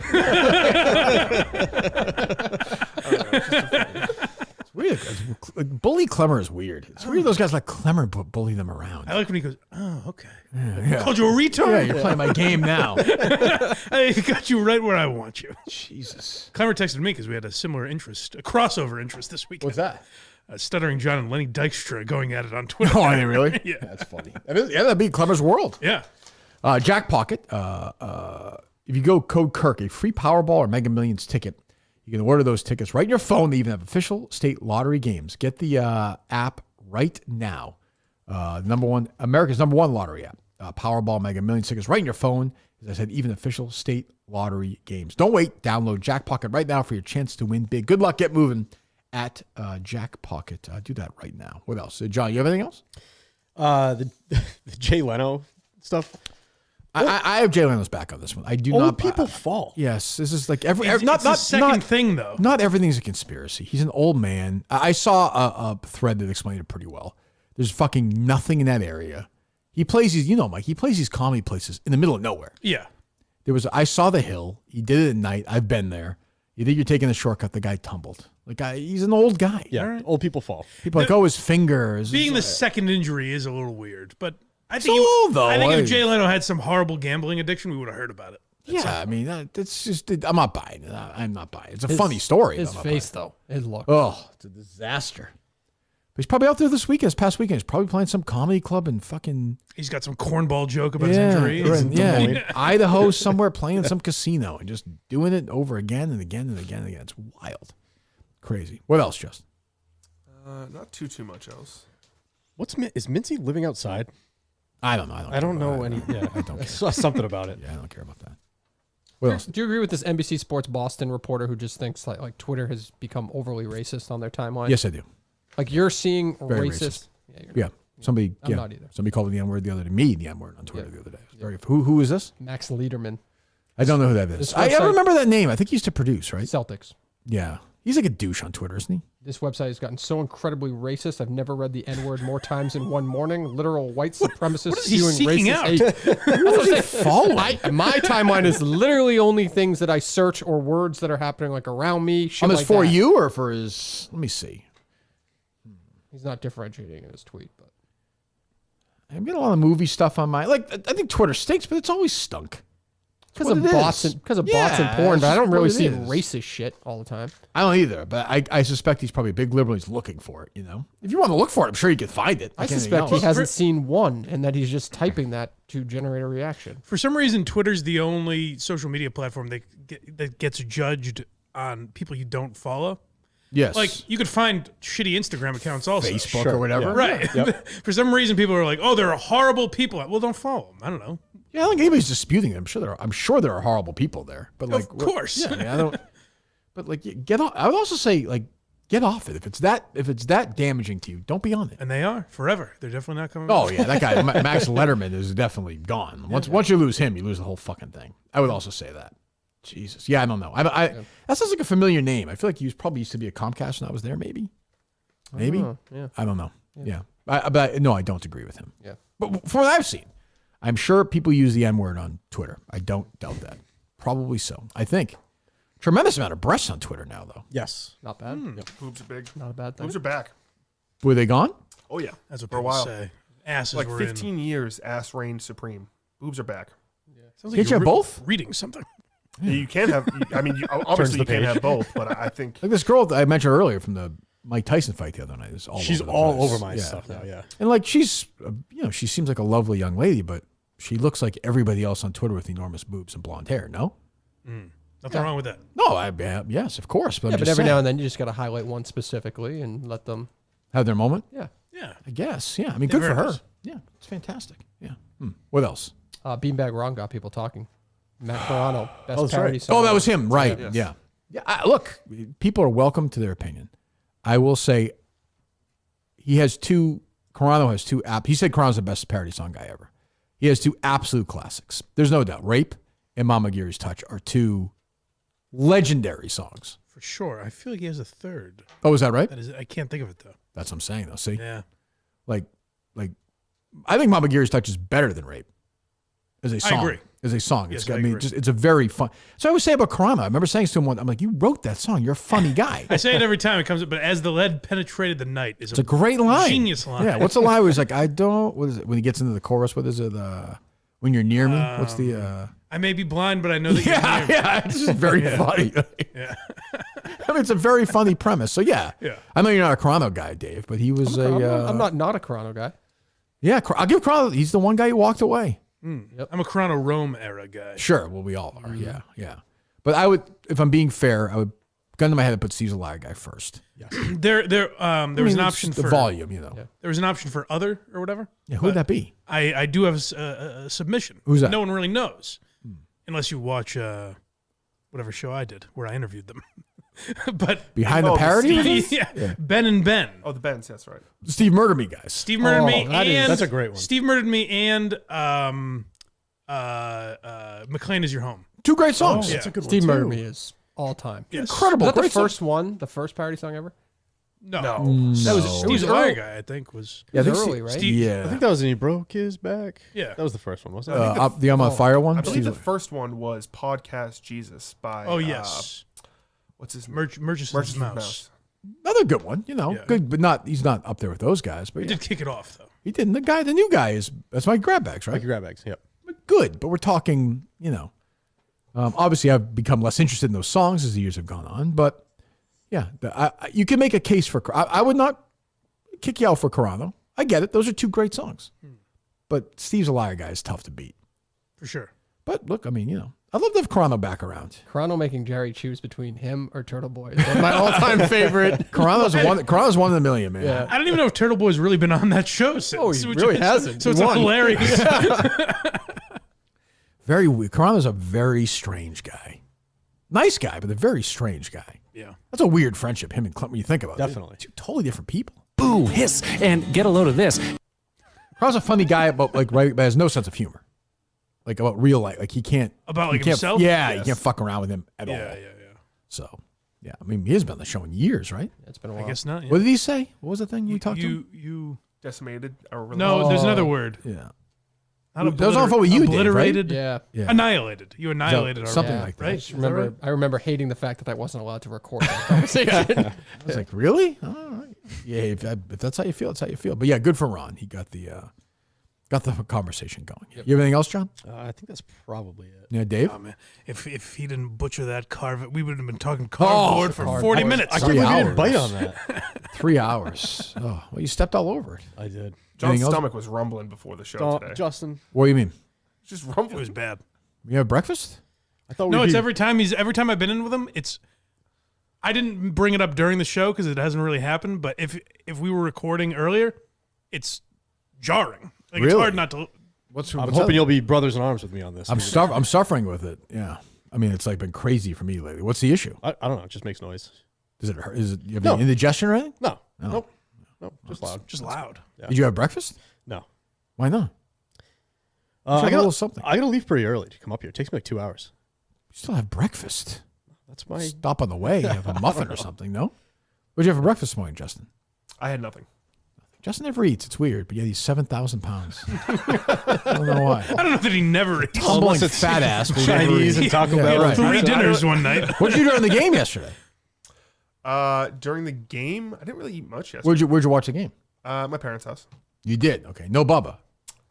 [SPEAKER 1] It's weird. Bully Clemmer is weird. It's weird those guys let Clemmer bully them around.
[SPEAKER 4] I like when he goes, oh, okay.
[SPEAKER 1] Yeah.
[SPEAKER 4] Called you a retard?
[SPEAKER 1] Yeah, you're playing my game now.
[SPEAKER 4] I got you right where I want you.
[SPEAKER 1] Jesus.
[SPEAKER 4] Clemmer texted me because we had a similar interest, a crossover interest this weekend.
[SPEAKER 1] What's that?
[SPEAKER 4] Stuttering John and Lenny Dykstra going at it on Twitter.
[SPEAKER 1] Oh, are they really?
[SPEAKER 4] Yeah.
[SPEAKER 1] That's funny. That'd be Clemmer's world.
[SPEAKER 4] Yeah.
[SPEAKER 1] Jack Pocket. If you go code Kirk, a free Powerball or Mega Millions ticket, you can order those tickets right in your phone. They even have official state lottery games. Get the app right now. America's number one lottery app. Powerball, Mega Millions tickets right in your phone. As I said, even official state lottery games. Don't wait. Download Jack Pocket right now for your chance to win big. Good luck. Get moving at Jack Pocket. Do that right now. What else? John, you have anything else?
[SPEAKER 6] The Jay Leno stuff.
[SPEAKER 1] I have Jay Leno's back on this one. I do
[SPEAKER 6] Old
[SPEAKER 1] not.
[SPEAKER 6] people fall.
[SPEAKER 1] Yes, this is like
[SPEAKER 4] It's a second thing, though.
[SPEAKER 1] Not everything's a conspiracy. He's an old man. I saw a thread that explained it pretty well. There's fucking nothing in that area. He plays these, Mike. He plays these comedy places in the middle of nowhere.
[SPEAKER 4] Yeah.
[SPEAKER 1] I saw The Hill. He did it at night. I've been there. You think you're taking the shortcut? The guy tumbled. He's an old guy.
[SPEAKER 6] Yeah, right. Old people fall.
[SPEAKER 1] People are like, his fingers.
[SPEAKER 4] Being the second injury is a little weird, but I think if Jay Leno had some horrible gambling addiction, we would have heard about it.
[SPEAKER 1] I mean, it's just, I'm not buying it. I'm not buying it. It's a funny story.
[SPEAKER 2] His face, though, his look.
[SPEAKER 1] Oh, it's a disaster. But he's probably out there this past weekend. He's probably playing some comedy club and fucking.
[SPEAKER 4] He's got some cornball joke about his injury.
[SPEAKER 1] Idaho somewhere playing some casino and just doing it over again and again and again and again. It's wild. Crazy. What else, Justin?
[SPEAKER 3] Not too much else.
[SPEAKER 6] Is Mincy living outside?
[SPEAKER 1] I don't know.
[SPEAKER 6] I don't know any. Yeah,
[SPEAKER 1] I don't.
[SPEAKER 6] I saw something about it.
[SPEAKER 1] Yeah, I don't care about that. What else?
[SPEAKER 2] Do you agree with this NBC Sports Boston reporter who just thinks like Twitter has become overly racist on their timeline?
[SPEAKER 1] Yes, I do.
[SPEAKER 2] Like you're seeing
[SPEAKER 1] Very
[SPEAKER 2] racist.
[SPEAKER 1] Yeah. Somebody.
[SPEAKER 2] I'm not either.
[SPEAKER 1] Somebody called me the N-word the other day. Me, the N-word on Twitter the other day. Who is this?
[SPEAKER 2] Max Liederman.
[SPEAKER 1] I don't know who that is. I remember that name. I think he used to produce, right?
[SPEAKER 2] Celtics.
[SPEAKER 1] Yeah. He's like a douche on Twitter, isn't he?
[SPEAKER 2] This website has gotten so incredibly racist. I've never read the N-word more times in one morning. Literal white supremacists
[SPEAKER 4] what is he
[SPEAKER 2] spewing
[SPEAKER 4] seeking
[SPEAKER 2] racist
[SPEAKER 4] out?
[SPEAKER 2] hate.
[SPEAKER 1] What is he following?
[SPEAKER 2] My timeline is literally only things that I search or words that are happening like around me. Shit
[SPEAKER 1] On his
[SPEAKER 2] like
[SPEAKER 1] For
[SPEAKER 2] that.
[SPEAKER 1] You or for his? Let me see.
[SPEAKER 2] He's not differentiating in his tweet, but
[SPEAKER 1] I'm getting a lot of movie stuff on my. I think Twitter stinks, but it's always stunk.
[SPEAKER 2] because of bots and porn. But I don't really see racist shit all the time.
[SPEAKER 1] I don't either, but I suspect he's probably a big liberal. He's looking for it. If you want to look for it, I'm sure you can find it.
[SPEAKER 2] I suspect he hasn't seen one, and that he's just typing that to generate a reaction.
[SPEAKER 4] For some reason, Twitter's the only social media platform that gets judged on people you don't follow.
[SPEAKER 1] Yes.
[SPEAKER 4] Like, you could find shitty Instagram accounts also.
[SPEAKER 1] Facebook or whatever.
[SPEAKER 4] Yeah. Right. Yep. For some reason, people are like, oh, they're horrible people. Well, don't follow them. I don't know.
[SPEAKER 1] Yeah, I don't think anybody's disputing them. I'm sure there are horrible people there. But
[SPEAKER 4] of course.
[SPEAKER 1] Yeah, I don't. But get off. I would also say get off it. If it's that damaging to you, don't be on it.
[SPEAKER 4] And they are forever. They're definitely not coming.
[SPEAKER 1] Oh
[SPEAKER 4] back.
[SPEAKER 1] yeah, that guy Max Letterman is definitely gone. Once you lose him, you lose the whole fucking thing. I would also say that. Jesus, yeah, I don't know. That sounds like a familiar name. I feel like he probably used to be a Comcast when I was there. Maybe.
[SPEAKER 2] Yeah.
[SPEAKER 1] I don't know. Yeah, but no, I don't agree with him.
[SPEAKER 2] Yeah.
[SPEAKER 1] But from what I've seen, I'm sure people use the N word on Twitter. I don't doubt that. Probably so. I think. Tremendous amount of breasts on Twitter now, though.
[SPEAKER 6] Yes.
[SPEAKER 2] Not bad.
[SPEAKER 3] Boobs are big.
[SPEAKER 2] Not a bad thing.
[SPEAKER 3] Boobs are back.
[SPEAKER 1] Were they gone?
[SPEAKER 3] Oh yeah,
[SPEAKER 4] That's what
[SPEAKER 3] for a
[SPEAKER 4] people
[SPEAKER 3] while.
[SPEAKER 4] say. Asses
[SPEAKER 3] Like
[SPEAKER 4] were
[SPEAKER 3] 15 years, ass reigned supreme. Boobs are back.
[SPEAKER 4] Sounds
[SPEAKER 1] Can't you have both?
[SPEAKER 4] Reading something.
[SPEAKER 3] Yeah, you can have. I mean, obviously you can't have both, but I think
[SPEAKER 1] Like this girl I mentioned earlier from the Mike Tyson fight the other night. Is
[SPEAKER 6] She's
[SPEAKER 1] over the
[SPEAKER 6] all
[SPEAKER 1] place.
[SPEAKER 6] over my stuff now. Yeah.
[SPEAKER 1] And like she's, she seems like a lovely young lady, but she looks like everybody else on Twitter with enormous boobs and blonde hair. No.
[SPEAKER 4] Nothing wrong with that.
[SPEAKER 1] No, yes, of course. But,
[SPEAKER 2] Yeah,
[SPEAKER 1] I'm
[SPEAKER 2] but
[SPEAKER 1] just
[SPEAKER 2] every
[SPEAKER 1] saying,
[SPEAKER 2] now and then you just got to highlight one specifically and let them.
[SPEAKER 1] have their moment.
[SPEAKER 2] Yeah.
[SPEAKER 4] Yeah.
[SPEAKER 1] I guess. Yeah. I mean,
[SPEAKER 4] Yeah,
[SPEAKER 1] good for
[SPEAKER 4] very
[SPEAKER 1] her.
[SPEAKER 4] nice.
[SPEAKER 1] Yeah, it's fantastic. Yeah. What else?
[SPEAKER 2] Beanbag Ron got people talking. Matt Carano, best
[SPEAKER 6] that's
[SPEAKER 2] parody
[SPEAKER 6] right.
[SPEAKER 2] song.
[SPEAKER 1] Oh, that was him. Right.
[SPEAKER 3] Yes.
[SPEAKER 1] Yeah. Yeah. Look, people are welcome to their opinion. I will say Carano has two he said Carano's the best parody song guy ever. He has two absolute classics. There's no doubt. Rape and Mama Geary's Touch are two legendary songs.
[SPEAKER 4] For sure. I feel like he has a third.
[SPEAKER 1] Oh, is that right?
[SPEAKER 4] That is. I can't think of it though.
[SPEAKER 1] That's what I'm saying, though. See?
[SPEAKER 4] Yeah.
[SPEAKER 1] Like, I think Mama Geary's Touch is better than Rape as a song.
[SPEAKER 4] agree.
[SPEAKER 1] As a song.
[SPEAKER 4] Yes,
[SPEAKER 1] It's
[SPEAKER 4] I agree.
[SPEAKER 1] it's a very fun. So I always say about Carano, I remember saying to him one, I'm like, you wrote that song. You're a funny guy.
[SPEAKER 4] I say it every time it comes up, but as the lead penetrated the night is
[SPEAKER 1] It's a great line.
[SPEAKER 4] Genius line.
[SPEAKER 1] Yeah. What's the line where he's like, what is it? When he gets into the chorus, what is it? When you're near me? What's the.
[SPEAKER 4] I may be blind, but I know that you're near me.
[SPEAKER 1] Yeah, it's just very funny.
[SPEAKER 4] Yeah.
[SPEAKER 1] I mean, it's a very funny premise. So, yeah.
[SPEAKER 4] Yeah.
[SPEAKER 1] I know you're not a Carano guy, Dave, but he was
[SPEAKER 2] I'm not a Carano guy.
[SPEAKER 1] Yeah, I'll give Carano, he's the one guy who walked away.
[SPEAKER 4] Yep. I'm a Chrono Rome era guy.
[SPEAKER 1] Sure. Well, we all are. Yeah. Yeah. But I would, if I'm being fair, I would, gun to my head, I'd put Steve's a Liar guy first.
[SPEAKER 4] There was an option
[SPEAKER 1] the
[SPEAKER 4] for
[SPEAKER 1] volume,
[SPEAKER 4] There was an option for other or whatever.
[SPEAKER 1] Yeah, who would that be?
[SPEAKER 4] I do have a submission.
[SPEAKER 1] Who's that?
[SPEAKER 4] No one really knows, unless you watch whatever show I did where I interviewed them. But
[SPEAKER 1] Behind the parody?
[SPEAKER 4] Yeah. Ben and Ben.
[SPEAKER 3] Oh, the Bens. That's right.
[SPEAKER 1] Steve Murdered Me guys.
[SPEAKER 4] Steve Murdered Me, and
[SPEAKER 6] that's a great one.
[SPEAKER 4] Steve Murdered Me, and McLean Is Your Home.
[SPEAKER 1] Two great songs.
[SPEAKER 4] Yeah.
[SPEAKER 6] That's a good
[SPEAKER 2] Steve
[SPEAKER 6] one.
[SPEAKER 2] Murdered
[SPEAKER 6] too.
[SPEAKER 2] Me is all time.
[SPEAKER 4] Yes.
[SPEAKER 1] Incredible.
[SPEAKER 2] Was that the
[SPEAKER 1] Great song.
[SPEAKER 2] first one? The first parody song ever?
[SPEAKER 4] No.
[SPEAKER 1] No.
[SPEAKER 4] That was Steve's a Liar
[SPEAKER 2] early.
[SPEAKER 4] guy, I think, was.
[SPEAKER 1] Yeah, I think
[SPEAKER 2] early,
[SPEAKER 1] Steve-
[SPEAKER 2] right?
[SPEAKER 4] Steve-
[SPEAKER 1] Yeah.
[SPEAKER 6] I think that was when he broke his back.
[SPEAKER 4] Yeah.
[SPEAKER 6] That was the first one, wasn't it?
[SPEAKER 1] The I'm on Fire one?
[SPEAKER 3] I believe
[SPEAKER 1] Steve-
[SPEAKER 3] the first one was Podcast Jesus by.
[SPEAKER 4] Oh, yes.
[SPEAKER 3] What's his name?
[SPEAKER 4] Murchison's Mouse.
[SPEAKER 1] Another good one,
[SPEAKER 4] Yeah.
[SPEAKER 1] good, but he's not up there with those guys. But
[SPEAKER 4] He
[SPEAKER 1] yeah.
[SPEAKER 4] did kick it off, though.
[SPEAKER 1] He did. And the new guy that's Mike Grabbags, right?
[SPEAKER 6] Mike MikeyGrabBag. Yep.
[SPEAKER 1] Good, but we're talking, obviously I've become less interested in those songs as the years have gone on, but yeah, you can make a case for, I would not kick you out for Carano. I get it. Those are two great songs, but Steve's a Liar guy is tough to beat.
[SPEAKER 4] For sure.
[SPEAKER 1] But look, I mean, I'd love to have Carano back around.
[SPEAKER 2] Carano making Jerry choose between him or Turtle Boy is one of my all-time favorite.
[SPEAKER 1] Carano's one in a million, man.
[SPEAKER 2] Yeah.
[SPEAKER 4] I don't even know if Turtle Boy's really been on that show since.
[SPEAKER 2] Oh, he
[SPEAKER 4] which
[SPEAKER 2] really
[SPEAKER 4] is-
[SPEAKER 2] hasn't.
[SPEAKER 4] So
[SPEAKER 2] He
[SPEAKER 4] it's
[SPEAKER 2] won.
[SPEAKER 4] hilarious.
[SPEAKER 1] Very weird. Carano's a very strange guy. Nice guy, but a very strange guy.
[SPEAKER 4] Yeah.
[SPEAKER 1] That's a weird friendship, him and Clint, when you think about it.
[SPEAKER 6] Definitely.
[SPEAKER 1] Two totally different people.
[SPEAKER 7] Boo, hiss, and get a load of this.
[SPEAKER 1] Carano's a funny guy, but but has no sense of humor. Like about real life. Like he can't.
[SPEAKER 4] About,
[SPEAKER 1] you
[SPEAKER 4] like,
[SPEAKER 1] can't-
[SPEAKER 4] himself?
[SPEAKER 1] Yeah, you
[SPEAKER 4] Yes.
[SPEAKER 1] can't fuck around with him at all.
[SPEAKER 4] Yeah.
[SPEAKER 1] So, yeah. I mean, he has been on the show in years, right?
[SPEAKER 2] It's been a
[SPEAKER 4] I
[SPEAKER 2] while.
[SPEAKER 4] guess not. Yeah.
[SPEAKER 1] What did he say? What was the thing you talked to him?
[SPEAKER 4] You
[SPEAKER 3] Decimated or
[SPEAKER 4] No, there's another word.
[SPEAKER 1] Yeah.
[SPEAKER 4] Not
[SPEAKER 1] That was on the phone with you, Dave, right?
[SPEAKER 4] obliterated.
[SPEAKER 2] Yeah.
[SPEAKER 1] Yeah.
[SPEAKER 4] Annihilated. You annihilated our
[SPEAKER 1] something
[SPEAKER 2] Yeah.
[SPEAKER 1] like that.
[SPEAKER 4] right?
[SPEAKER 2] I just remember, I remember hating the fact that I wasn't allowed to record that conversation.
[SPEAKER 1] I was like, really? All right. Yeah, if that's how you feel, that's how you feel. But yeah, good for Ron. He got the conversation going. You have anything else, John?
[SPEAKER 6] I think that's probably it.
[SPEAKER 1] Yeah, Dave?
[SPEAKER 4] Oh, man. If he didn't butcher that we would have been talking cardboard for 40 minutes.
[SPEAKER 6] I can't believe you didn't bite on that.
[SPEAKER 1] 3 hours. Oh, well, you stepped all over it.
[SPEAKER 6] I did.
[SPEAKER 3] John's
[SPEAKER 1] Anything else?
[SPEAKER 3] stomach was rumbling before the show today.
[SPEAKER 6] Justin.
[SPEAKER 1] What do you mean?
[SPEAKER 3] Just rumbling.
[SPEAKER 4] It was bad.
[SPEAKER 1] You have breakfast?
[SPEAKER 6] I thought
[SPEAKER 4] No, it's every time I've been in with him, I didn't bring it up during the show because it hasn't really happened, but if we were recording earlier, it's jarring. Like it's
[SPEAKER 1] Really?
[SPEAKER 4] hard not to.
[SPEAKER 6] I'm hoping you'll be brothers in arms with me on this.
[SPEAKER 1] I'm suffering with it. Yeah. I mean, it's like been crazy for me lately. What's the issue?
[SPEAKER 6] I don't know. It just makes noise.
[SPEAKER 1] Does it hurt? Is it you have
[SPEAKER 6] No.
[SPEAKER 1] any indigestion or anything?
[SPEAKER 6] No.
[SPEAKER 1] No.
[SPEAKER 6] Nope. Just loud.
[SPEAKER 4] Just loud.
[SPEAKER 6] Yeah.
[SPEAKER 1] Did you have breakfast?
[SPEAKER 6] No.
[SPEAKER 1] Why not?
[SPEAKER 6] I
[SPEAKER 1] Should have a
[SPEAKER 6] got
[SPEAKER 1] little something.
[SPEAKER 6] I gotta leave pretty early to come up here. It takes me like 2 hours.
[SPEAKER 1] You still have breakfast.
[SPEAKER 6] That's my
[SPEAKER 1] Stop on the way. You have a muffin or something. No. What'd you have for breakfast this morning, Justin?
[SPEAKER 3] I had nothing.
[SPEAKER 1] Justin never eats. It's weird, but yeah, he's 7,000 pounds. I don't know why.
[SPEAKER 4] I don't know that he never eats.
[SPEAKER 1] Tumbling fat ass. but he never
[SPEAKER 6] Chinese
[SPEAKER 1] eats.
[SPEAKER 6] and Taco
[SPEAKER 1] Yeah,
[SPEAKER 6] Bell.
[SPEAKER 1] right.
[SPEAKER 4] 3 dinners one night.
[SPEAKER 1] What did you do during the game yesterday?
[SPEAKER 3] During the game, I didn't really eat much yesterday.
[SPEAKER 1] Where'd you watch the game?
[SPEAKER 3] My parents' house.
[SPEAKER 1] You did. Okay. No Bubba.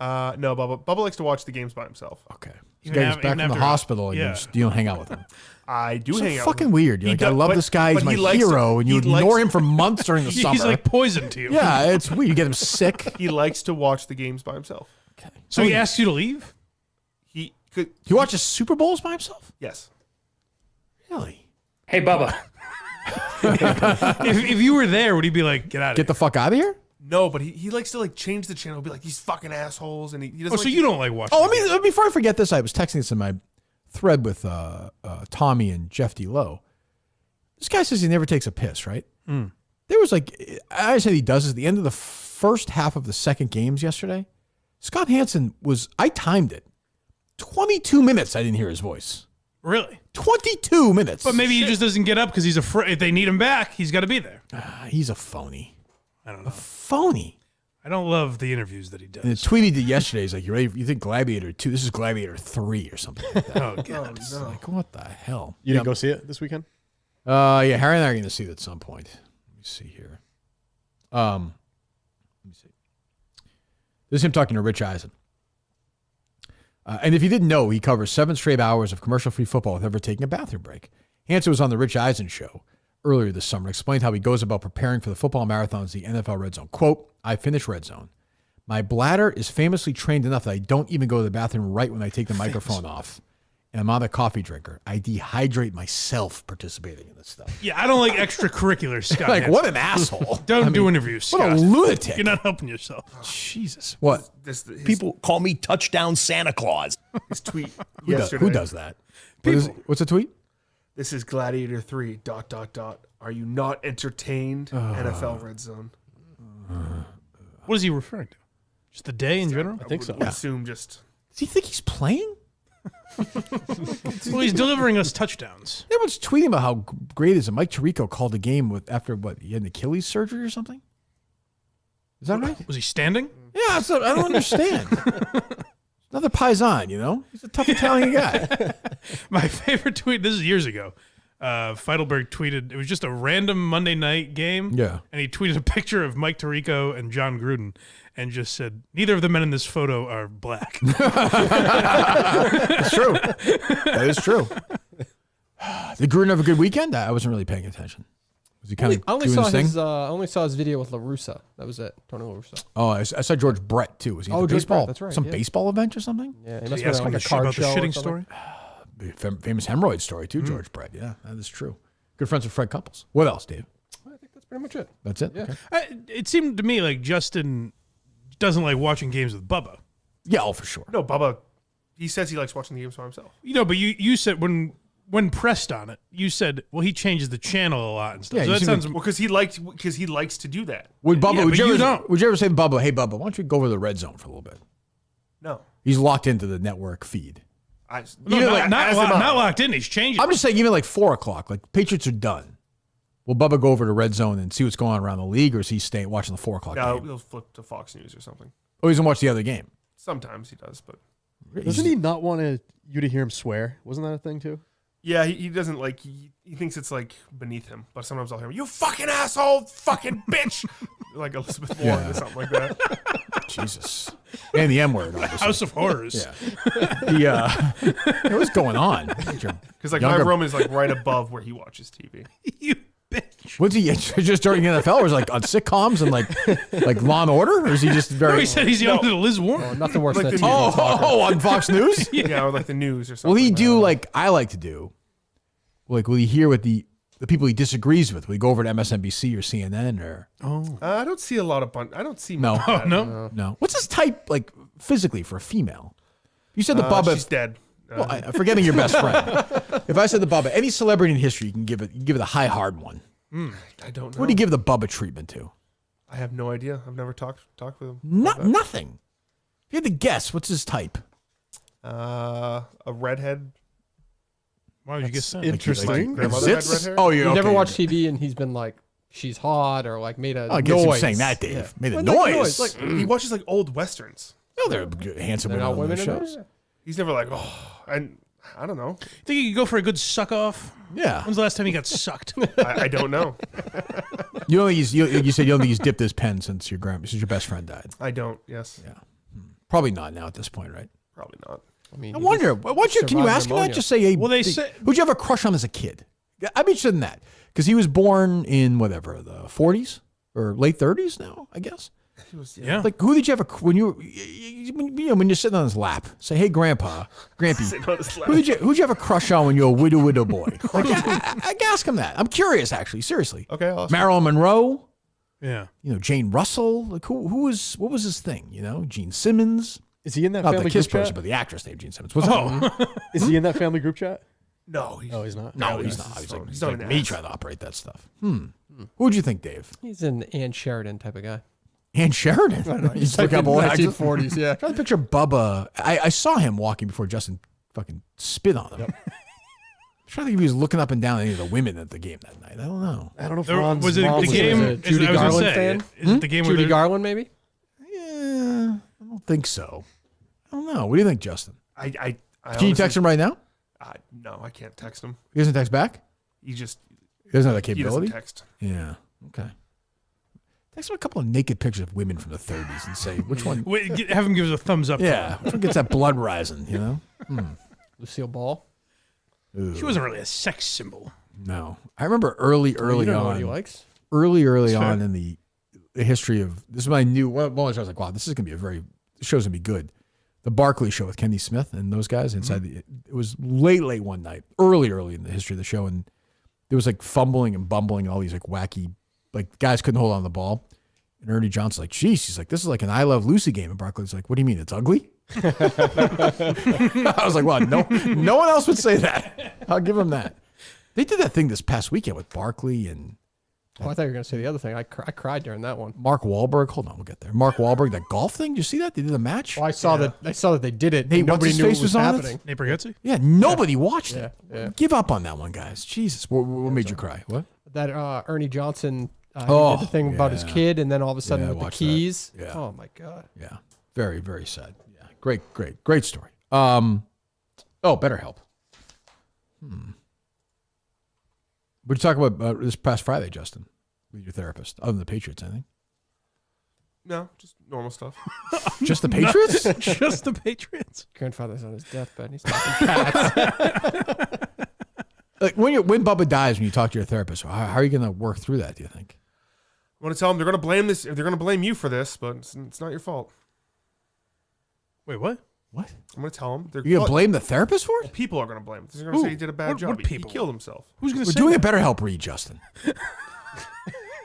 [SPEAKER 3] No, Bubba. Bubba likes to watch the games by himself.
[SPEAKER 1] Okay. This
[SPEAKER 4] Even
[SPEAKER 1] guy gets
[SPEAKER 4] af-
[SPEAKER 1] back
[SPEAKER 4] even
[SPEAKER 1] from the
[SPEAKER 4] after-
[SPEAKER 1] hospital and
[SPEAKER 4] yeah.
[SPEAKER 1] you don't hang out with him.
[SPEAKER 3] I do
[SPEAKER 1] So
[SPEAKER 3] hang out.
[SPEAKER 1] fucking
[SPEAKER 3] with him.
[SPEAKER 1] weird. You're
[SPEAKER 3] He
[SPEAKER 1] like, I
[SPEAKER 3] does-
[SPEAKER 1] love
[SPEAKER 3] but-
[SPEAKER 1] this guy. He's
[SPEAKER 3] but
[SPEAKER 1] my
[SPEAKER 3] he likes to-
[SPEAKER 1] hero, and you
[SPEAKER 3] he
[SPEAKER 1] ignore
[SPEAKER 3] likes-
[SPEAKER 1] him for months during the summer.
[SPEAKER 4] He's like poison to you.
[SPEAKER 1] Yeah, it's weird. You get him sick.
[SPEAKER 3] He likes to watch the games by himself.
[SPEAKER 4] So he asked you to leave?
[SPEAKER 3] He could.
[SPEAKER 1] He watches Super Bowls by himself?
[SPEAKER 3] Yes.
[SPEAKER 1] Really?
[SPEAKER 7] Hey, Bubba.
[SPEAKER 4] if you were there, would he be like, get out of
[SPEAKER 1] Get the fuck out of here?
[SPEAKER 3] No, but he likes to like change the channel. Be like these fucking assholes, and he doesn't.
[SPEAKER 4] Oh, so you don't like watching?
[SPEAKER 1] Oh, before I forget this, I was texting this in my thread with Tommy and Jeff D. Lowe. This guy says he never takes a piss, right?
[SPEAKER 4] Mm.
[SPEAKER 1] There was like, I said he does this at the end of the first half of the second games yesterday. Scott Hansen I timed it. 22 minutes I didn't hear his voice.
[SPEAKER 4] Really?
[SPEAKER 1] 22 minutes.
[SPEAKER 4] But maybe he just doesn't get up because he's afraid. If they need him back, he's got to be there.
[SPEAKER 1] He's a phony.
[SPEAKER 4] I don't know.
[SPEAKER 1] A phony.
[SPEAKER 4] I don't love the interviews that he does.
[SPEAKER 1] And the tweet he did yesterday is like, you ready? You think Gladiator 2? This is Gladiator 3 or something like that.
[SPEAKER 4] Oh, God.
[SPEAKER 1] It's like, what the hell?
[SPEAKER 6] You didn't go see it this weekend?
[SPEAKER 1] Yeah, Harry and I are going to see it at some point. Let me see here. Let me see. This is him talking to Rich Eisen. And if you didn't know, he covers 7 straight hours of commercial-free football without ever taking a bathroom break. Hansen was on the Rich Eisen show earlier this summer and explained how he goes about preparing for the football marathons, the NFL Red Zone. Quote, I finish Red Zone. My bladder is famously trained enough that I don't even go to the bathroom right when I take the microphone off. And I'm not a coffee drinker. I dehydrate myself participating in this stuff.
[SPEAKER 4] Yeah, I don't like extracurriculars, Scott.
[SPEAKER 1] Like,
[SPEAKER 4] Hansen.
[SPEAKER 1] what an asshole.
[SPEAKER 4] Don't do interviews,
[SPEAKER 1] What
[SPEAKER 4] Scott.
[SPEAKER 1] a lunatic.
[SPEAKER 4] You're not helping yourself.
[SPEAKER 1] Jesus. What?
[SPEAKER 10] People call me Touchdown Santa Claus.
[SPEAKER 3] His tweet
[SPEAKER 1] Who does,
[SPEAKER 3] yesterday.
[SPEAKER 1] who does that? What's a tweet?
[SPEAKER 3] This is Gladiator 3. ... Are you not entertained? NFL Red Zone.
[SPEAKER 4] What is he referring to? Just the day in general?
[SPEAKER 3] I think so. I would assume just.
[SPEAKER 1] Does he think he's playing?
[SPEAKER 4] Well, he's delivering us touchdowns.
[SPEAKER 1] Everyone's tweeting about how great it is that Mike Tirico called the game after he had an Achilles surgery or something. Is that right?
[SPEAKER 4] Was he standing?
[SPEAKER 1] Yeah, I don't understand. Another Paisan, you know? He's a tough Italian guy.
[SPEAKER 4] My favorite tweet, this is years ago. Feitelberg tweeted, it was just a random Monday night game.
[SPEAKER 1] Yeah.
[SPEAKER 4] And he tweeted a picture of Mike Tirico and John Gruden and just said, neither of the men in this photo are black.
[SPEAKER 1] That's true. That is true. Did Gruden have a good weekend? I wasn't really paying attention. Was he kind of
[SPEAKER 2] I only
[SPEAKER 1] doing
[SPEAKER 2] saw
[SPEAKER 1] his thing?
[SPEAKER 2] his. I only saw his video with La Russa. That was it. Tony La Russa.
[SPEAKER 1] Oh, I saw George Brett too. Was he at
[SPEAKER 2] Oh,
[SPEAKER 1] the
[SPEAKER 2] George
[SPEAKER 1] baseball?
[SPEAKER 2] Brett, that's right,
[SPEAKER 1] Some
[SPEAKER 2] yeah.
[SPEAKER 1] baseball event or something?
[SPEAKER 2] Yeah, he
[SPEAKER 4] Did
[SPEAKER 2] must
[SPEAKER 4] he
[SPEAKER 2] have
[SPEAKER 4] ask
[SPEAKER 2] been
[SPEAKER 4] him
[SPEAKER 2] like
[SPEAKER 4] to
[SPEAKER 2] a
[SPEAKER 4] shit
[SPEAKER 2] card
[SPEAKER 4] about the
[SPEAKER 2] show or
[SPEAKER 4] shitting
[SPEAKER 2] something.
[SPEAKER 4] story?
[SPEAKER 1] Famous hemorrhoid story too, George Brett. Yeah, that is true. Good friends with Fred Couples. What else, Dave?
[SPEAKER 2] I think that's pretty much it.
[SPEAKER 1] That's it?
[SPEAKER 2] Yeah.
[SPEAKER 1] Okay.
[SPEAKER 4] It seemed to me like Justin doesn't like watching games with Bubba.
[SPEAKER 1] Yeah, oh, for sure.
[SPEAKER 3] No, Bubba. He says he likes watching the games by himself.
[SPEAKER 4] You know, but you said when pressed on it, you said, well, he changes the channel a lot and stuff.
[SPEAKER 1] Yeah,
[SPEAKER 4] so
[SPEAKER 1] you
[SPEAKER 4] that
[SPEAKER 1] seem
[SPEAKER 4] sounds...
[SPEAKER 1] to-
[SPEAKER 3] Well, because he likes to do that.
[SPEAKER 1] Would Bubba?
[SPEAKER 4] Yeah,
[SPEAKER 1] would,
[SPEAKER 4] but
[SPEAKER 1] you
[SPEAKER 4] you
[SPEAKER 1] ever,
[SPEAKER 4] don't.
[SPEAKER 1] would you ever say to Bubba, "Hey Bubba, why don't you go over to the red zone for a little bit"?
[SPEAKER 3] No.
[SPEAKER 1] He's locked into the network feed.
[SPEAKER 3] I,
[SPEAKER 4] No,
[SPEAKER 1] Even
[SPEAKER 4] not,
[SPEAKER 1] like-
[SPEAKER 4] not locked in. He's changing.
[SPEAKER 1] I'm just saying, even like 4 o'clock, like Patriots are done. Will Bubba go over to red zone and see what's going on around the league, or is he staying watching the 4 o'clock
[SPEAKER 3] No,
[SPEAKER 1] game?
[SPEAKER 3] he'll flip to Fox News or something.
[SPEAKER 1] Oh, he's gonna watch the other game.
[SPEAKER 3] Sometimes he does, but
[SPEAKER 6] Doesn't he not want you to hear him swear? Wasn't that a thing too?
[SPEAKER 3] yeah, he doesn't like. He thinks it's like beneath him. But sometimes I'll hear him, "You fucking asshole, fucking bitch," like Elizabeth Warren or something like that.
[SPEAKER 1] Jesus. And the M word. obviously.
[SPEAKER 4] House of Horrors.
[SPEAKER 1] Yeah. What's going on?
[SPEAKER 3] Because like my room is like right above where he watches TV.
[SPEAKER 4] You bitch.
[SPEAKER 1] What's he just during the NFL, or is it like on sitcoms and like Law and Order, or is he just very?
[SPEAKER 4] No, he said he's the owner to Liz Warren.
[SPEAKER 2] Oh, nothing worse
[SPEAKER 3] Like
[SPEAKER 2] than
[SPEAKER 3] the
[SPEAKER 2] that.
[SPEAKER 1] Oh, on Fox News?
[SPEAKER 3] Yeah, or like the news or something.
[SPEAKER 1] Will he do like I like to do? Like, will he hear what the people he disagrees with? Will he go over to MSNBC or CNN or?
[SPEAKER 3] I don't see a lot of I don't see
[SPEAKER 1] No,
[SPEAKER 3] much of that.
[SPEAKER 1] no. What's his type like physically for a female? You said the Bubba.
[SPEAKER 3] She's dead.
[SPEAKER 1] Well, forgetting your best friend. If I said the Bubba, any celebrity in history, you can give it a high hard one.
[SPEAKER 3] I don't know.
[SPEAKER 1] What do you give the Bubba treatment to?
[SPEAKER 3] I have no idea. I've never talked with him.
[SPEAKER 1] Nothing. If you had to guess, what's his type?
[SPEAKER 3] A redhead.
[SPEAKER 4] Why would you guess that?
[SPEAKER 6] Interesting.
[SPEAKER 3] Grandmother had red hair.
[SPEAKER 1] Oh,
[SPEAKER 2] You
[SPEAKER 1] yeah.
[SPEAKER 2] never
[SPEAKER 1] okay.
[SPEAKER 2] watched TV and he's been like, she's hot or like made a
[SPEAKER 1] Oh, I guess you were
[SPEAKER 2] noise.
[SPEAKER 1] saying that, Dave.
[SPEAKER 2] Yeah.
[SPEAKER 1] Made a
[SPEAKER 2] Well,
[SPEAKER 1] noise.
[SPEAKER 2] Like,
[SPEAKER 3] He watches like old westerns.
[SPEAKER 1] No, they're good, handsome
[SPEAKER 2] they're
[SPEAKER 1] women
[SPEAKER 2] not
[SPEAKER 1] on
[SPEAKER 2] women
[SPEAKER 1] those
[SPEAKER 2] in there?
[SPEAKER 1] shows.
[SPEAKER 3] He's never like, oh, and I don't know.
[SPEAKER 4] Think you could go for a good suck off?
[SPEAKER 1] Yeah.
[SPEAKER 4] When's the last time he got sucked?
[SPEAKER 3] I don't know.
[SPEAKER 1] You don't think you said you don't think he's dipped his pen since your best friend died.
[SPEAKER 3] I don't. Yes.
[SPEAKER 1] Yeah. Probably not now at this point, right?
[SPEAKER 3] Probably not.
[SPEAKER 2] I mean,
[SPEAKER 1] I wonder. Can you ask him that? Just say, hey,
[SPEAKER 4] Well, they say-
[SPEAKER 1] who'd you have a crush on as a kid? I'd be interested in that because he was born in whatever the 40s or late 30s now, I guess.
[SPEAKER 3] He was,
[SPEAKER 4] Yeah.
[SPEAKER 1] Like, who did you have when you're sitting on his lap? Say, hey, Grampy,
[SPEAKER 3] Sitting on his lap.
[SPEAKER 1] who'd you have a crush on when you were a widow boy? Like, I ask him that. I'm curious, actually, seriously.
[SPEAKER 3] Okay. I'll ask
[SPEAKER 1] Marilyn Monroe,
[SPEAKER 4] Yeah.
[SPEAKER 1] Jane Russell. Like, what was his thing? Gene Simmons.
[SPEAKER 6] Is he in that
[SPEAKER 1] Not the
[SPEAKER 6] family
[SPEAKER 1] Kiss
[SPEAKER 6] group
[SPEAKER 1] person,
[SPEAKER 6] chat?
[SPEAKER 1] but the actress named Gene Simmons. What's that?
[SPEAKER 6] Is he in that family group chat?
[SPEAKER 3] No.
[SPEAKER 6] He's not.
[SPEAKER 1] No, he's not.
[SPEAKER 3] He's
[SPEAKER 1] He's
[SPEAKER 3] not
[SPEAKER 1] like
[SPEAKER 3] an
[SPEAKER 1] me
[SPEAKER 3] ass.
[SPEAKER 1] trying to operate that stuff. Who would you think, Dave?
[SPEAKER 2] He's an Ann Sheridan type of guy.
[SPEAKER 1] Ann Sheridan.
[SPEAKER 2] I don't know.
[SPEAKER 1] You
[SPEAKER 2] He's
[SPEAKER 1] look
[SPEAKER 2] like
[SPEAKER 1] up
[SPEAKER 2] in
[SPEAKER 1] old actors.
[SPEAKER 2] 1940s, yeah.
[SPEAKER 1] Trying to picture Bubba. I saw him walking before Justin fucking spit on him. I'm trying to think if he was looking up and down at any of the women at the game that night. I don't know.
[SPEAKER 6] I don't know if
[SPEAKER 4] There-
[SPEAKER 6] Ron's
[SPEAKER 4] was it
[SPEAKER 6] mom
[SPEAKER 4] the
[SPEAKER 6] was
[SPEAKER 4] game?
[SPEAKER 6] there.
[SPEAKER 2] Is it Judy
[SPEAKER 4] I was gonna
[SPEAKER 2] Garland
[SPEAKER 4] say,
[SPEAKER 2] fan?
[SPEAKER 4] Is it the game where
[SPEAKER 2] Judy
[SPEAKER 4] they're-
[SPEAKER 2] Garland, maybe?
[SPEAKER 1] Yeah, I don't think so. I don't know. What do you think, Justin?
[SPEAKER 3] I
[SPEAKER 1] Can you
[SPEAKER 3] honestly-
[SPEAKER 1] text him right now?
[SPEAKER 3] No, I can't text him.
[SPEAKER 1] He doesn't text back?
[SPEAKER 3] He
[SPEAKER 1] doesn't have that
[SPEAKER 3] He
[SPEAKER 1] capability?
[SPEAKER 3] doesn't text.
[SPEAKER 1] Yeah. Okay. Text him a couple of naked pictures of women from the 30s and say, which one?
[SPEAKER 4] Have him give us a thumbs up.
[SPEAKER 1] Yeah. Which one gets that blood rising,
[SPEAKER 2] Lucille Ball.
[SPEAKER 1] Ooh.
[SPEAKER 4] She wasn't really a sex symbol.
[SPEAKER 1] No. I remember early
[SPEAKER 2] you don't know
[SPEAKER 1] on.
[SPEAKER 2] what he likes?
[SPEAKER 1] Early
[SPEAKER 4] That's
[SPEAKER 1] on
[SPEAKER 4] fair.
[SPEAKER 1] in the history of this is when I knew one I was like, wow, this is gonna be the show's gonna be good. The Barkley Show with Kenny Smith and those guys inside it was late one night, early in the history of the show, and there was like fumbling and bumbling and all these like wacky guys couldn't hold on to the ball. And Ernie Johnson's like, geez, he's like, this is like an I Love Lucy game. And Barkley's like, what do you mean? It's ugly? I was like, well, no one else would say that. I'll give him that. They did that thing this past weekend with Barkley and
[SPEAKER 2] Oh, I thought you were going to say the other thing. I cried during that one.
[SPEAKER 1] Mark Wahlberg. Hold on, we'll get there. Mark Wahlberg, that golf thing. Did you see that? They did a match.
[SPEAKER 2] Well, I saw that they did it.
[SPEAKER 1] Nate,
[SPEAKER 2] And nobody
[SPEAKER 1] what's his
[SPEAKER 2] knew
[SPEAKER 1] face
[SPEAKER 2] it was
[SPEAKER 1] was on it?
[SPEAKER 2] happening.
[SPEAKER 4] Nate Bargatze?
[SPEAKER 1] Yeah, nobody watched
[SPEAKER 2] Yeah,
[SPEAKER 1] it.
[SPEAKER 2] yeah.
[SPEAKER 1] Give up on that one, guys. Jesus, what made you cry? What?
[SPEAKER 2] That Ernie Johnson he
[SPEAKER 1] Oh,
[SPEAKER 2] did the thing about his
[SPEAKER 1] yeah.
[SPEAKER 2] kid, and then all of a sudden
[SPEAKER 1] Yeah, I
[SPEAKER 2] with the
[SPEAKER 1] watched that.
[SPEAKER 2] keys.
[SPEAKER 1] Yeah.
[SPEAKER 2] Oh my god.
[SPEAKER 1] Yeah, very, very sad. Yeah, great story. BetterHelp. What did you talk about this past Friday, Justin, with your therapist, other than the Patriots, I think?
[SPEAKER 3] No, just normal stuff.
[SPEAKER 1] Just the Patriots?
[SPEAKER 4] Just the Patriots.
[SPEAKER 2] Grandfather's on his deathbed. He's talking cats.
[SPEAKER 1] Like when Bubba dies, when you talk to your therapist, how are you going to work through that, do you think?
[SPEAKER 3] I want to tell them they're going to blame this. They're going to blame you for this, but it's not your fault.
[SPEAKER 4] Wait, what?
[SPEAKER 1] What?
[SPEAKER 3] I'm going to tell them.
[SPEAKER 1] You're going to blame the therapist for it?
[SPEAKER 3] People are going to blame him. They're going to say he did a bad
[SPEAKER 4] What
[SPEAKER 3] job.
[SPEAKER 4] people?
[SPEAKER 3] He killed himself.
[SPEAKER 4] Who's going to
[SPEAKER 1] We're
[SPEAKER 4] say
[SPEAKER 1] doing
[SPEAKER 4] that?
[SPEAKER 1] a BetterHelp read, Justin.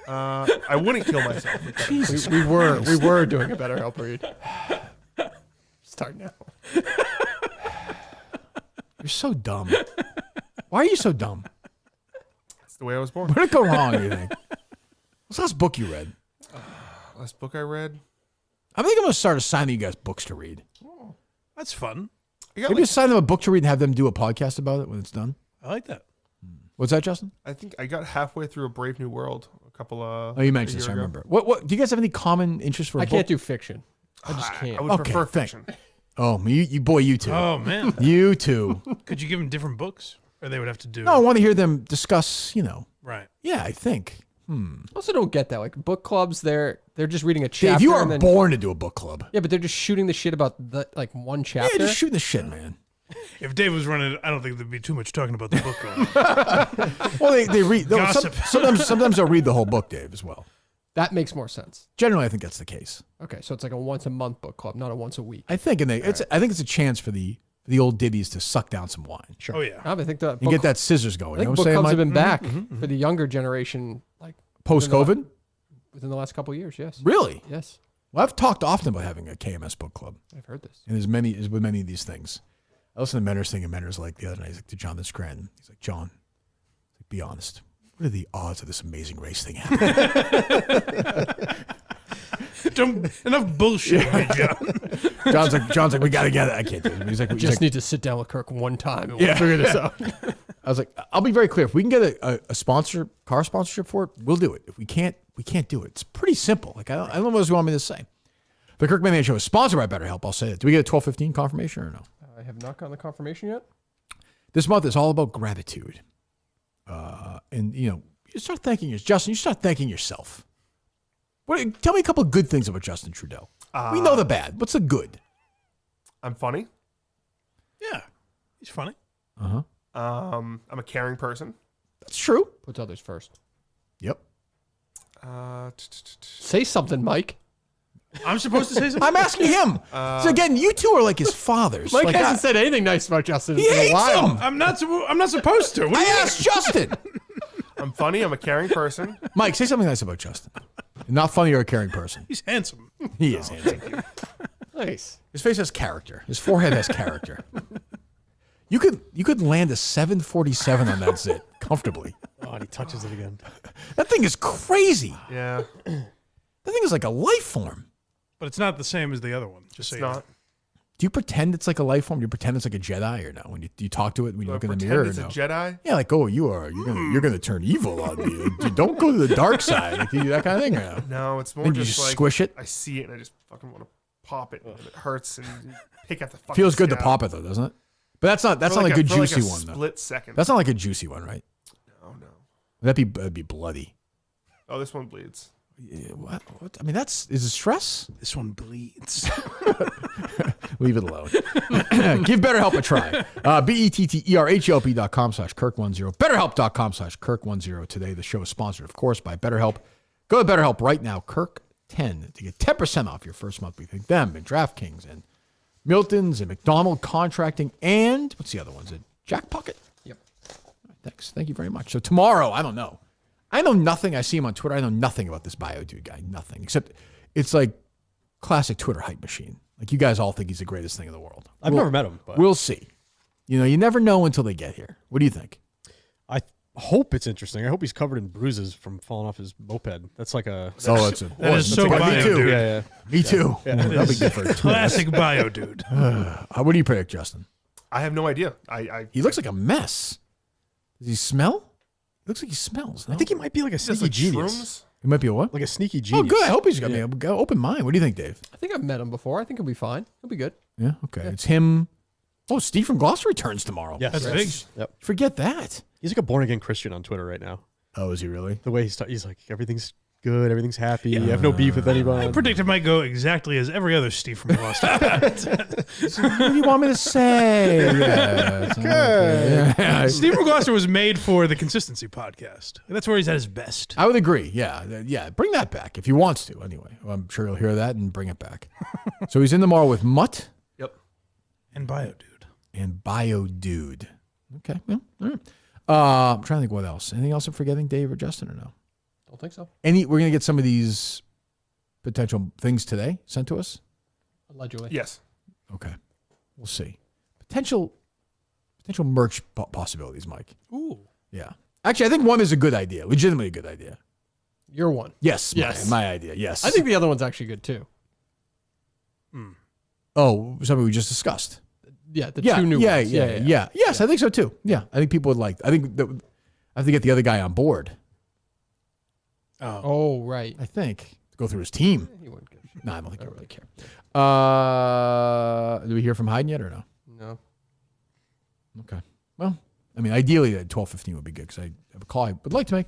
[SPEAKER 3] I wouldn't kill myself. with that.
[SPEAKER 1] Jesus
[SPEAKER 2] we were
[SPEAKER 1] Christ.
[SPEAKER 2] doing a better help read. Start now.
[SPEAKER 1] You're so dumb. Why are you so dumb?
[SPEAKER 3] That's the way I was born.
[SPEAKER 1] What did go wrong, you think? What's the last book you read?
[SPEAKER 3] Last book I read.
[SPEAKER 1] I think I'm going to start assigning you guys books to read.
[SPEAKER 4] That's fun.
[SPEAKER 1] Maybe assign them a book to read and have them do a podcast about it when it's done.
[SPEAKER 4] I like that.
[SPEAKER 1] What's that, Justin?
[SPEAKER 3] I think I got halfway through A Brave New World a couple of.
[SPEAKER 1] Oh, you mentioned this. I remember. What? Do you guys have any common interest for?
[SPEAKER 2] I can't do fiction. I just can't.
[SPEAKER 3] I would prefer fiction.
[SPEAKER 1] Oh, you two.
[SPEAKER 4] Oh, man.
[SPEAKER 1] You two.
[SPEAKER 4] Could you give them different books? Or they would have to do...
[SPEAKER 1] No, I want to hear them discuss.
[SPEAKER 4] Right.
[SPEAKER 1] Yeah, I think.
[SPEAKER 2] I also don't get that. Like book clubs, they're just reading a chapter.
[SPEAKER 1] Dave, you are
[SPEAKER 2] and then,
[SPEAKER 1] born to do a book club.
[SPEAKER 2] Yeah, but they're just shooting the shit about one chapter.
[SPEAKER 1] Yeah, just shooting the shit, man.
[SPEAKER 4] If Dave was running it, I don't think there'd be too much talking about the book club.
[SPEAKER 1] Well, they read.
[SPEAKER 4] Gossip.
[SPEAKER 1] Sometimes they'll read the whole book, Dave, as well.
[SPEAKER 2] That makes more sense.
[SPEAKER 1] Generally, I think that's the case.
[SPEAKER 2] Okay, so it's like a once a month book club, not a once a week.
[SPEAKER 1] I think, I think it's a chance for the old dibbies to suck down some wine.
[SPEAKER 2] Sure.
[SPEAKER 4] Oh, yeah.
[SPEAKER 2] I think that
[SPEAKER 1] And get that scissors going.
[SPEAKER 2] I think
[SPEAKER 1] you know
[SPEAKER 2] book
[SPEAKER 1] what I'm
[SPEAKER 2] clubs have
[SPEAKER 1] saying,
[SPEAKER 2] been back
[SPEAKER 1] Mike?
[SPEAKER 2] for the younger generation, like
[SPEAKER 1] Post-COVID?
[SPEAKER 2] Within the last couple of years, yes.
[SPEAKER 1] Really?
[SPEAKER 2] Yes.
[SPEAKER 1] Well, I've talked often about having a KMS book club.
[SPEAKER 2] I've heard this.
[SPEAKER 1] And as with many of these things. I listened to Mentor's thing, and Mentor's like the other night, he's like to Jon Scranton. He's like, John, be honest. what are the odds of this amazing race thing happening?
[SPEAKER 4] Enough bullshit, John.
[SPEAKER 1] John's like, we got to get it. I can't do it. He's like,
[SPEAKER 2] Need to sit down with Kirk one time and we'll figure this out.
[SPEAKER 1] I was like, I'll be very clear. If we can get a car sponsorship for it, we'll do it. If we can't do it. It's pretty simple. Like, I don't know what else you want me to say. The Kirk Mayhem Show is sponsored by BetterHelp. I'll say that. Do we get a 12:15 confirmation or no?
[SPEAKER 2] I have not gotten the confirmation yet.
[SPEAKER 1] This month is all about gratitude. And, you start thanking Justin, you start thanking yourself. Tell me a couple of good things about Justin Trudeau. We know the bad. What's the good?
[SPEAKER 3] I'm funny.
[SPEAKER 4] Yeah, he's funny.
[SPEAKER 1] Uh-huh.
[SPEAKER 3] I'm a caring person.
[SPEAKER 1] That's true.
[SPEAKER 2] Puts others first.
[SPEAKER 1] Yep.
[SPEAKER 2] Say something, Mike.
[SPEAKER 4] I'm supposed to say something?
[SPEAKER 1] I'm asking him. So again, you two are like his fathers.
[SPEAKER 2] Mike
[SPEAKER 1] like
[SPEAKER 2] hasn't said anything nice about Justin
[SPEAKER 1] He
[SPEAKER 2] in a
[SPEAKER 1] hates
[SPEAKER 2] while.
[SPEAKER 1] him.
[SPEAKER 4] I'm not supposed to. What do you
[SPEAKER 1] I
[SPEAKER 4] mean?
[SPEAKER 1] asked Justin.
[SPEAKER 3] I'm funny. I'm a caring person.
[SPEAKER 1] Mike, say something nice about Justin. Not funny or a caring person.
[SPEAKER 4] He's handsome.
[SPEAKER 1] He is handsome.
[SPEAKER 2] Nice.
[SPEAKER 1] His face has character. His forehead has character. You could land a 747 on that zit comfortably.
[SPEAKER 6] Oh, and he touches it again.
[SPEAKER 1] That thing is crazy.
[SPEAKER 3] Yeah.
[SPEAKER 1] That thing is like a life form.
[SPEAKER 4] But it's not the same as the other one. Just so
[SPEAKER 3] It's
[SPEAKER 4] you know.
[SPEAKER 3] not.
[SPEAKER 1] Do you pretend it's like a life form? Do you pretend it's like a Jedi or no? When you talk to it when you
[SPEAKER 3] Do I
[SPEAKER 1] look in the
[SPEAKER 3] pretend
[SPEAKER 1] mirror or
[SPEAKER 3] it's
[SPEAKER 1] no?
[SPEAKER 3] a Jedi?
[SPEAKER 1] Yeah, like, oh, you're gonna turn evil on me. Like, don't go to the dark side. Like, do you do that kind of thing or no?
[SPEAKER 3] No, it's more
[SPEAKER 1] Then you
[SPEAKER 3] just like
[SPEAKER 1] squish it.
[SPEAKER 3] I see it and I just fucking want to pop it. And it hurts and pick at the fucking
[SPEAKER 1] Feels good to
[SPEAKER 3] scab.
[SPEAKER 1] pop it though, doesn't it? But that's not
[SPEAKER 3] For
[SPEAKER 1] like a good
[SPEAKER 3] for like
[SPEAKER 1] juicy
[SPEAKER 3] a
[SPEAKER 1] one though.
[SPEAKER 3] Split second.
[SPEAKER 1] That's not like a juicy one, right?
[SPEAKER 3] No.
[SPEAKER 1] That'd be bloody.
[SPEAKER 3] Oh, this one bleeds.
[SPEAKER 1] Yeah, what? I mean, is it stress?
[SPEAKER 4] This one bleeds.
[SPEAKER 1] Leave it alone. Give BetterHelp a try. BetterHelp.com/Kirk10. BetterHelp.com/Kirk10. Today, the show is sponsored, of course, by BetterHelp. Go to BetterHelp right now, Kirk10, to get 10% off your first month. We thank them and DraftKings and Milton's and McDonald Contracting and what's the other ones? Jack Pocket.
[SPEAKER 2] Yep.
[SPEAKER 1] Thanks. Thank you very much. So tomorrow, I don't know. I know nothing. I see him on Twitter. I know nothing about this Biodude guy. Nothing. Except it's like classic Twitter hype machine. Like you guys all think he's the greatest thing in the world.
[SPEAKER 6] I've never met him. But
[SPEAKER 1] We'll see. You never know until they get here. What do you think?
[SPEAKER 6] I hope it's interesting. I hope he's covered in bruises from falling off his moped. That's like a...
[SPEAKER 4] That is so
[SPEAKER 1] Me too.
[SPEAKER 4] Biodude.
[SPEAKER 6] Yeah.
[SPEAKER 1] Me too.
[SPEAKER 6] Yeah.
[SPEAKER 1] That'll be good for
[SPEAKER 4] Classic Biodude.
[SPEAKER 1] What do you predict, Justin?
[SPEAKER 3] I have no idea.
[SPEAKER 1] He looks like a mess. Does he smell? He looks like he smells. No?
[SPEAKER 6] I think he might be like a sneaky genius.
[SPEAKER 3] Shrooms?
[SPEAKER 1] He might be a what?
[SPEAKER 6] Like a sneaky
[SPEAKER 1] Oh,
[SPEAKER 6] genius.
[SPEAKER 1] good. I hope he's got me an open mind. What do you think, Dave?
[SPEAKER 2] I think I've met him before. I think he'll be fine. He'll be good.
[SPEAKER 1] Yeah. Okay. It's him. Oh, Steve from Gloucester returns tomorrow.
[SPEAKER 6] Yes.
[SPEAKER 4] That's big.
[SPEAKER 6] Yep.
[SPEAKER 1] Forget that.
[SPEAKER 6] He's like a born-again Christian on Twitter right now.
[SPEAKER 1] Oh, is he really?
[SPEAKER 6] The way he's like, everything's good, everything's happy, you have no beef with anyone.
[SPEAKER 4] I predict it might go exactly as every other Steve from Gloucester.
[SPEAKER 1] What do you want me to say? Yeah.
[SPEAKER 4] Steve from Gloucester was made for the Consistency podcast. That's where he's at his best.
[SPEAKER 1] I would agree. Yeah. Bring that back if he wants to. Anyway, well, I'm sure he'll hear that and bring it back. So he's in tomorrow with Mutt.
[SPEAKER 3] Yep.
[SPEAKER 4] And
[SPEAKER 1] Biodude. Okay. Well, all right. I'm trying to think what else. Anything else I'm forgetting, Dave or Justin, or no?
[SPEAKER 2] Don't think so.
[SPEAKER 1] We're gonna get some of these potential things today sent to us.
[SPEAKER 2] Allegedly.
[SPEAKER 3] Yes.
[SPEAKER 1] Okay. We'll see. Potential merch possibilities, Mike.
[SPEAKER 4] Ooh.
[SPEAKER 1] Yeah. Actually, I think one is a good idea. Legitimately a good idea.
[SPEAKER 2] Your one.
[SPEAKER 1] Yes.
[SPEAKER 2] Yes.
[SPEAKER 1] My idea. Yes.
[SPEAKER 2] I think the other one's actually good too.
[SPEAKER 1] Oh, something we just discussed.
[SPEAKER 2] Yeah. The two new ones.
[SPEAKER 1] Yeah. Yes, I think so too. Yeah. I think people would like. I think that I have to get the other guy on board.
[SPEAKER 2] Oh, right.
[SPEAKER 1] I think go through his team.
[SPEAKER 2] He wouldn't give a shit.
[SPEAKER 1] No, I don't think he'll really care. Do we hear from Hayden yet or no?
[SPEAKER 2] No.
[SPEAKER 1] Okay. Well, I mean, ideally, at 12:15 would be good because I have a call I would like to make.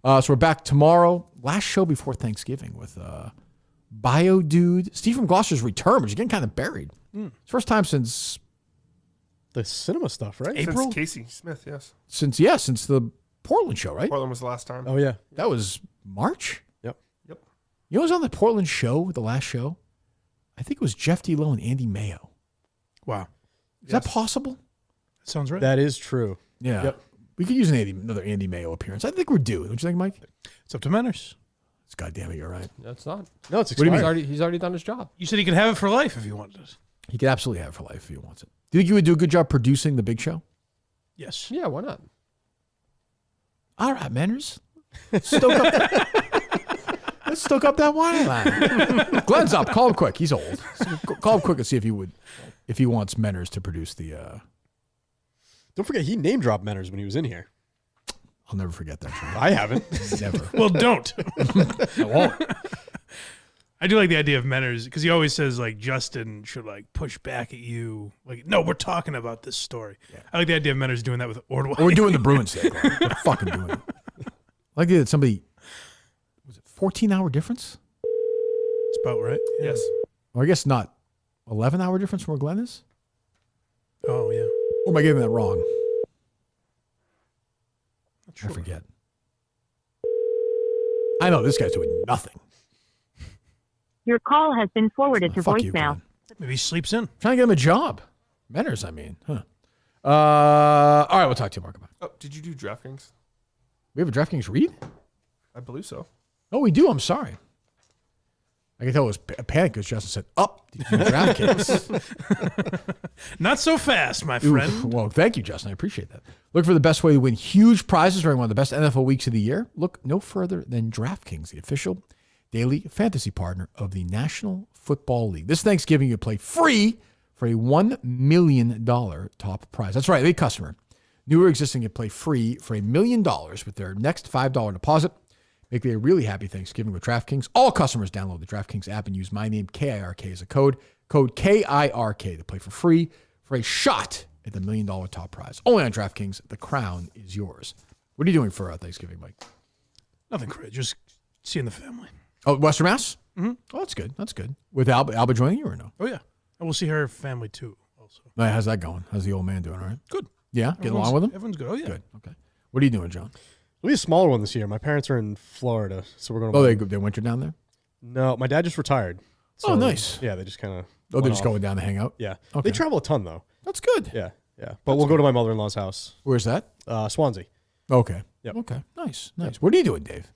[SPEAKER 1] So we're back tomorrow. Last show before Thanksgiving with Biodude. Steve from Gloucester's return, which is getting kind of buried. It's first time since
[SPEAKER 6] the cinema stuff, right?
[SPEAKER 1] April?
[SPEAKER 3] Since Casey Smith, yes.
[SPEAKER 1] Since the Portland show, right?
[SPEAKER 3] Portland was the last time.
[SPEAKER 6] Oh, yeah.
[SPEAKER 1] That was March?
[SPEAKER 6] Yep.
[SPEAKER 3] Yep.
[SPEAKER 1] You know who was on the Portland show, the last show? I think it was Jeff D. Lowe and Andy Mayo.
[SPEAKER 4] Wow.
[SPEAKER 1] Is that possible?
[SPEAKER 4] That sounds right.
[SPEAKER 6] That is true.
[SPEAKER 1] Yeah.
[SPEAKER 6] Yep.
[SPEAKER 1] We could use another Andy Mayo appearance. I think we're due. Don't you think, Mike?
[SPEAKER 4] It's up to Manners.
[SPEAKER 1] It's goddamn it, you're right.
[SPEAKER 2] No, it's not.
[SPEAKER 6] No, it's
[SPEAKER 1] What do you
[SPEAKER 6] expired.
[SPEAKER 1] mean?
[SPEAKER 2] He's already done his job.
[SPEAKER 4] You said he could have it for life if he wanted it.
[SPEAKER 1] He could absolutely have it for life if he wants it. Do you think you would do a good job producing the big show?
[SPEAKER 4] Yes.
[SPEAKER 2] Yeah, why not?
[SPEAKER 1] All right, Manners. Let's stoke up that wine line. Glenn's up. Call him quick. He's old. Call him quick and see if he wants Manners to produce the.
[SPEAKER 6] Don't forget, he name dropped Manners when he was in here.
[SPEAKER 1] I'll never forget that.
[SPEAKER 6] I haven't.
[SPEAKER 1] Never.
[SPEAKER 4] Well, don't.
[SPEAKER 1] I won't.
[SPEAKER 4] I do like the idea of Manners because he always says like Justin should like push back at you. Like, no, we're talking about this story. Yeah. I like the idea of Manners doing that with Ordway.
[SPEAKER 1] We're doing the Bruins thing. We're fucking doing it. I like that somebody. Was it 14-hour difference?
[SPEAKER 4] It's about right. Yeah.
[SPEAKER 3] Yes.
[SPEAKER 1] Or I guess not. 11-hour difference from where Glenn is?
[SPEAKER 4] Oh, yeah.
[SPEAKER 1] Or am I getting that wrong?
[SPEAKER 4] Sure.
[SPEAKER 1] I forget. I know this guy's doing nothing.
[SPEAKER 12] Your call has been forwarded to
[SPEAKER 1] fuck you,
[SPEAKER 12] voicemail.
[SPEAKER 4] Maybe he sleeps in.
[SPEAKER 1] Trying to get him a job. Manners, I mean. Huh. All right, we'll talk to you, Mark, about it.
[SPEAKER 3] Oh, did you do DraftKings?
[SPEAKER 1] We have a DraftKings read?
[SPEAKER 3] I believe so.
[SPEAKER 1] Oh, we do. I'm sorry. I can tell it was a panic because Justin said, up DraftKings.
[SPEAKER 4] Not so fast, my friend.
[SPEAKER 1] Well, thank you, Justin. I appreciate that. Look for the best way to win huge prizes during one of the best NFL weeks of the year. Look no further than DraftKings, the official daily fantasy partner of the National Football League. This Thanksgiving, you play free for a $1 million top prize. That's right, any customer, new or existing, you play free for $1 million with their next $5 deposit. Make a really happy Thanksgiving with DraftKings. All customers download the DraftKings app and use my name, KIRK, as a code KIRK to play for free for a shot at the $1 million top prize. Only on DraftKings. The crown is yours. What are you doing for Thanksgiving, Mike?
[SPEAKER 4] Nothing crazy. Just seeing the family.
[SPEAKER 1] Oh, Western Mass?
[SPEAKER 4] Mm-hmm.
[SPEAKER 1] Oh, that's good. That's good. With Alba joining you or no?
[SPEAKER 4] Oh, yeah. And we'll see her family, too, also.
[SPEAKER 1] All right, how's that going? How's the old man doing, all right?
[SPEAKER 4] Good.
[SPEAKER 1] Yeah? Getting along with him?
[SPEAKER 4] Everyone's good. Oh, yeah.
[SPEAKER 1] Good. Okay. What are you doing, John?
[SPEAKER 6] It'll be a smaller one this year. My parents are in Florida, so we're going to...
[SPEAKER 1] Oh, they winter down there?
[SPEAKER 6] No, my dad just retired.
[SPEAKER 1] Oh, nice.
[SPEAKER 6] Yeah, they just kind of...
[SPEAKER 1] Oh, they're just going down to hang out?
[SPEAKER 6] Yeah.
[SPEAKER 1] Okay.
[SPEAKER 6] They travel a ton, though.
[SPEAKER 1] That's good.
[SPEAKER 6] Yeah. But we'll go to my mother-in-law's house.
[SPEAKER 1] Where's that?
[SPEAKER 6] Swansea.
[SPEAKER 1] Okay.
[SPEAKER 6] Yep.
[SPEAKER 1] Okay. Nice. What are you doing, Dave?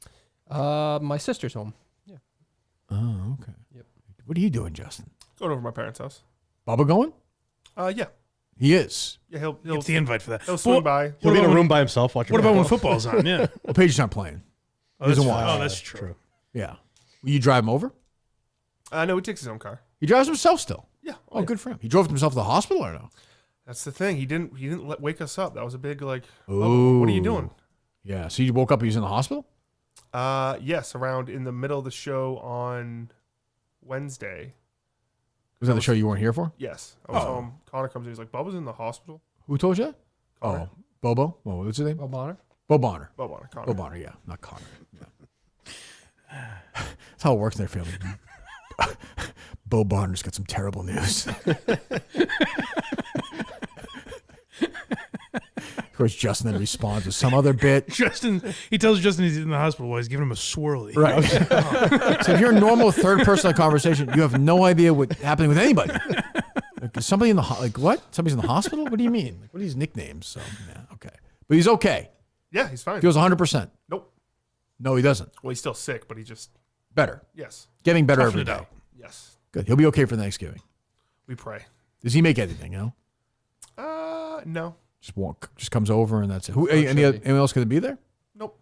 [SPEAKER 2] My sister's home. Yeah.
[SPEAKER 1] Oh, okay.
[SPEAKER 2] Yep.
[SPEAKER 1] What are you doing, Justin?
[SPEAKER 3] Going over to my parents' house.
[SPEAKER 1] Bubba going?
[SPEAKER 3] Yeah.
[SPEAKER 1] He is.
[SPEAKER 3] Yeah, he'll
[SPEAKER 4] Get the invite for that.
[SPEAKER 3] He'll swing by.
[SPEAKER 6] He'll be in a room by himself watching.
[SPEAKER 4] What about when football's on? Yeah.
[SPEAKER 1] Well, Paige's not playing.
[SPEAKER 4] Oh, that's
[SPEAKER 1] He
[SPEAKER 4] true.
[SPEAKER 1] doesn't watch.
[SPEAKER 4] Oh, that's true.
[SPEAKER 1] Yeah. Will you drive him over?
[SPEAKER 3] No, he takes his own car.
[SPEAKER 1] He drives himself still?
[SPEAKER 3] Yeah.
[SPEAKER 1] Oh, good for him. He drove himself to the hospital or no?
[SPEAKER 3] That's the thing. He didn't wake us up. That was a big like.
[SPEAKER 1] Ooh.
[SPEAKER 3] Oh, what are you doing?
[SPEAKER 1] Yeah. So you woke up, he was in the hospital?
[SPEAKER 3] Yes, around in the middle of the show on Wednesday.
[SPEAKER 1] Was that the show you weren't here for?
[SPEAKER 3] Yes. I was home. Connor comes in. He's like, Bubba's in the hospital.
[SPEAKER 1] Who told you that?
[SPEAKER 3] Connor.
[SPEAKER 1] Oh, Bobo? Well, what's his name?
[SPEAKER 2] Bo Bonner?
[SPEAKER 1] Bo Bonner.
[SPEAKER 3] Bo Bonner. Connor.
[SPEAKER 1] Bo Bonner, yeah. Not Connor. Yeah. That's how it works in their family. Bo Bonner's got some terrible news. Of course, Justin then responds with some other bit.
[SPEAKER 4] He tells Justin he's in the hospital while he's giving him a swirly.
[SPEAKER 1] Right. So if you're a normal third person conversation, you have no idea what's happening with anybody. Like, is somebody in the like what? Somebody's in the hospital? What do you mean? Like, what are these nicknames? So yeah, okay. But he's okay.
[SPEAKER 3] Yeah, he's fine.
[SPEAKER 1] Feels 100%.
[SPEAKER 3] Nope.
[SPEAKER 1] No, he doesn't.
[SPEAKER 3] Well, he's still sick, but he just
[SPEAKER 1] better.
[SPEAKER 3] Yes.
[SPEAKER 1] Getting better
[SPEAKER 3] Toughing
[SPEAKER 1] every
[SPEAKER 3] it
[SPEAKER 1] day.
[SPEAKER 3] out. Yes.
[SPEAKER 1] Good. He'll be okay for Thanksgiving.
[SPEAKER 3] We pray.
[SPEAKER 1] Does he make anything? You know?
[SPEAKER 3] No.
[SPEAKER 1] Just comes over and that's it. Anyone else going to be there?
[SPEAKER 3] Nope.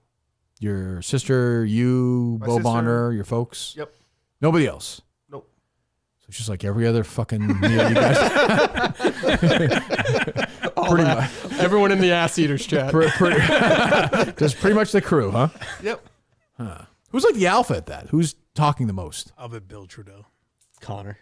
[SPEAKER 1] Your sister, you,
[SPEAKER 3] My
[SPEAKER 1] Bo
[SPEAKER 3] sister.
[SPEAKER 1] Bonner, your folks.
[SPEAKER 3] Yep.
[SPEAKER 1] Nobody else.
[SPEAKER 3] Nope.
[SPEAKER 1] So it's just like every other fucking meal you guys. Pretty much.
[SPEAKER 2] Everyone in the ass eaters chat.
[SPEAKER 1] Just pretty much the crew, huh?
[SPEAKER 3] Yep.
[SPEAKER 1] Huh. Who's like the alpha at that? Who's talking the most?
[SPEAKER 4] I'll bet Bill Trudeau.
[SPEAKER 6] Connor.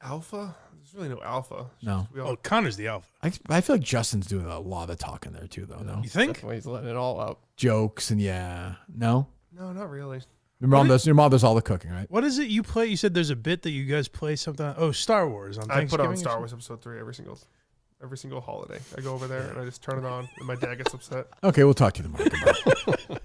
[SPEAKER 3] Alpha? There's really no alpha. It's
[SPEAKER 1] No.
[SPEAKER 3] just we all-
[SPEAKER 4] Connor's the alpha.
[SPEAKER 1] I feel like Justin's doing a lot of the talking there too, though. No
[SPEAKER 4] You think?
[SPEAKER 2] That's why he's letting it all out.
[SPEAKER 1] jokes and yeah, no.
[SPEAKER 3] No, not really.
[SPEAKER 1] Your mom does all the cooking, right?
[SPEAKER 4] What is it you play? You said there's a bit that you guys play something. Oh, Star Wars on
[SPEAKER 3] I
[SPEAKER 4] Thanksgiving.
[SPEAKER 3] put on
[SPEAKER 4] or
[SPEAKER 3] Star
[SPEAKER 4] something?
[SPEAKER 3] Wars Episode 3 every single holiday. I go over there and I just turn it on, and my dad gets upset.
[SPEAKER 1] Okay, we'll talk to you tomorrow.